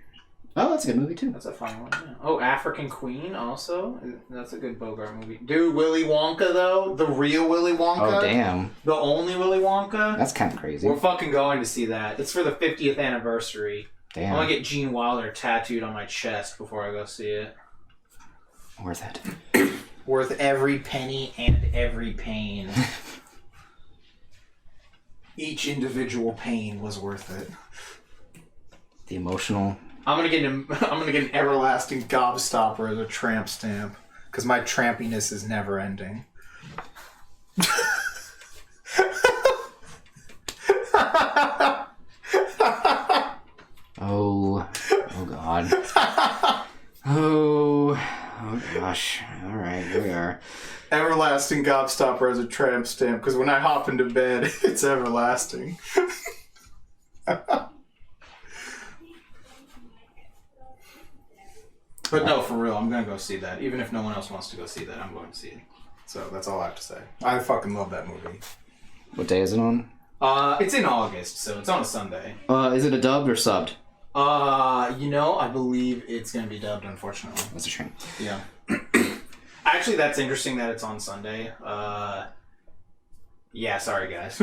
Oh, that's a good movie, too. That's a fun one, yeah. Oh, African Queen also. That's a good Bogart movie. Dude, Willy Wonka, though. The real Willy Wonka. Oh, damn. The only Willy Wonka. That's kind of crazy. We're fucking going to see that. It's for the 50th anniversary. Damn. I'm going to get Gene Wilder tattooed on my chest before I go see it. Worth it. Worth every penny and every pain. Each individual pain was worth it. The emotional... I'm gonna get an everlasting gobstopper as a tramp stamp because my trampiness is never ending. Oh God. Oh gosh. All right, here we are. Everlasting gobstopper as a tramp stamp because when I hop into bed, it's everlasting. But no, for real, I'm gonna go see that. Even if no one else wants to go see that, I'm going to see it. So that's all I have to say. I fucking love that movie. What day is it on? It's in August, so it's on a Sunday. Is it a dubbed or subbed? I believe it's gonna be dubbed, unfortunately. That's a shame. Yeah. Actually, that's interesting that it's on Sunday. Yeah, sorry guys.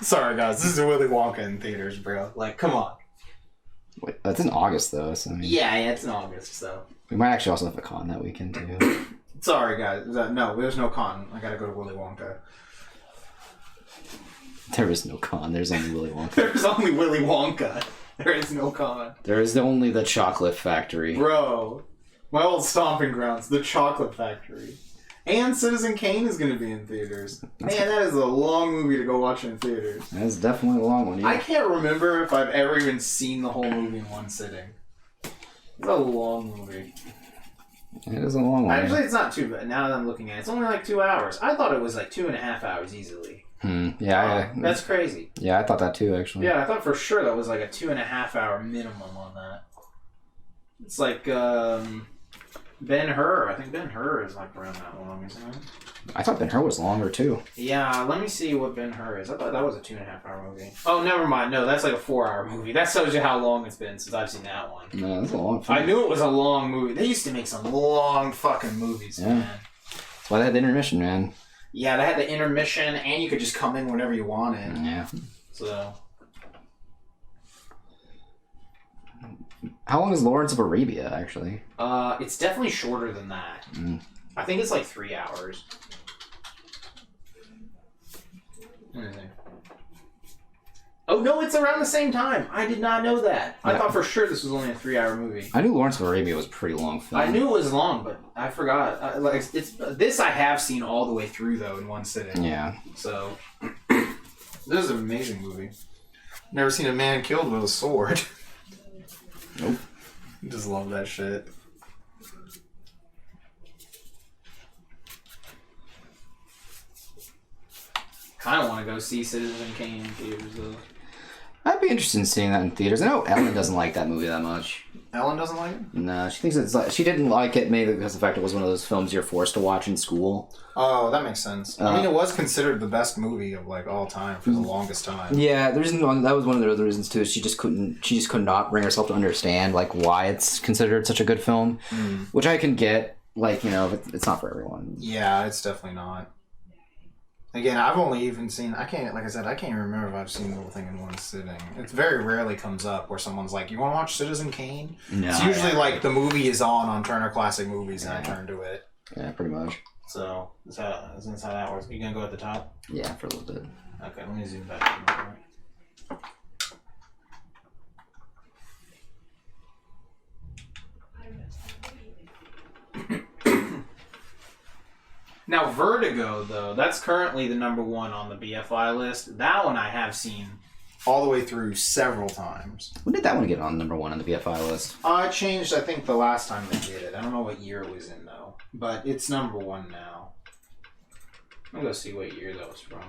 Sorry guys, this is Willy Wonka in theaters, bro. Like, come on. Wait, that's in August though. So I mean, Yeah, it's in August, so. we might actually also have a con that weekend too. Sorry guys, no, there's no con. I gotta go to Willy Wonka. There is no con. There's only Willy Wonka. There's only Willy Wonka. There is no con. There is only the chocolate factory. Bro, my old stomping grounds, the Chocolate Factory. And Citizen Kane is going to be in theaters. Man, that is a long movie to go watch in theaters. That's definitely a long one. Yeah. I can't remember if I've ever even seen the whole movie in one sitting. It's a long movie. It is a long one. Actually, it's not too bad. Now that I'm looking at it, it's only like 2 hours. I thought it was like 2.5 hours easily. Yeah. That's crazy. Yeah, I thought that too, actually. Yeah, I thought for sure that was like a 2.5 hour minimum on that. It's like Ben-Hur. I think Ben-Hur is like around that long, isn't it? I thought Ben-Hur was longer too. Yeah, let me see what Ben-Hur is. I thought that was a 2.5 hour movie. Oh, never mind. No, that's like a 4 hour movie. That shows you how long it's been since I've seen that one. No, that's a long film. I knew it was a long movie. They used to make some long fucking movies, man. That's why they had the intermission, man. Yeah, they had the intermission, and you could just come in whenever you wanted. Yeah. So. How long is Lawrence of Arabia, actually? It's definitely shorter than that. I think it's like 3 hours. Let me think. Oh, no, it's around the same time. I did not know that. I thought for sure this was only a 3-hour movie. I knew Lawrence of Arabia was a pretty long film. I knew it was long, but I forgot. This I have seen all the way through, though, in one sitting. Yeah. So, this is an amazing movie. Never seen a man killed with a sword. Nope. Just love that shit. kind of want to go see Citizen Kane in theaters, though. I'd be interested in seeing that in theaters. I know Ellen doesn't like that movie that much. Ellen doesn't like it? No, she thinks it's like, she didn't like it maybe because of the fact it was one of those films you're forced to watch in school. Oh, that makes sense. I mean, it was considered the best movie of like all time for the longest time. Yeah, the reason that was one of the other reasons too. Is she just could not bring herself to understand like why it's considered such a good film, which I can get. Like, you know, it's not for everyone. Yeah, it's definitely not. Again, I've only even seen, I can't even remember if I've seen the whole thing in one sitting. It very rarely comes up where someone's like, you want to watch Citizen Kane? No. It's usually like the movie is on Turner Classic Movies and I turn to it. Yeah, pretty much. So, that's how that works. You gonna go at the top? Yeah, for a little bit. Okay, let me zoom back. Now, Vertigo, though, that's currently the number one on the BFI list. That one I have seen all the way through several times. When did that one get on number one on the BFI list? It changed, I think, the last time they did it. I don't know what year it was in, though. But it's number one now. I'm going to see what year that was from.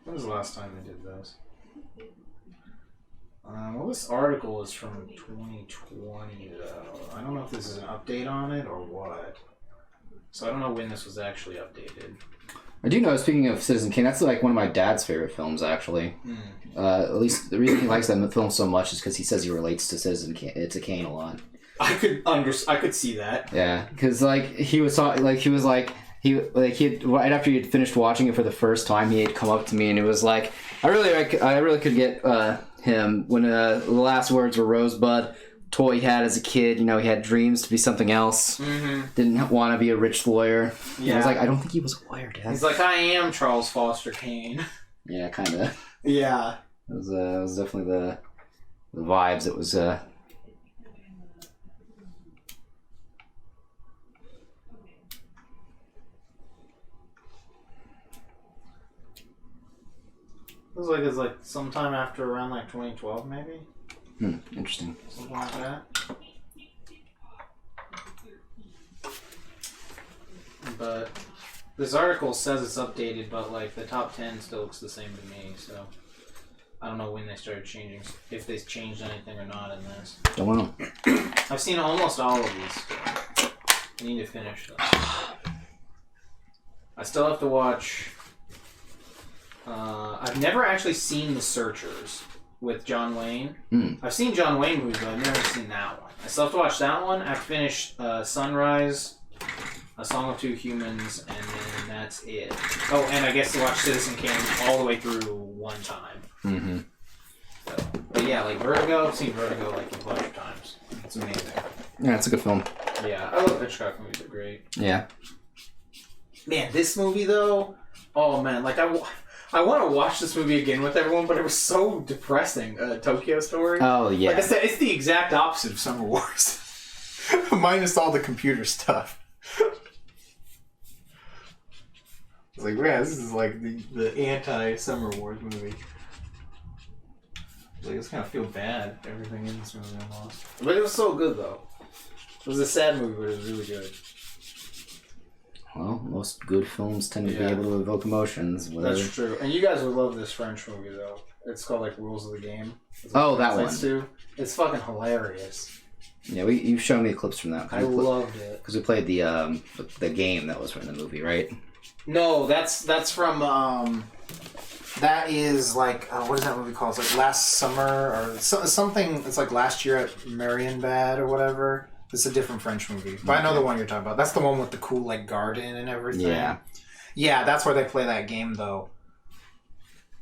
When was the last time they did those? Well, this article is from 2020, though. I don't know if this is an update on it or what. So I don't know when this was actually updated. I do know, speaking of Citizen Kane, that's like one of my dad's favorite films, actually. At least the reason he likes that film so much is because he says he relates to Citizen Kane, to Kane a lot. I could see that. Yeah, because like he was right after he had finished watching it for the first time, he had come up to me and it was like, I really could get him when the last words were Rosebud. Toy he had as a kid, you know, he had dreams to be something else. Didn't want to be a rich lawyer. Yeah. I was like, I don't think he was a lawyer, Dad. He's like, I am Charles Foster Kane. Yeah, kind of. Yeah. It was definitely the vibes. It was. It it's like sometime after around like 2012, maybe. Interesting. Something like that. But this article says it's updated, but like the top 10 still looks the same to me. So I don't know when they started changing, if they changed anything or not in this. Don't know. I've seen almost all of these. I need to finish them. I still have to watch. I've never actually seen The Searchers with John Wayne. I've seen John Wayne movies, but I've never seen that one. I still have to watch that one. I've finished Sunrise, A Song of Two Humans, and then that's it. Oh, and I guess to watch Citizen Kane all the way through one time. So, but yeah, like Vertigo, I've seen Vertigo like a bunch of times. It's amazing. Yeah, it's a good film. Yeah, I love Hitchcock movies. They're great. Yeah. Man, this movie though, oh man, like I want to watch this movie again with everyone, but it was so depressing. Tokyo Story. Oh yeah. Like I said, it's the exact opposite of Summer Wars. Minus all the computer stuff. It's like, man, this is like the anti-Summer Wars movie. Like, I just kind of feel bad, everything in this movie almost. But it was so good, though. It was a sad movie, but it was really good. Well, most good films tend to be able to evoke emotions. That's true. And you guys would love this French movie, though. It's called, like, Rules of the Game. Oh, that one. Too. It's fucking hilarious. Yeah, you've shown me clips from that. I loved it. Because we played the game that was in the movie, right? No, that's from, that is like, what is that movie called? It's like Last Summer or something. It's like Last Year at Marienbad or whatever. It's a different French movie. But I know the one you're talking about. That's the one with the cool like garden and everything. Yeah. Yeah, that's where they play that game though.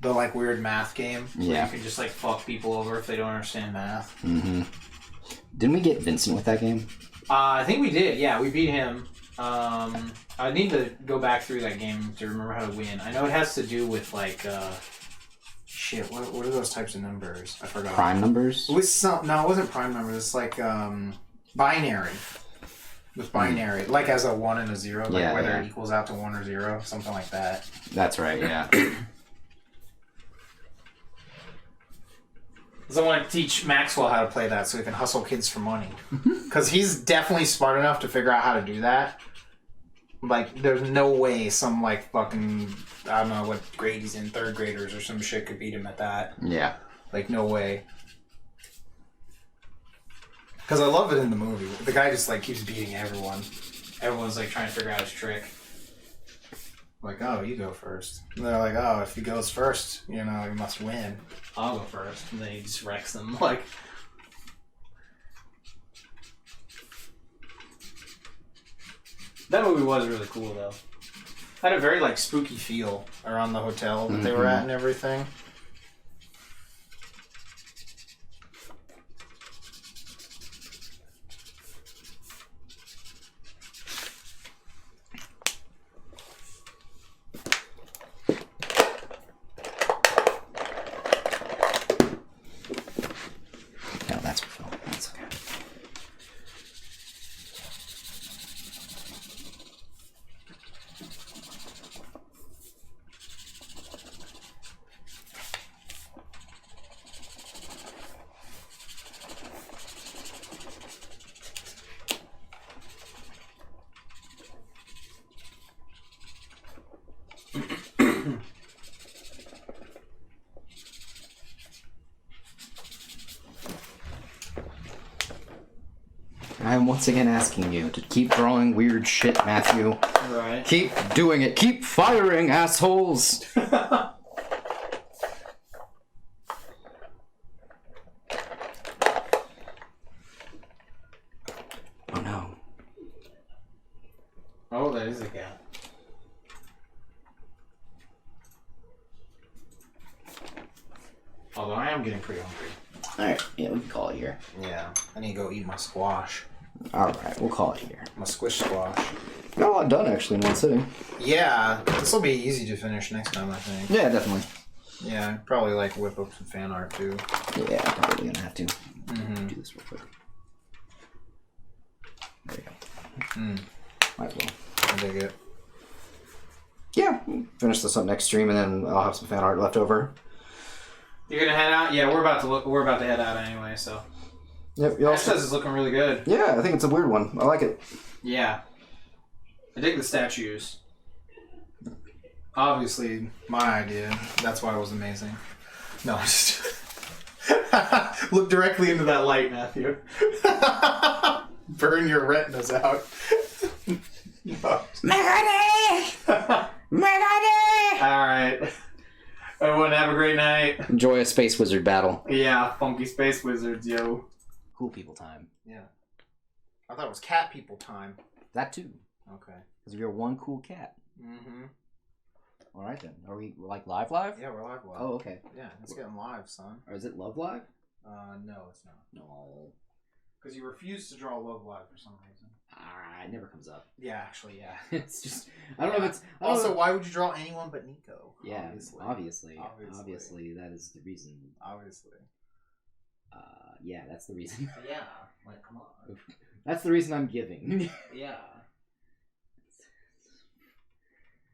The like weird math game. Yeah. You can just like fuck people over if they don't understand math. Didn't we get Vincent with that game? I think we did. Yeah, we beat him. I need to go back through that game to remember how to win. I know it has to do with like shit. What are those types of numbers? I forgot. Prime numbers? It was no, it wasn't prime numbers. It's like binary. With binary, like as a 1 and a 0, like whether it equals out to 1 or 0, something like that. That's right. Yeah. I want to teach Maxwell how to play that so he can hustle kids for money. Because he's definitely smart enough to figure out how to do that. Like, there's no way some, like, fucking, I don't know what grade he's in, 3rd graders or some shit could beat him at that. Yeah. Like, no way. Because I love it in the movie. The guy just, like, keeps beating everyone. Everyone's, like, trying to figure out his trick. Like, oh, you go first. And they're like, oh, if he goes first, you know, he must win. I'll go first. And then he just wrecks them. Like, that movie was really cool, though. Had a very, like, spooky feel around the hotel that they were at and everything. I'm once again asking you to keep drawing weird shit, Matthew. right. Keep doing it. Keep firing, assholes! Oh no. Oh, that is a cat. Although I am getting pretty hungry. Alright, yeah, we can call it here. Yeah, I need to go eat my squash. Alright, we'll call it here. My squish squash. Got a lot done, actually, in one sitting. Yeah, this will be easy to finish next time, I think. Yeah, definitely. Yeah, probably like whip up some fan art too. Yeah, probably gonna have to do this real quick. There you go. Might as well. I dig it. Yeah, we'll finish this up next stream, and then I'll have some fan art left over. You're gonna head out? Yeah, we're about to head out anyway. So. Yep. Ash says it's looking really good. Yeah, I think it's a weird one. I like it. Yeah. I dig the statues. Obviously, my idea. That's why it was amazing. No, just look directly into that light, Matthew. Burn your retinas out. No. Megane! Megane! Alright. Everyone have a great night. Enjoy a Space Wizard battle. Yeah, funky space wizards, yo. Cool people time. Yeah. I thought it was cat people time. That too. Okay. Because you're one cool cat. Mm-hmm. Alright then. Are we like live? Yeah, we're live. Oh, okay. Yeah, it's getting live, son. Or is it Love Live? No, it's not. No. Because you refuse to draw Love Live for some reason. It never comes up. Yeah, actually, yeah. It's just, I don't know if it's... Also, why would you draw anyone but Nico? Yeah, obviously. That is the reason. Obviously. Yeah, that's the reason. Yeah, like, come on. That's the reason I'm giving. Yeah.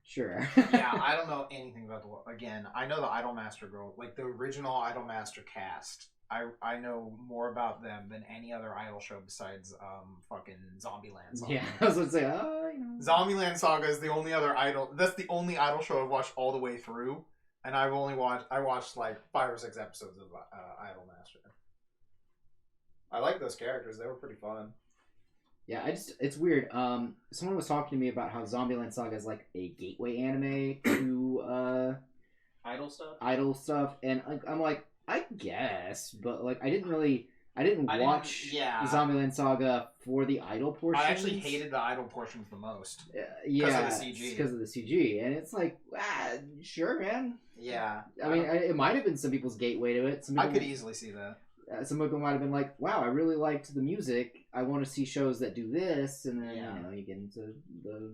Sure. Yeah, I don't know anything about again, I know the Idolmaster girl, like the original Idolmaster cast. I know more about them than any other Idol show besides fucking Zombieland Saga. Yeah, I was gonna say, you know. Zombieland Saga is the only other Idol. That's the only Idol show I've watched all the way through, and I watched like 5 or 6 episodes of Idolmaster. I like those characters; they were pretty fun. Yeah, it's weird. Someone was talking to me about how Zombieland Saga is like a gateway anime to Idol stuff? Idol stuff, and I'm like, I guess, but like I didn't watch Zombieland Saga for the Idol portion. I actually hated the Idol portions the most. Yeah, because of the CG. Because of the CG, and it's like, sure, man. Yeah, I mean, it might have been some people's gateway to it. I could easily see that. some people might have been like, wow, I really liked the music. I want to see shows that do this. And then, you get into the,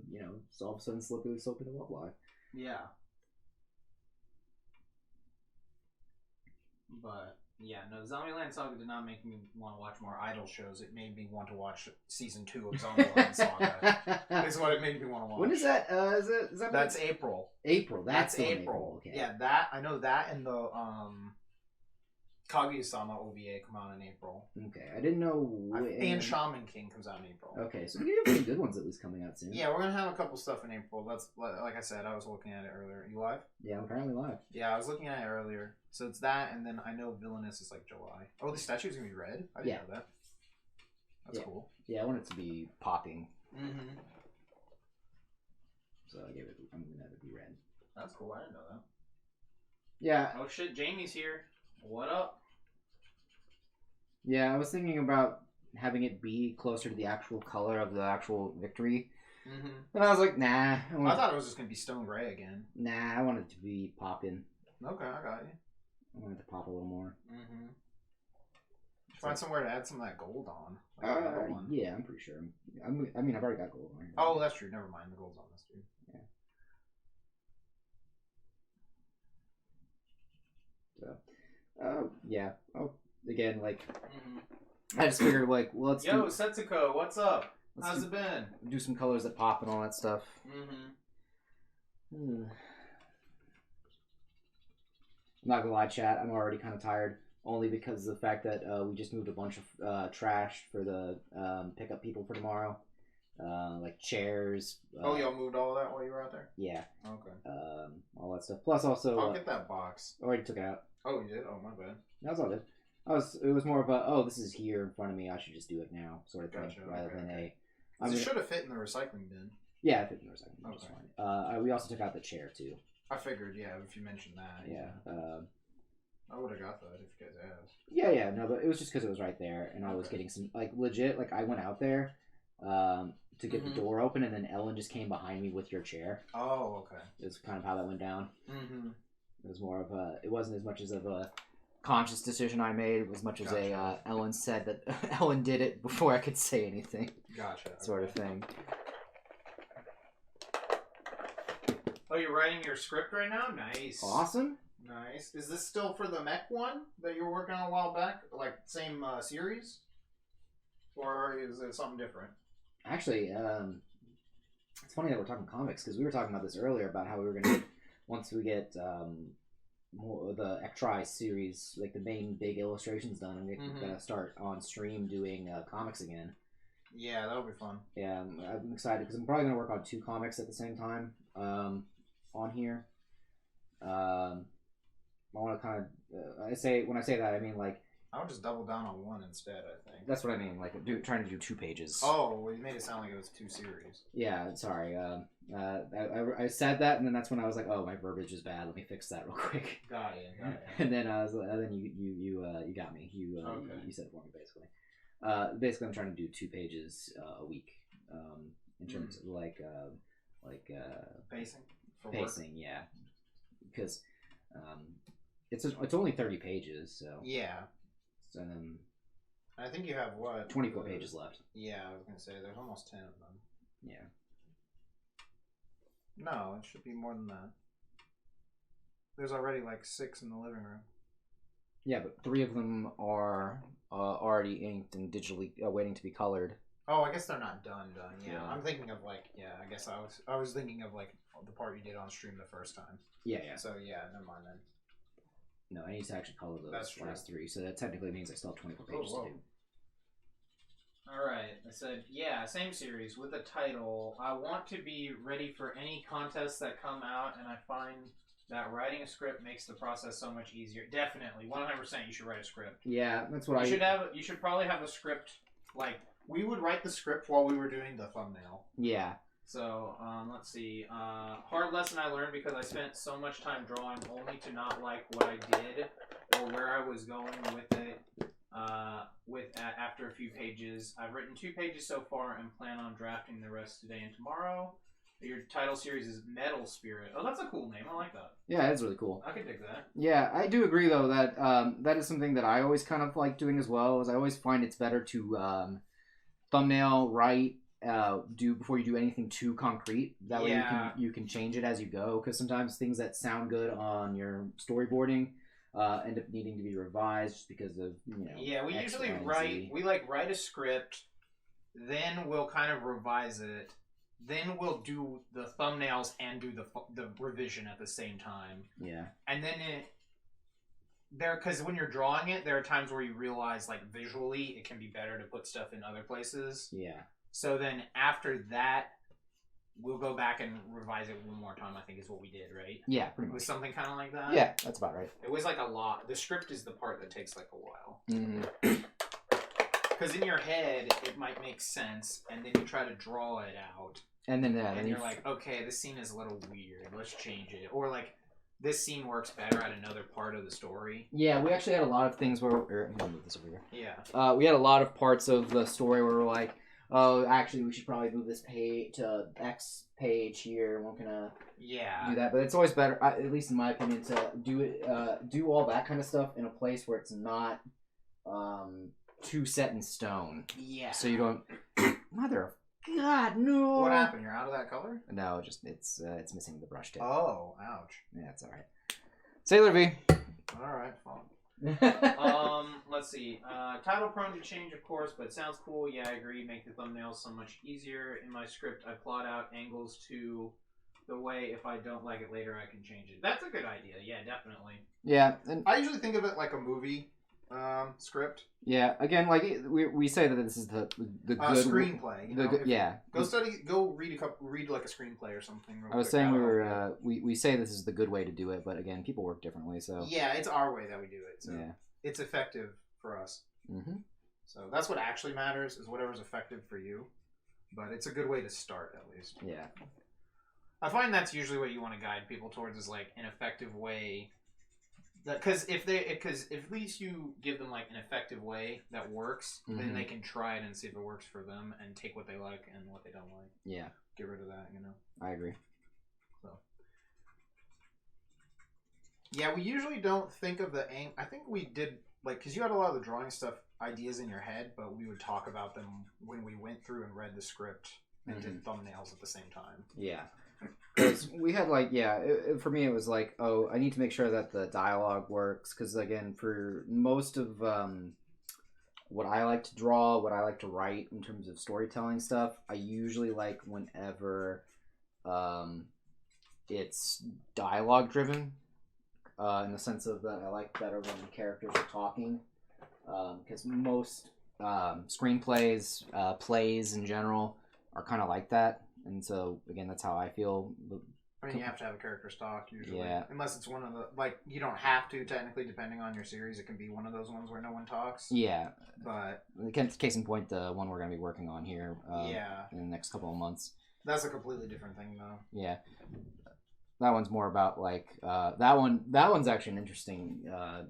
so all of a sudden slippery slope into Love Live. Yeah. But, yeah, no, Zombieland Saga did not make me want to watch more Idol shows. It made me want to watch season 2 of Zombieland Saga. That's what it made me want to watch. When is that? Is that That's April. April. That's April. Okay. Yeah, I know that and the Kaguya-sama OVA come out in April. Okay, I didn't know. And Shaman King comes out in April. Okay, so we have some good ones at least coming out soon. Yeah, we're gonna have a couple stuff in April. That's like I said, I was looking at it earlier. You live? Yeah, I'm currently live. Yeah, I was looking at it earlier. So it's that, and then I know Villainous is like July. Oh, the statue's gonna be red? I didn't know that. That's cool. Yeah, I want it to be popping. Mm-hmm. So I'm gonna have it be red. That's cool. I didn't know that. Yeah. Oh shit, Jamie's here. What up? Yeah, I was thinking about having it be closer to the actual color of the actual victory. Mm-hmm. And I was like, nah. I thought it was just going to be stone gray again. Nah, I want it to be popping. Okay, I got you. I want it to pop a little more. Mm-hmm. Find somewhere to add some of that gold on. Yeah, I'm pretty sure. I mean, I've already got gold on here. Oh, that's true. Never mind. The gold's on this dude. Yeah. So, yeah. Oh, again, like, I just figured, like, well, let's Yo, Setsuko, what's up? How's it been? Do some colors that pop and all that stuff. Mm-hmm. I'm not gonna lie, chat. I'm already kind of tired, only because of the fact that we just moved a bunch of trash for the pickup people for tomorrow, like chairs. Y'all moved all that while you were out there? Yeah. Okay. All that stuff. Plus, also, I'll get that box. Already took it out. Oh, you did? Oh, my bad. That was all good. It was more of a, this is here in front of me, I should just do it now, sort of thing, Gotcha. rather than it should have fit in the recycling bin. Yeah, it fit in the recycling bin. Okay. Fine. We also took out the chair, too. I figured, if you mentioned that. Yeah. I would have got that if you guys asked. Yeah, no, but it was just because it was right there, and I was getting some, like, legit, like, I went out there to get the door open, and then Ellen just came behind me with your chair. Oh, okay. It's kind of how that went down. Mm-hmm. It was more of it wasn't as much as of a conscious decision I made, as much as Ellen said that Ellen did it before I could say anything. Gotcha. Sort of thing. Oh, you're writing your script right now? Nice. Awesome. Nice. Is this still for the mech one that you were working on a while back? Like, same series? Or is it something different? Actually, it's funny that we're talking comics, because we were talking about this earlier, about how we were going to, once we get more the Ectri series, like the main big illustrations done, I'm going to start on stream doing comics again. Yeah, that'll be fun. Yeah, I'm excited, because I'm probably going to work on 2 comics at the same time on here. I want to kind of, when I say that, I mean, like, I would just double down on one instead, I think. That's what I mean, like trying to do 2 pages. Oh, well, you made it sound like it was 2 series. Yeah, sorry. I said that, and then that's when I was like, oh, my verbiage is bad. Let me fix that real quick. Got it. And then you got me. You said it for me, basically. Basically, I'm trying to do 2 pages a week in terms of like pacing. Pacing, yeah, because it's only 30 pages, so yeah. I think you have 24 pages left. Yeah, I was gonna say there's almost 10 of them. Yeah. No, it should be more than that. There's already like 6 in the living room. Yeah, but 3 of them are already inked and digitally waiting to be colored. Oh, I guess they're not done. Yeah, I'm thinking of I guess I was thinking of like the part you did on stream the first time. Yeah. So yeah, never mind then. No, I need to actually color those last 3, so that technically means I still have 24 pages to do. Alright, I said, yeah, same series with the title. I want to be ready for any contests that come out, and I find that writing a script makes the process so much easier. Definitely, 100% you should write a script. Yeah, that's what You should probably have a script, like, we would write the script while we were doing the thumbnail. Yeah. So, let's see. Hard lesson I learned because I spent so much time drawing only to not like what I did or where I was going with it after a few pages. I've written 2 pages so far and plan on drafting the rest today and tomorrow. Your title series is Metal Spirit. Oh, that's a cool name. I like that. Yeah, it's really cool. I can dig that. Yeah, I do agree though that that is something that I always kind of like doing as well. Is I always find it's better to thumbnail, write, do before you do anything too concrete. That way you can change it as you go. Because sometimes things that sound good on your storyboarding end up needing to be revised just because of Yeah, we X, usually Y, and write. Z. We write a script, then we'll kind of revise it. Then we'll do the thumbnails and do the revision at the same time. Yeah. And then because when you're drawing it, there are times where you realize, like, visually, it can be better to put stuff in other places. Yeah. So then after that, we'll go back and revise it one more time, I think is what we did, right? Yeah, pretty It was much. something kind of like that? Yeah, that's about right. It was like a lot. The script is the part that takes like a while. Mm-hmm. Because in your head, it might make sense, and then you try to draw it out. And then and you're like, okay, this scene is a little weird. Let's change it. Or like, this scene works better at another part of the story. Yeah, we actually had a lot of things where I'm gonna move this over here. Yeah. We had a lot of parts of the story where we're like, oh, actually, we should probably move this page to X page here. We're gonna do that, but it's always better, at least in my opinion, to do it, do all that kind of stuff in a place where it's not too set in stone. Yeah. So you don't, mother of God, no. What happened? You're out of that color? No, just it's missing the brush tip. Oh, ouch. Yeah, it's all right. Sailor V. All right, fine. Let's see. Title prone to change, of course, but it sounds cool. Yeah, I agree. Make the thumbnails so much easier. In my script, I plot out angles to the way if I don't like it later, I can change it. That's a good idea. Yeah, definitely. Yeah, and I usually think of it like a movie script. Yeah, again, like we say that this is the good screenplay. You know? Go read like a screenplay or something. I was saying we say this is the good way to do it, but again, people work differently. So yeah, it's our way that we do it. So yeah, it's effective for us. Mm-hmm. So that's what actually matters is whatever's effective for you. But it's a good way to start at least. Yeah, I find that's usually what you want to guide people towards is like an effective way. Because if at least you give them like an effective way that works, then they can try it and see if it works for them and take what they like and what they don't like. Yeah. Get rid of that, you know. I agree. So. Yeah, we usually don't think of the I think we did like because you had a lot of the drawing stuff ideas in your head, but we would talk about them when we went through and read the script and did thumbnails at the same time. Yeah. Because we had like, for me it was like, oh, I need to make sure that the dialogue works. Because again, for most of what I like to draw, what I like to write in terms of storytelling stuff, I usually like whenever it's dialogue driven. In the sense of that I like better when the characters are talking. Because most screenplays, plays in general, are kind of like that. And so, again, that's how I feel. I mean, you have to have a character stock, usually. Yeah. Unless it's one of the... Like, you don't have to, technically, depending on your series. It can be one of those ones where no one talks. Yeah. But... Case in point, the one we're going to be working on here in the next couple of months. That's a completely different thing, though. Yeah. That one's more about, like... That one's actually an interesting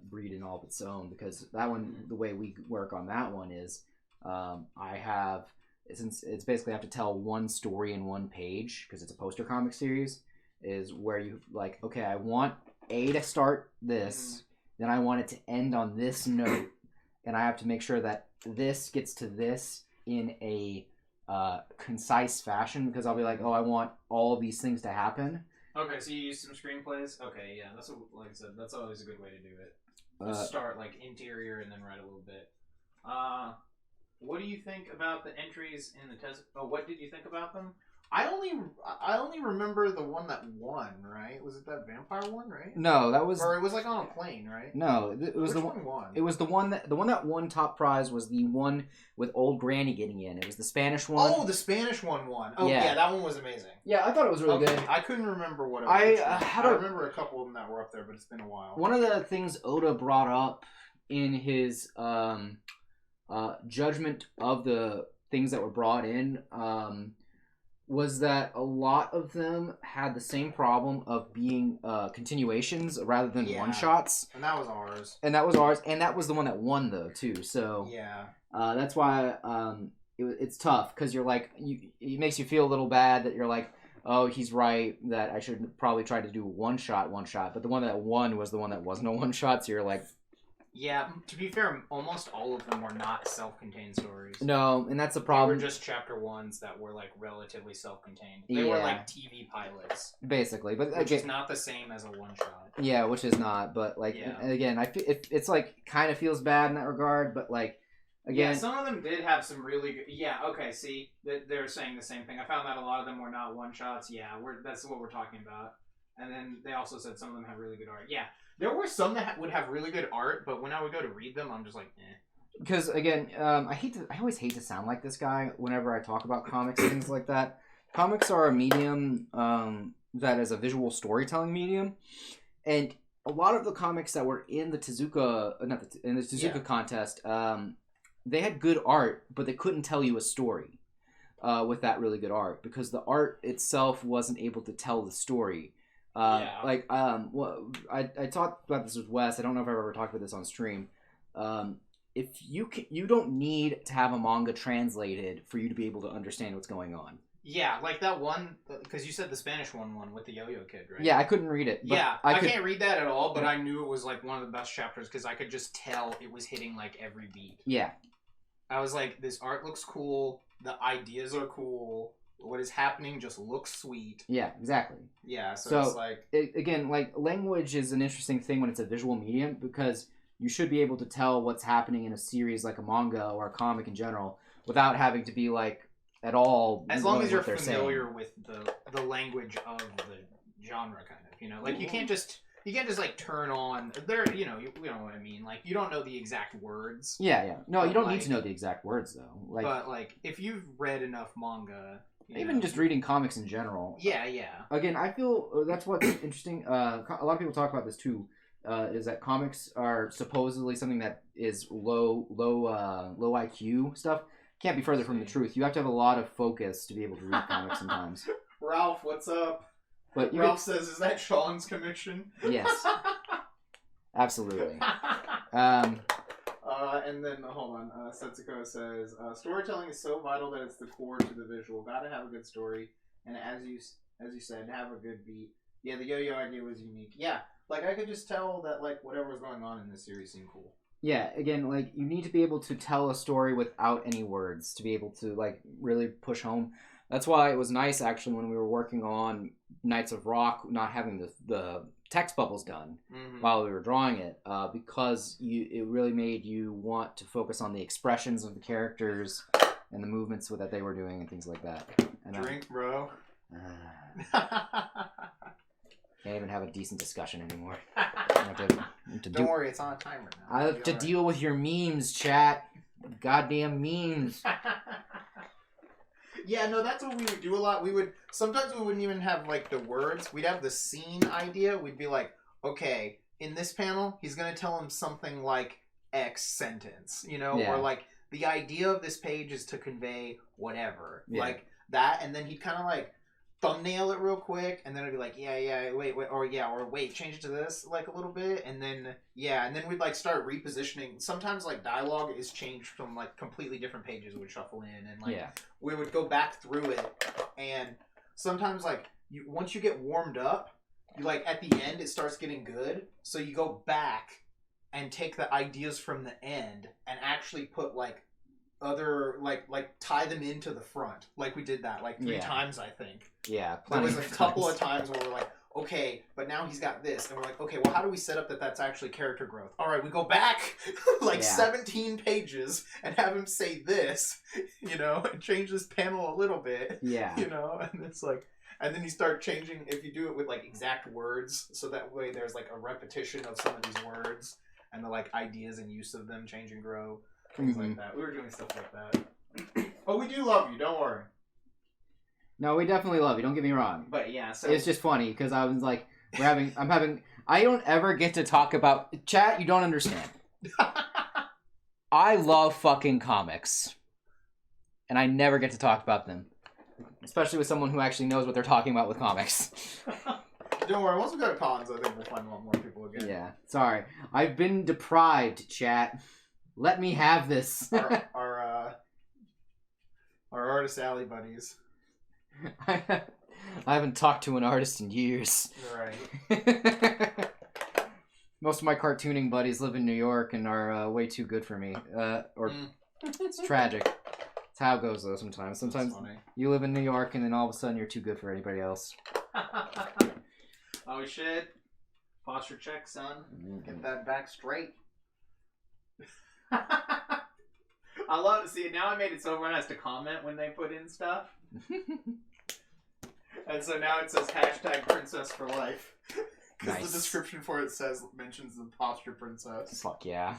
breed in all of its own. Because that one, the way we work on that one is... I have... Since it's basically I have to tell one story in one page because it's a poster comic series, is where you like, okay, I want A to start this, then I want it to end on this note, and I have to make sure that this gets to this in a concise fashion because I'll be like, oh, I want all of these things to happen. Okay, so you use some screenplays. Okay, yeah, that's what, like I said, that's always a good way to do it. Just start like interior and then write a little bit. What do you think about the entries in the test? Oh, what did you think about them? I only remember the one that won, right? Was it that vampire one, right? No, that was... Or it was like on a plane, right? No, it was Which one won? It was the one that won top prize was the one with old Granny getting in. It was the Spanish one. Oh, the Spanish one won. Oh, yeah, that one was amazing. Yeah, I thought it was really good. I couldn't remember what it was. I remember a couple of them that were up there, but it's been a while. One of the things Oda brought up in his judgment of the things that were brought in was that a lot of them had the same problem of being continuations rather than one-shots. And that was ours. And that was the one that won, though, too. So yeah, that's why it's tough, because you're like, it makes you feel a little bad that you're like, oh, he's right that I should probably try to do one shot, but the one that won was the one that wasn't a one shot. So you're like, yeah. To be fair, almost all of them were not self-contained stories. no, and that's the problem. They were just chapter ones that were like relatively self-contained. They were like TV pilots, basically, but which is not the same as a one shot. Yeah, which is not. But like, again, it's like kind of feels bad in that regard. But like, again, some of them did have some really good. Yeah, okay. See, they're saying the same thing. I found that a lot of them were not one shots. Yeah, that's what we're talking about. And then they also said some of them have really good art. Yeah, there were some that would have really good art, but when I would go to read them, I'm just like, eh. Because again, I always hate to sound like this guy whenever I talk about comics and things like that. Comics are a medium that is a visual storytelling medium, and a lot of the comics that were in the Tezuka contest, they had good art, but they couldn't tell you a story with that really good art because the art itself wasn't able to tell the story. I talked about this with Wes. I don't know if I've ever talked about this on stream. If you don't need to have a manga translated for you to be able to understand what's going on. Yeah, like that one, because you said the Spanish one with the yo-yo kid, right? Yeah, I couldn't read it. Yeah, I can't read that at all, but I knew it was like one of the best chapters because I could just tell it was hitting like every beat. Yeah. I was like, this art looks cool, the ideas are cool, what is happening just looks sweet. Yeah, exactly. Yeah, so it's like... Again, like, language is an interesting thing when it's a visual medium because you should be able to tell what's happening in a series like a manga or a comic in general without having to be like, at all... As long as you're familiar with the language of the genre, kind of, you know? Like, you can't just like turn on you know what I mean, like you don't know the exact words. No, you don't need to know the exact words though, like, but like if you've read enough manga, even just reading comics in general, again, I feel that's what's interesting. A lot of people talk about this too, is that comics are supposedly something that is low IQ stuff. Can't be further from the truth. You have to have a lot of focus to be able to read comics sometimes. Ralph, what's up? But Ralph says, "Is that Sean's commission?" Yes, absolutely. And then hold on. Setsuko says, "Storytelling is so vital that it's the core to the visual. Got to have a good story, and as you said, have a good beat." Yeah, the yo-yo idea was unique. Yeah, like I could just tell that like whatever was going on in this series seemed cool. Yeah, again, like you need to be able to tell a story without any words to be able to like really push home. That's why it was nice, actually, when we were working on Knights of Rock, not having the text bubbles done while we were drawing it, because it really made you want to focus on the expressions of the characters and the movements that they were doing and things like that. And drink, bro. Can't even have a decent discussion anymore. Don't worry, it's on a timer now. I have to deal with your memes, chat. Goddamn memes. Yeah, no, that's what we would do a lot. Sometimes we wouldn't even have, like, the words. We'd have the scene idea. We'd be like, okay, in this panel, he's going to tell him something like X sentence, you know? Yeah. Or, like, the idea of this page is to convey whatever. Yeah. Like, that, and then he'd kind of, like, thumbnail it real quick, and then it'd be like, wait, change it to this, like, a little bit, and then we'd, like, start repositioning. Sometimes, like, dialogue is changed from, like, completely different pages would shuffle in, and, like, we would go back through it, and sometimes, like, once you get warmed up, you, like, at the end, it starts getting good, so you go back and take the ideas from the end and actually put, like, other, like tie them into the front. Like, we did that, like, 3 times, I think. Yeah, there was a couple of times where we're like, okay, but now he's got this. And we're like, okay, well, how do we set up that that's actually character growth? All right, we go back, 17 pages and have him say this, you know, and change this panel a little bit. Yeah. You know, and it's like... And then you start changing, if you do it with, like, exact words, so that way there's, like, a repetition of some of these words, and the, like, ideas and use of them change and grow. Things like that. We were doing stuff like that. Oh, we do love you. Don't worry. No, we definitely love you. Don't get me wrong. But yeah, so it's just funny because I was like, I don't ever get to talk about chat. You don't understand. I love fucking comics, and I never get to talk about them, especially with someone who actually knows what they're talking about with comics. Don't worry. Once we go to cons, I think we'll find a lot more people again. Yeah. Sorry, I've been deprived, chat. Let me have this. our artist alley buddies. I haven't talked to an artist in years. Right. Most of my cartooning buddies live in New York and are way too good for me. It's tragic. It's how it goes, though, sometimes. Sometimes you live in New York and then all of a sudden you're too good for anybody else. Oh, shit. Posture check, son. Get that back straight. I love it. See, now I made it so everyone has to comment when they put in stuff. And so now it says hashtag princess for life. Because Nice. the description for it mentions the posture princess. Fuck yeah.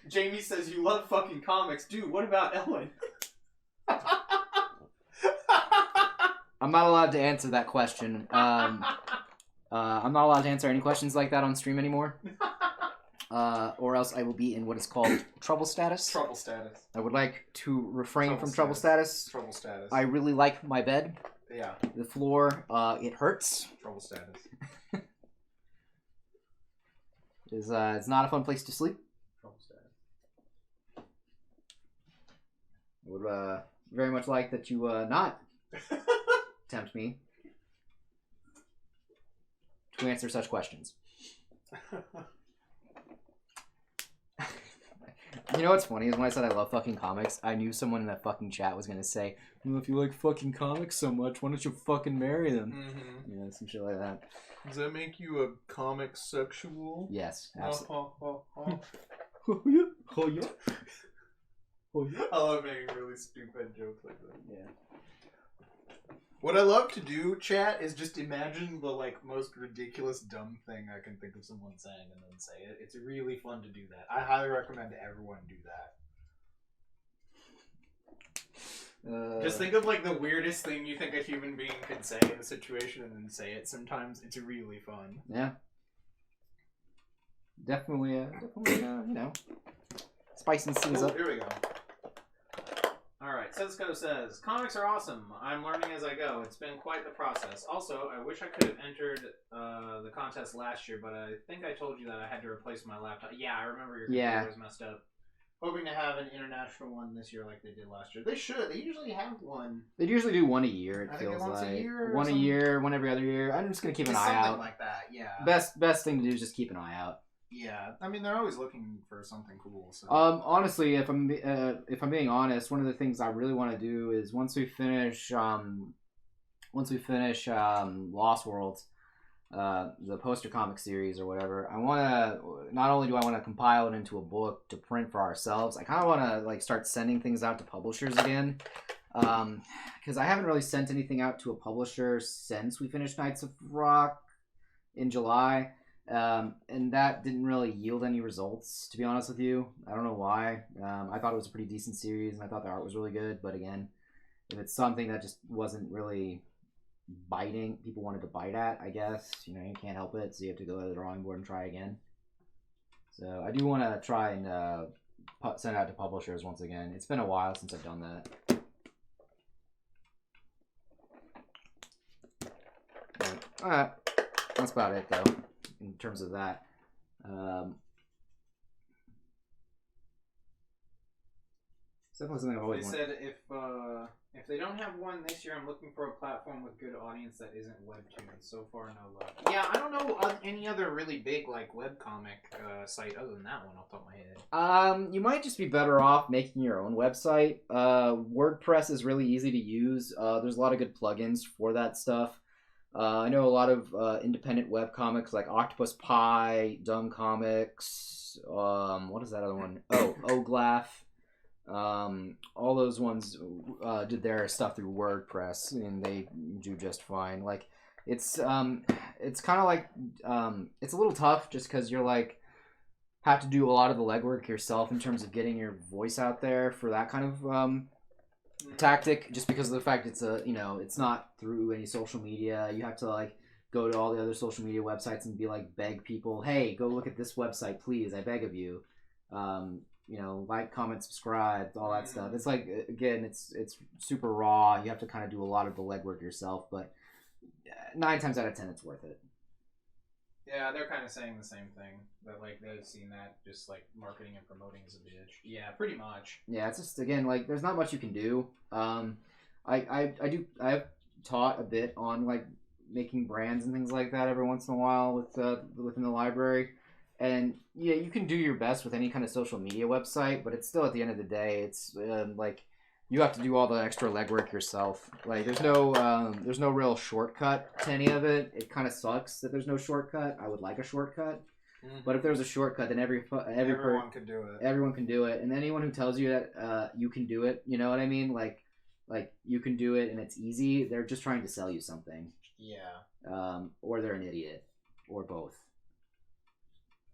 Jamie says you love fucking comics. Dude, what about Ellen? I'm not allowed to answer that question. I'm not allowed to answer any questions like that on stream anymore. Or else I will be in what is called trouble status. Trouble status. I would like to refrain Trouble from trouble status. Trouble status. I really like my bed. Yeah. The floor, it hurts. Trouble status. It's not a fun place to sleep. Trouble status. I would very much like that you not tempt me to answer such questions. You know what's funny is when I said I love fucking comics, I knew someone in that fucking chat was gonna say, well, if you like fucking comics so much, why don't you fucking marry them? Mm-hmm. You know, some shit like that. Does that make you a comic sexual? Yes, absolutely. Oh, Oh yeah. Oh yeah. I love making really stupid jokes like that. Yeah. What I love to do, chat, is just imagine the most ridiculous dumb thing I can think of someone saying and then say it. It's really fun to do that. I highly recommend everyone do that. Just think of the weirdest thing you think a human being could say in a situation and then say it. Sometimes it's really fun. Yeah. Definitely, you know, spicing things up. Here we go. Alright, Setsuko says, comics are awesome. I'm learning as I go. It's been quite the process. Also, I wish I could have entered the contest last year, but I think I told you that I had to replace my laptop. Yeah, I remember your computer was messed up. Hoping to have an international one this year like they did last year. They should. They usually have one. They usually do one a year, I feels think once like. a year or one something. a year, one every other year. I'm just going to keep an eye out. Something like that, yeah. Best thing to do is just keep an eye out. Yeah, I mean they're always looking for something cool. So. Honestly, if I'm being honest, one of the things I really want to do is once we finish Lost Worlds, the poster comic series or whatever, I want to not only do I want to compile it into a book to print for ourselves, I kind of want to start sending things out to publishers again, because I haven't really sent anything out to a publisher since we finished Knights of Rock in July. And that didn't really yield any results, to be honest with you. I don't know why. I thought it was a pretty decent series, and I thought the art was really good. But again, if it's something that just wasn't really biting, people wanted to bite at, I guess, you can't help it. So you have to go to the drawing board and try again. So I do want to try and send it out to publishers once again. It's been a while since I've done that. That's about it, though. In terms of that, it's definitely something I've always wanted. They said if they don't have one this year, I'm looking for a platform with good audience that isn't webtoon. So far, no luck. Yeah, I don't know any other really big webcomic site other than that one off the top of my head. You might just be better off making your own website. WordPress is really easy to use. There's a lot of good plugins for that stuff. I know a lot of independent webcomics like Octopus Pie, Dumb Comics, what is that other one? Oh, Oglaf. All those ones did their stuff through WordPress, and they do just fine. It's kind of it's a little tough just because you're have to do a lot of the legwork yourself in terms of getting your voice out there for that kind of tactic, just because of the fact it's it's not through any social media. You have to go to all the other social media websites and be beg people, hey, go look at this website, please, I beg of you. Like, comment, subscribe, all that stuff. It's again, it's super raw. You have to kind of do a lot of the legwork yourself, but 9 times out of 10 it's worth it. Yeah, they're kind of saying the same thing. That they've seen that just marketing and promoting is a bitch. Yeah, pretty much. Yeah, it's just again there's not much you can do. I have taught a bit on like making brands and things like that every once in a while within the library. And yeah, you can do your best with any kind of social media website, but it's still at the end of the day, it's like you have to do all the extra legwork yourself. Like there's no real shortcut to any of it. It kind of sucks that there's no shortcut. I would like a shortcut. But if there's a shortcut, then everyone can do it. Everyone can do it, and anyone who tells you that you can do it, you know what I mean? Like you can do it and it's easy. They're just trying to sell you something. Yeah. Or they're an idiot, or both.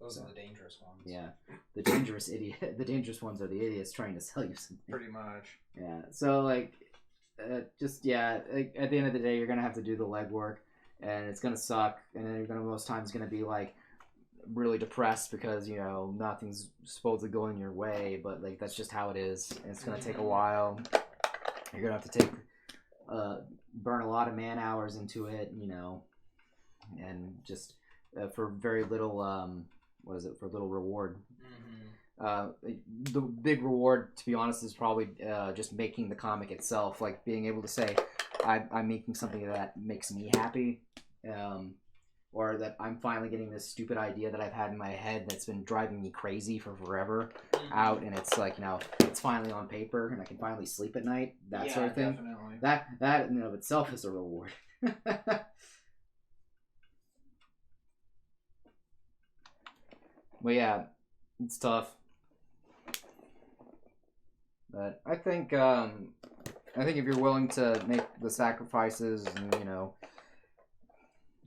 Those are the dangerous ones. Yeah, the dangerous idiot. The dangerous ones are the idiots trying to sell you something. Pretty much. Yeah. So like, at the end of the day, you're gonna have to do the legwork, and it's gonna suck, and then you're gonna most times gonna be like really depressed because nothing's supposed to go in your way, but like that's just how it is, and it's gonna take a while. You're gonna have to burn a lot of man hours into it, and just for very little for little reward. The big reward, to be honest, is probably just making the comic itself, like being able to say I'm making something that makes me happy. Or that I'm finally getting this stupid idea that I've had in my head that's been driving me crazy for forever out, and it's like, it's finally on paper, and I can finally sleep at night, that sort of thing. Definitely. That in and of itself is a reward. But yeah, it's tough. But I think if you're willing to make the sacrifices and,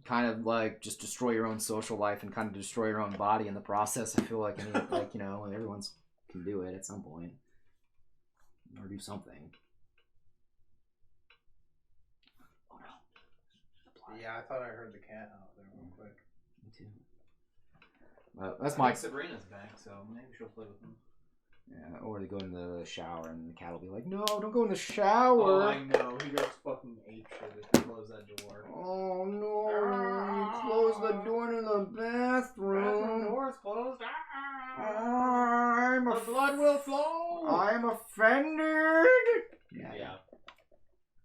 kind of like just destroy your own social life and kind of destroy your own body in the process, I feel like everyone's can do it at some point or do something. Oh no! Yeah, I thought I heard the cat out there real quick. Me too. Well, that's I think Sabrina's back, so maybe she'll play with him. Yeah, or they go in the shower and the cat will be like, "No, don't go in the shower." Oh, I know. He goes fucking apeshit if you close that door. Oh no! You close the door to the bathroom. Bathroom door's closed. The blood will flow. I'm offended. Yeah.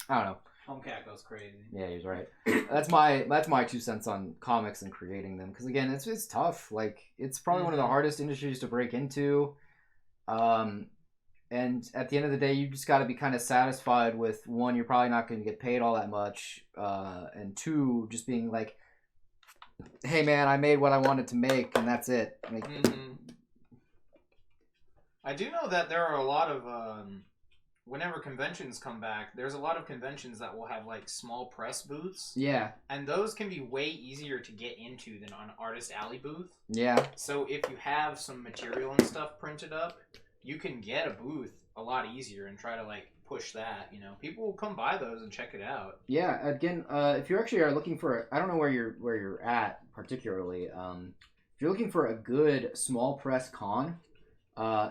I don't know. Home cat goes crazy. Yeah, he's right. That's my 2 cents on comics and creating them. Because again, it's tough. Like it's probably one of the hardest industries to break into. And at the end of the day, you just got to be kind of satisfied with, one, you're probably not going to get paid all that much, and two, just being like, hey man, I made what I wanted to make, and that's it. Like, I do know that there are a lot of whenever conventions come back, there's a lot of conventions that will have like small press booths. Yeah. And those can be way easier to get into than an Artist Alley booth. Yeah. So if you have some material and stuff printed up, you can get a booth a lot easier and try to like push that. People will come by those and check it out. Yeah. Again, if you actually are looking for, I don't know where you're at particularly. If you're looking for a good small press con,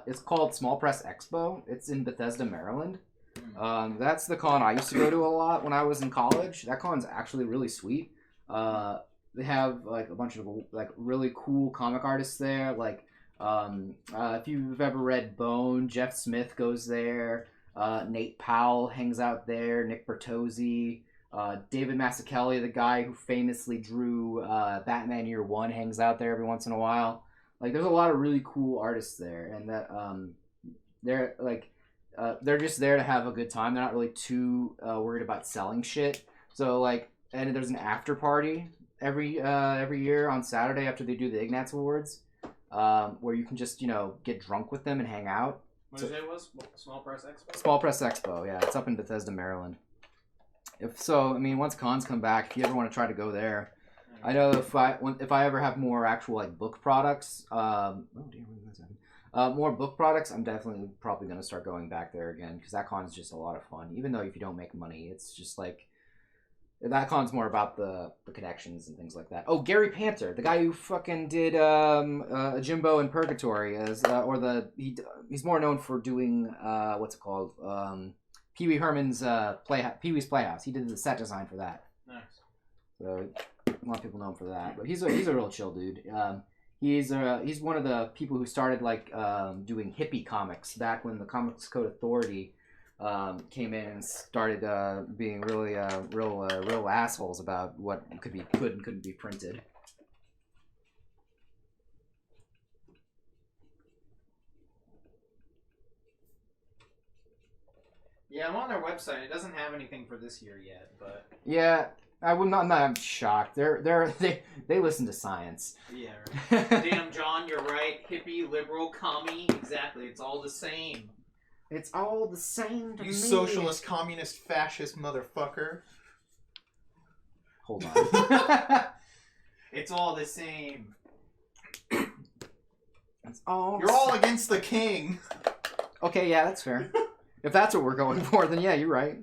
it's called Small Press Expo. It's in Bethesda, Maryland. That's the con I used to go to a lot when I was in college. That con's actually really sweet. They have like a bunch of like really cool comic artists there. Like if you've ever read Bone, Jeff Smith goes there. Nate Powell hangs out there. Nick Bertozzi. David Mazzucchelli, the guy who famously drew Batman Year One, hangs out there every once in a while. Like, there's a lot of really cool artists there, and that they're just there to have a good time. They're not really too worried about selling shit. So like, and there's an after party every year on Saturday after they do the Ignatz Awards, where you can just get drunk with them and hang out. What did you say it was? Small Press Expo? Small Press Expo, yeah. It's up in Bethesda, Maryland. Once cons come back, if you ever want to try to go there, I know if I ever have more actual like book products, more book products, I'm definitely probably going to start going back there again, because that con is just a lot of fun. Even though if you don't make money, it's just like, that con's more about the connections and things like that. Oh, Gary Panter, the guy who fucking did Jimbo in Purgatory, he's more known for doing what's it called, Pee Wee Herman's Pee Wee's Playhouse. He did the set design for that. Nice. So a lot of people know him for that, but he's a real chill dude. He's one of the people who started like doing hippie comics back when the Comics Code Authority came in and started being really real assholes about what could and couldn't be printed. Yeah, I'm on their website. It doesn't have anything for this year yet, but yeah, I'm not shocked. They listen to science. yeah. Right. Damn, John, you're right. Hippie, liberal, commie. Exactly. It's all the same. It's all the same to me. You socialist, communist, fascist motherfucker. Hold on. It's all the same. It's all. You're all against the king. Okay, yeah, that's fair. If that's what we're going for, then yeah, you're right.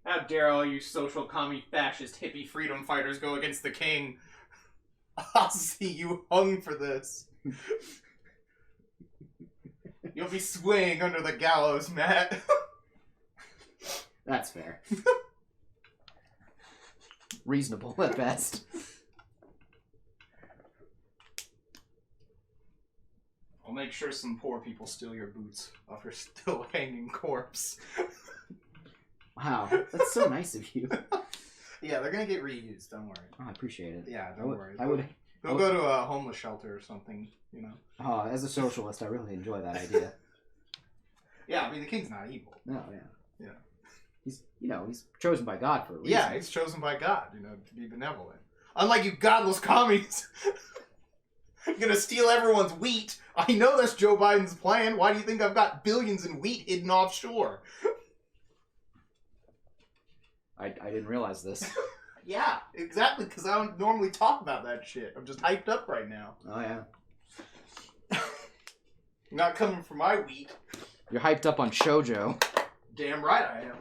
How dare all you social, commie, fascist, hippie freedom fighters go against the king? I'll see you hung for this. You'll be swaying under the gallows, Matt. That's fair. Reasonable at best. I'll make sure some poor people steal your boots off your still hanging corpse. Wow, that's so nice of you. Yeah, they're gonna get reused, don't worry. Oh, I appreciate it. Yeah, don't worry. They'll go to a homeless shelter or something, you know. Oh, as a socialist, I really enjoy that idea. Yeah, I mean, the king's not evil. No, yeah. Yeah. He's chosen by God for a reason. Yeah, he's chosen by God, you know, to be benevolent. Unlike you godless commies. You're gonna steal everyone's wheat. I know that's Joe Biden's plan. Why do you think I've got billions in wheat hidden offshore? I didn't realize this. Yeah, exactly, because I don't normally talk about that shit. I'm just hyped up right now. Oh, yeah. Not coming for my wheat. You're hyped up on shoujo. Damn right I am.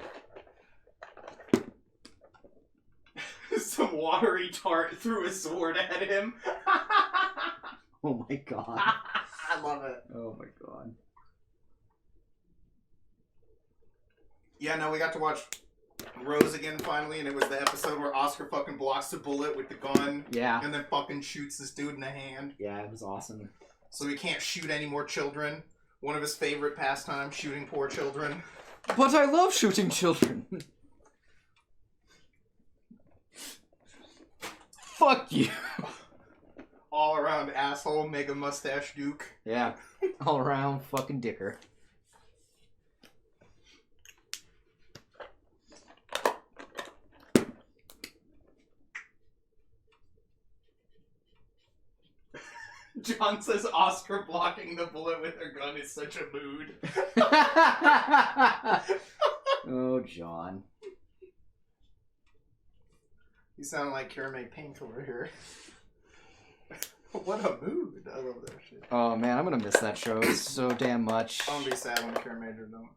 Some watery tart threw a sword at him. Oh my god. I love it. Oh my god. Yeah, no, we got to watch Rose again finally, and it was the episode where Oscar fucking blocks the bullet with the gun. Yeah. And then fucking shoots this dude in the hand. Yeah, it was awesome. So he can't shoot any more children. One of his favorite pastimes, shooting poor children. But I love shooting children. Fuck you. All around asshole, mega mustache Duke. Yeah. All around fucking dicker. John says Oscar blocking the bullet with her gun is such a mood. Oh, John. You sound like Kermit Pink over here. What a mood. I love that shit. Oh, man, I'm gonna miss that show so damn much. I'm gonna be sad when Kermit don't.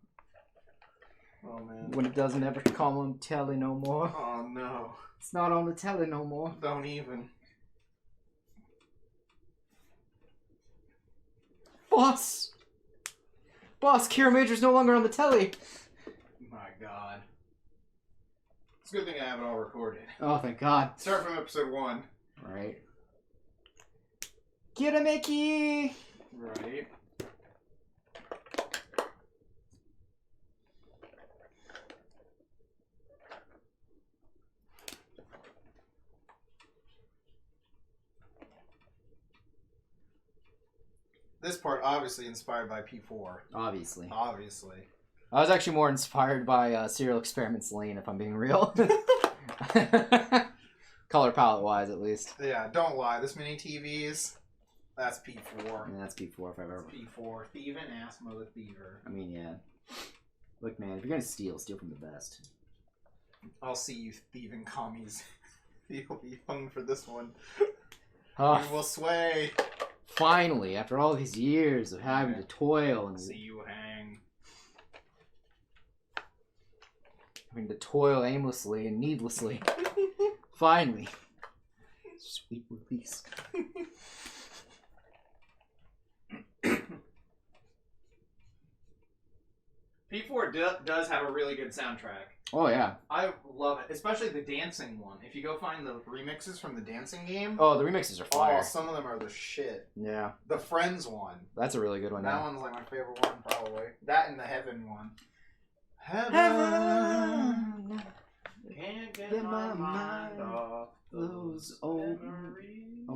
Oh, man. When it doesn't ever come on telly no more. Oh, no. It's not on the telly no more. Don't even. Boss! Boss, Kira Major's no longer on the telly. My god. It's a good thing I have it all recorded. Oh, thank God. Start from episode 1. Right. Kira Mickey! Right. This part obviously inspired by P4. Obviously. Obviously. I was actually more inspired by Serial Experiments Lane, if I'm being real. Color palette wise, at least. Yeah, don't lie. This many TVs, that's P4. Yeah, that's P4 if I've ever. P4. Thieving ass mother thiever. I mean, yeah. Look, man, if you're gonna steal from the best. I'll see you thieving commies. You'll be hung for this one. Oh, You will sway. finally, after all these years of having to toil and See you hang. having to toil aimlessly and needlessly, finally, sweet release. P4 does have a really good soundtrack. Oh yeah. I love it, especially the dancing one. If you go find the remixes from the dancing game. Oh, the remixes are fire. Oh, some of them are the shit. Yeah. The Friends one. That's a really good one. That yeah. one's like my favorite one, probably. That and the Heaven one. Heaven. Can't get my mind off those old memories.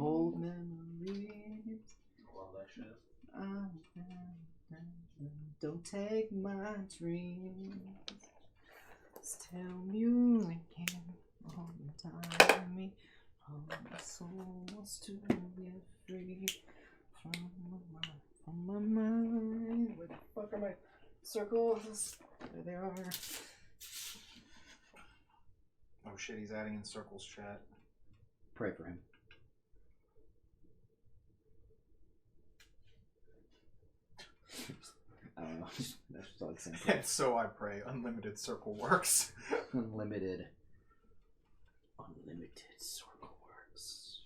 Love that shit. Don't take my dreams. Tell music can all the time me. All my soul wants to get free from my mind. Where the fuck are my circles? There they are. Oh shit, he's adding in Circles chat. Pray for him. I don't know. That's just all the same. And so I pray, unlimited circle works. Unlimited circle works.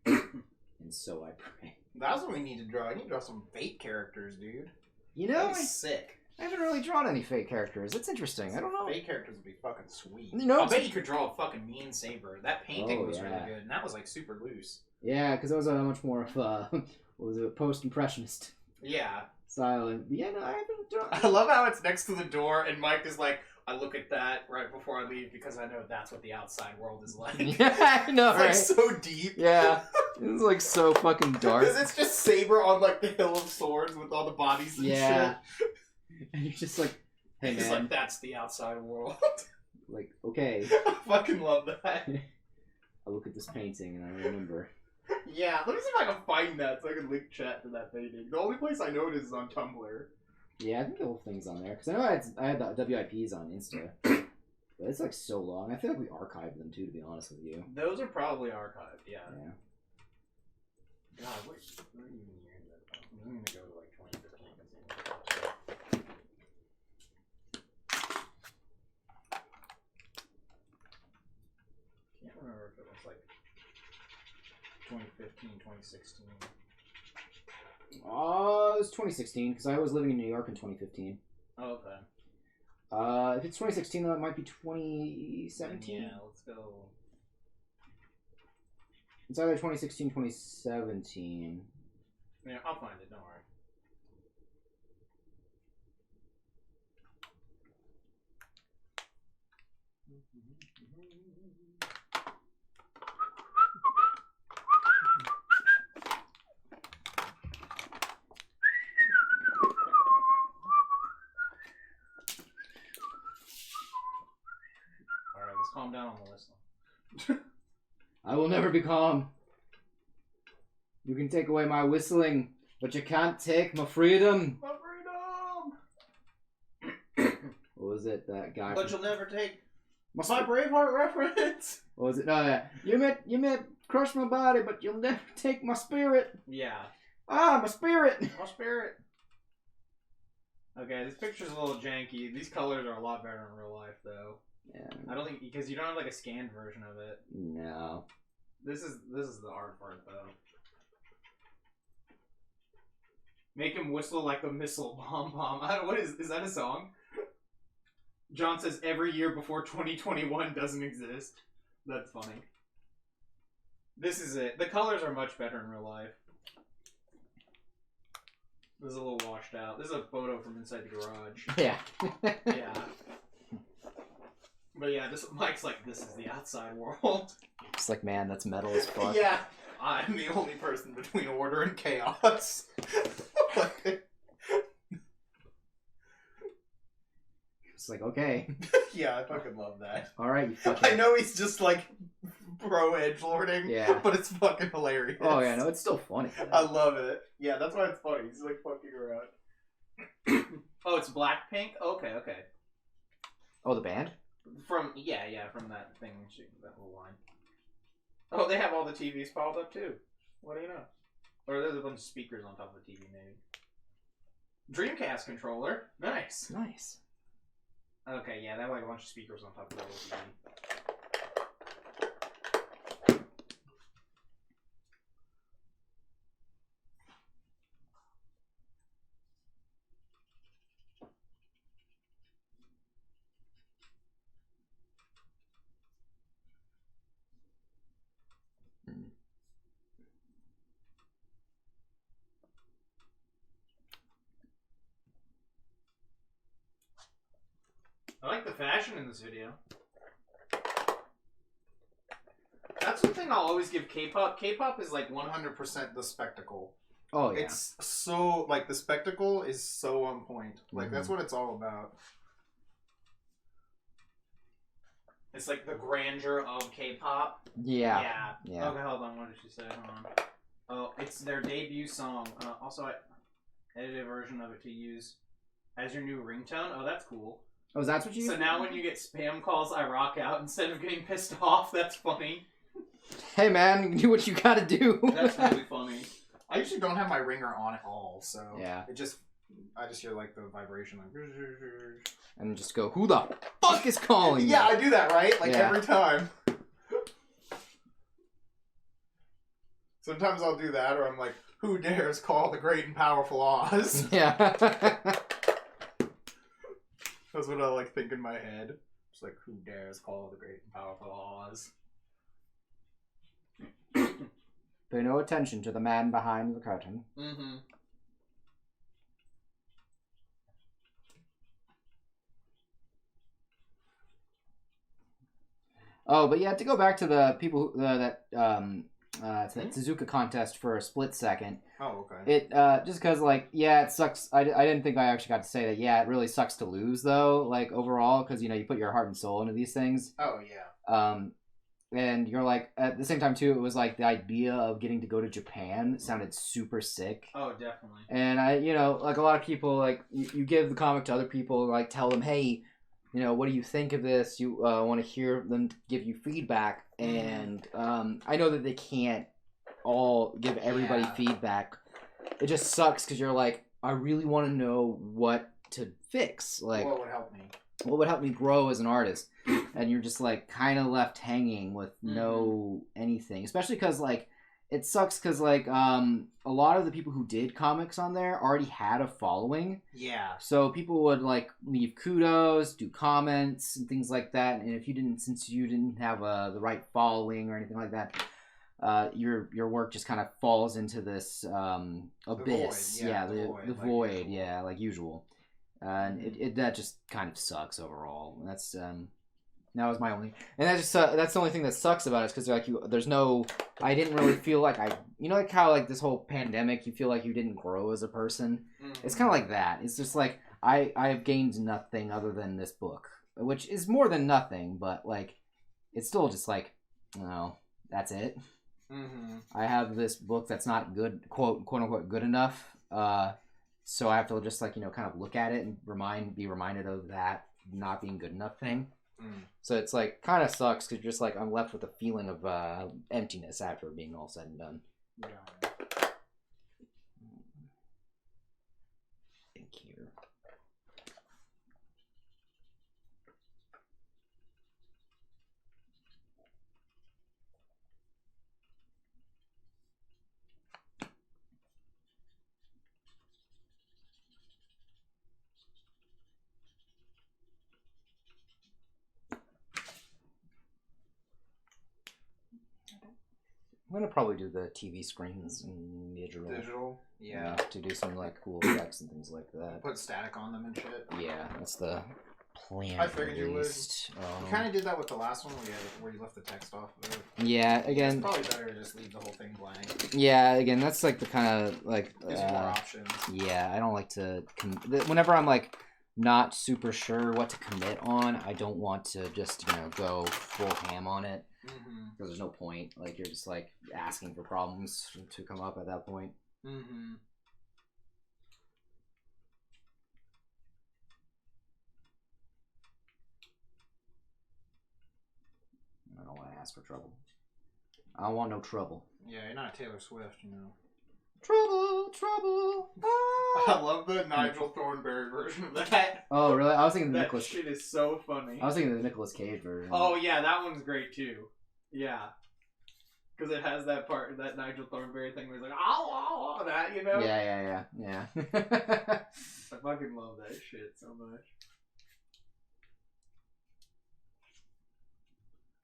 And so I pray. That's what we need to draw. I need to draw some fake characters, dude. You know, That'd be sick. I haven't really drawn any fake characters. It's interesting. I don't know. Fake characters would be fucking sweet. You know, I bet you could draw a fucking mean saber. That painting was yeah. really good, and that was like super loose. Yeah, because that was a much more of a, what was it, post-impressionist Yeah. style. And yeah, no, I haven't drawn. I love how it's next to the door, and Mike is like, I look at that right before I leave because I know that's what the outside world is like. Yeah, I know, It's right? like so deep. Yeah, it's like so fucking dark. Because it's just Saber on like the hill of swords with all the bodies and Yeah. shit. And you're just like, hey He's man, like, that's the outside world. like, okay. I fucking love that. I look at this painting and I remember. Yeah, let me see if I can find that so I can link chat to that painting. The only place I know it is on Tumblr. Yeah, I think the whole thing's on there. Because I know I had the WIPs on Insta. But it's like so long. I feel like we archived them too, to be honest with you. Those are probably archived, yeah. Yeah. God, what even year is that? I'm going to go to like 2015 and see what can't remember if it was like 2015, 2016. It was 2016, because I was living in New York in 2015. Oh, okay. If it's 2016, then it might be 2017. Yeah, let's go. It's either 2016, 2017. Yeah, I'll find it, don't worry. Alright, let's calm down on the list. I will never be calm. You can take away my whistling, but you can't take my freedom. My freedom! What was it? That guy. But you'll never take my my Braveheart reference! What was it? No, yeah. You may crush my body, but you'll never take my spirit. Yeah. Ah, my spirit. My spirit. Okay, this picture's a little janky. These colors are a lot better in real life, though. Yeah. I don't think because you don't have like a scanned version of it. No. This is the art part, though. Make him whistle like a missile bomb bomb. What is that a song? John says every year before 2021 doesn't exist. That's funny. This is it. The colors are much better in real life. This is a little washed out. This is a photo from inside the garage. Yeah. Yeah. But yeah, Mike's like, this is the outside world. It's like, man, that's metal as fuck. Yeah. I'm the only person between order and chaos. It's like, okay. Yeah, I fucking love that. Alright, you fucking... I know he's just like pro edgelording, Yeah. but it's fucking hilarious. Oh, yeah, no, it's still funny. I love it. Yeah, that's why it's funny. He's like fucking around. Oh, it's Blackpink? Okay. Oh, the band? From that thing, that little line. Oh, they have all the TVs piled up too. What do you know? Or there's a bunch of speakers on top of the TV, maybe. Dreamcast controller. Nice. Nice. Okay, yeah, they have like a bunch of speakers on top of the little TV. I like the fashion in this video. That's one thing I'll always give K-pop. K-pop is like 100% the spectacle. Oh yeah. It's so like the spectacle is so on point. Like that's what it's all about. It's like the grandeur of K-pop. Yeah. Okay, hold on. What did she say? Hold on. Oh, it's their debut song. Also, I edited a version of it to use as your new ringtone. Oh, that's cool. Oh, that's what you... So now when you get spam calls, I rock out instead of getting pissed off. That's funny. Hey, man, you do what you gotta do. That's really funny. I usually don't have my ringer on at all, so yeah. I just hear like the vibration, like, and just go, who the fuck is calling? Yeah, I do that, right? Like every time. Sometimes I'll do that, or I'm like, who dares call the great and powerful Oz? Yeah. That's what I like think in my head. It's like, who dares call the great and powerful Oz? Pay no attention to the man behind the curtain. Mm-hmm. Oh, but yeah, to go back to the people who, that Suzuka contest for a split second. Oh, okay. It just because like it sucks. I didn't think I actually got to say that. Yeah, it really sucks to lose though. Like overall, because you put your heart and soul into these things. Oh yeah. And you're like at the same time too. It was like the idea of getting to go to Japan sounded super sick. Oh, definitely. And I, like a lot of people, like you give the comic to other people, like tell them, hey, what do you think of this? You want to hear them give you feedback, and I know that they can't all give everybody feedback. It just sucks because you're like, I really want to know what to fix. Like, what would help me? What would help me grow as an artist? And you're just like kind of left hanging with no anything, especially because like it sucks because like a lot of the people who did comics on there already had a following. Yeah. So people would like leave kudos, do comments and things like that. And if you didn't, since you didn't have the right following or anything like that, your work just kind of falls into this abyss. The void. Yeah, like usual. And that just kind of sucks overall. And that's that was my only, and that's the only thing that sucks about it, is because like there's no, I didn't really feel like like how like this whole pandemic, you feel like you didn't grow as a person. Mm-hmm. It's kind of like that. It's just like I've gained nothing other than this book, which is more than nothing, but like it's still just like, that's it. Mm-hmm. I have this book that's not good, quote unquote good enough. So I have to just like kind of look at it and be reminded of that not being good enough thing. So it's like kind of sucks because you're just like I'm left with a feeling of emptiness after being all said and done. Yeah. Thank you. I'm gonna probably do the TV screens in digital. Digital, yeah. To do some like cool effects and things like that. Put static on them and shit. Yeah, that's the plan. I figured you would. You kind of did that with the last one where you left the text off of it. Yeah, again. It's probably better to just leave the whole thing blank. Yeah, again, that's like the kind of like. Gives you more options. Yeah, I don't like to. Whenever I'm like not super sure what to commit on, I don't want to just go full ham on it. Because there's no point. Like, you're just, like, asking for problems to come up at that point. Mm-hmm. I don't want to ask for trouble. I don't want no trouble. Yeah, you're not Taylor Swift, Trouble. Ah! I love the Nigel Thornberry version of that. Oh, really? I was thinking the that Nicolas... shit is so funny. I was thinking the Nicolas Cage version. Oh, yeah, that one's great, too. Yeah. Because it has that part, that Nigel Thornberry thing where he's like, ow, that, Yeah. I fucking love that shit so much.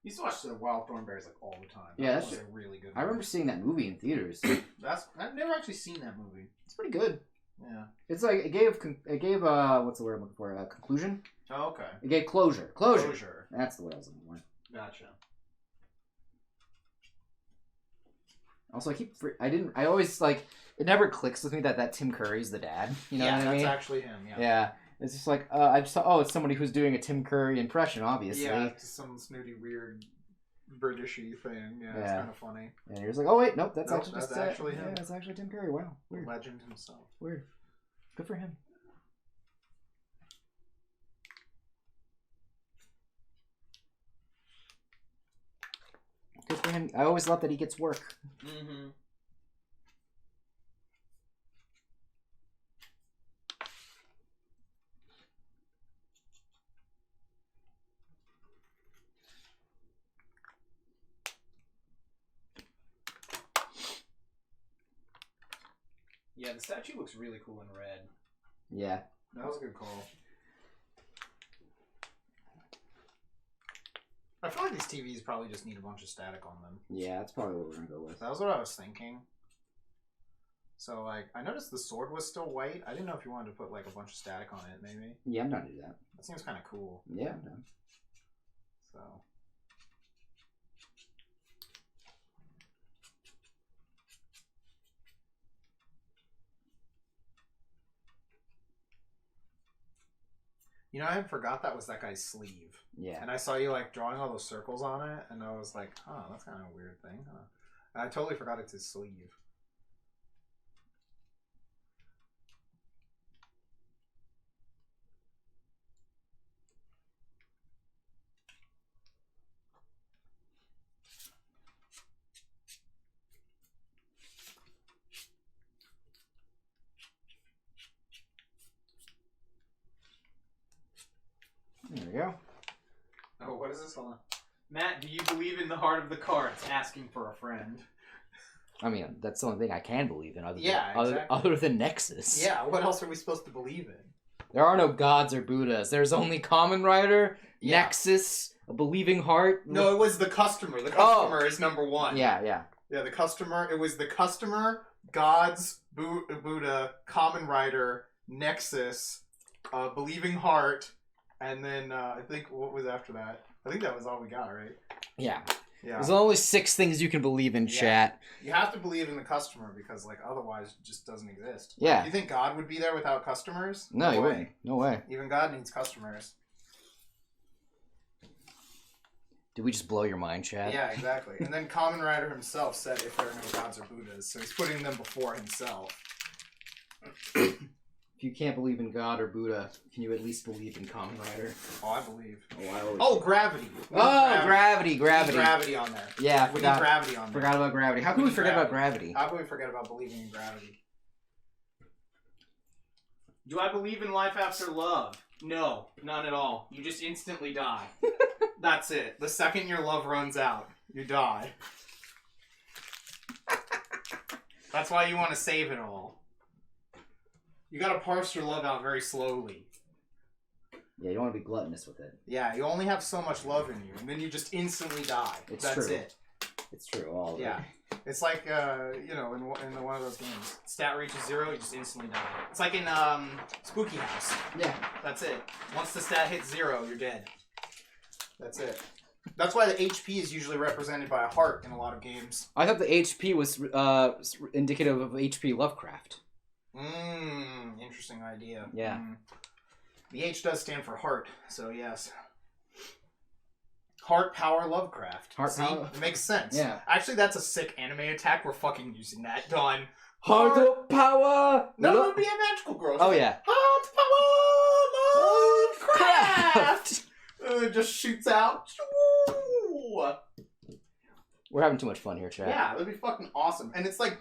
You used to watch the Wild Thornberries like all the time. Yeah, that's a really good movie. I remember seeing that movie in theaters. I've never actually seen that movie. It's pretty good. Yeah. It's like, it gave what's the word I'm looking for? Conclusion? Oh, okay. You get closure. Closure. Closure. That's the way I was looking for. Gotcha. Also, I always, like, it never clicks with me that Tim Curry's the dad. You know what I mean? Yeah, that's actually him, yeah. Yeah. It's just like, I just thought, it's somebody who's doing a Tim Curry impression, obviously. Yeah, it's some snooty, weird, Britishy thing. Yeah, it's kind of funny. And you're just like, oh, wait, nope, that's actually that's just actually him. Yeah, that's actually Tim Curry. Wow. Weird. Legend himself. Weird. Good for him. Good for him. I always love that he gets work. Mm-hmm. Yeah, the statue looks really cool in red. Yeah. That was a good call. I feel like these TVs probably just need a bunch of static on them. Yeah, that's probably what we're going to go with. That was what I was thinking. So, like, I noticed the sword was still white. I didn't know if you wanted to put, like, a bunch of static on it, maybe. Yeah, I'm down to do that. That seems kind of cool. Yeah, I'm down. So... You know, I had forgot that was that guy's sleeve. Yeah. And I saw you, like, drawing all those circles on it, and I was like, oh, that's kind of a weird thing, huh? And I totally forgot it's his sleeve. There we go. Oh, what is this? Hold on. Matt, do you believe in the heart of the cards? Asking for a friend. I mean, that's the only thing I can believe in exactly. other than Nexus. Yeah, what else are we supposed to believe in? There are no gods or Buddhas. There's only Common Rider, Nexus, a believing heart. No, it was the customer. The customer is number one. Yeah, yeah. Yeah, the customer. It was the customer, gods, Buddha, Common Rider, Nexus, believing heart, and then I think what was after that? I think that was all we got, right? Yeah. Yeah. There's only 6 things you can believe in, chat. You have to believe in the customer because, like, otherwise it just doesn't exist. Yeah. You think God would be there without customers? No, he wouldn't. No way. Even God needs customers. Did we just blow your mind, chat? Yeah, exactly. And then Kamen Rider himself said if there are no gods or Buddhas, so he's putting them before himself. If you can't believe in God or Buddha, can you at least believe in Kamen Rider? Oh, I believe. Gravity. Gravity. Gravity. We need gravity on there. Yeah, we need gravity on there. Forgot about gravity. How can we forget about gravity? How can we forget about believing in gravity? Do I believe in life after love? No, none at all. You just instantly die. That's it. The second your love runs out, you die. That's why you want to save it all. You gotta parse your love out very slowly. Yeah, you don't want to be gluttonous with it. Yeah, you only have so much love in you, and then you just instantly die. That's true. it. It's true, all of it. Yeah. It's like, you know, in one of those games. Stat reaches 0, you just instantly die. It's like in Spooky House. Yeah. That's it. Once the stat hits 0, you're dead. That's it. That's why the HP is usually represented by a heart in a lot of games. I thought the HP was indicative of HP Lovecraft. Interesting idea. Yeah. The H does stand for heart, so yes. Heart Power Lovecraft. Heart See? Power. It makes sense. Yeah. Actually, that's a sick anime attack. We're fucking using that. Done. Heart of Power! No, it would be a magical girl. Oh, yeah. Heart Power Lovecraft! It just shoots out. We're having too much fun here, chat. Yeah, that'd be fucking awesome. And it's like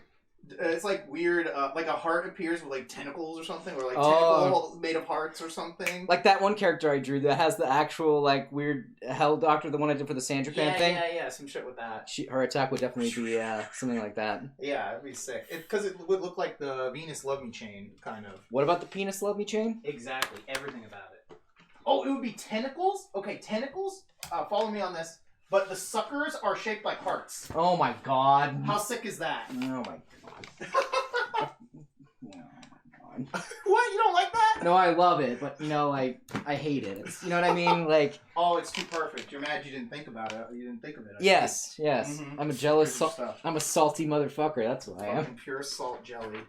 weird, like a heart appears with like tentacles or something, or like tentacles made of hearts or something. Like that one character I drew that has the actual like weird hell doctor, the one I did for the San Japan thing. Yeah, some shit with that. Her attack would definitely be something like that. Yeah, it'd be sick. Because it would look like the Venus Love Me chain, kind of. What about the penis love me chain? Exactly, everything about it. Oh, it would be tentacles? Okay, tentacles? Follow me on this. But the suckers are shaped like hearts. Oh my god. How sick is that? Oh my god. Oh my god. What? You don't like that? No, I love it, but you know, like I hate it. It's, you know what I mean? Like, Oh, it's too perfect. You're mad you didn't think about it. You didn't think of it. yes. I'm a jealous, Here's your stuff. I'm a salty motherfucker. That's who I am. Fucking pure salt jelly.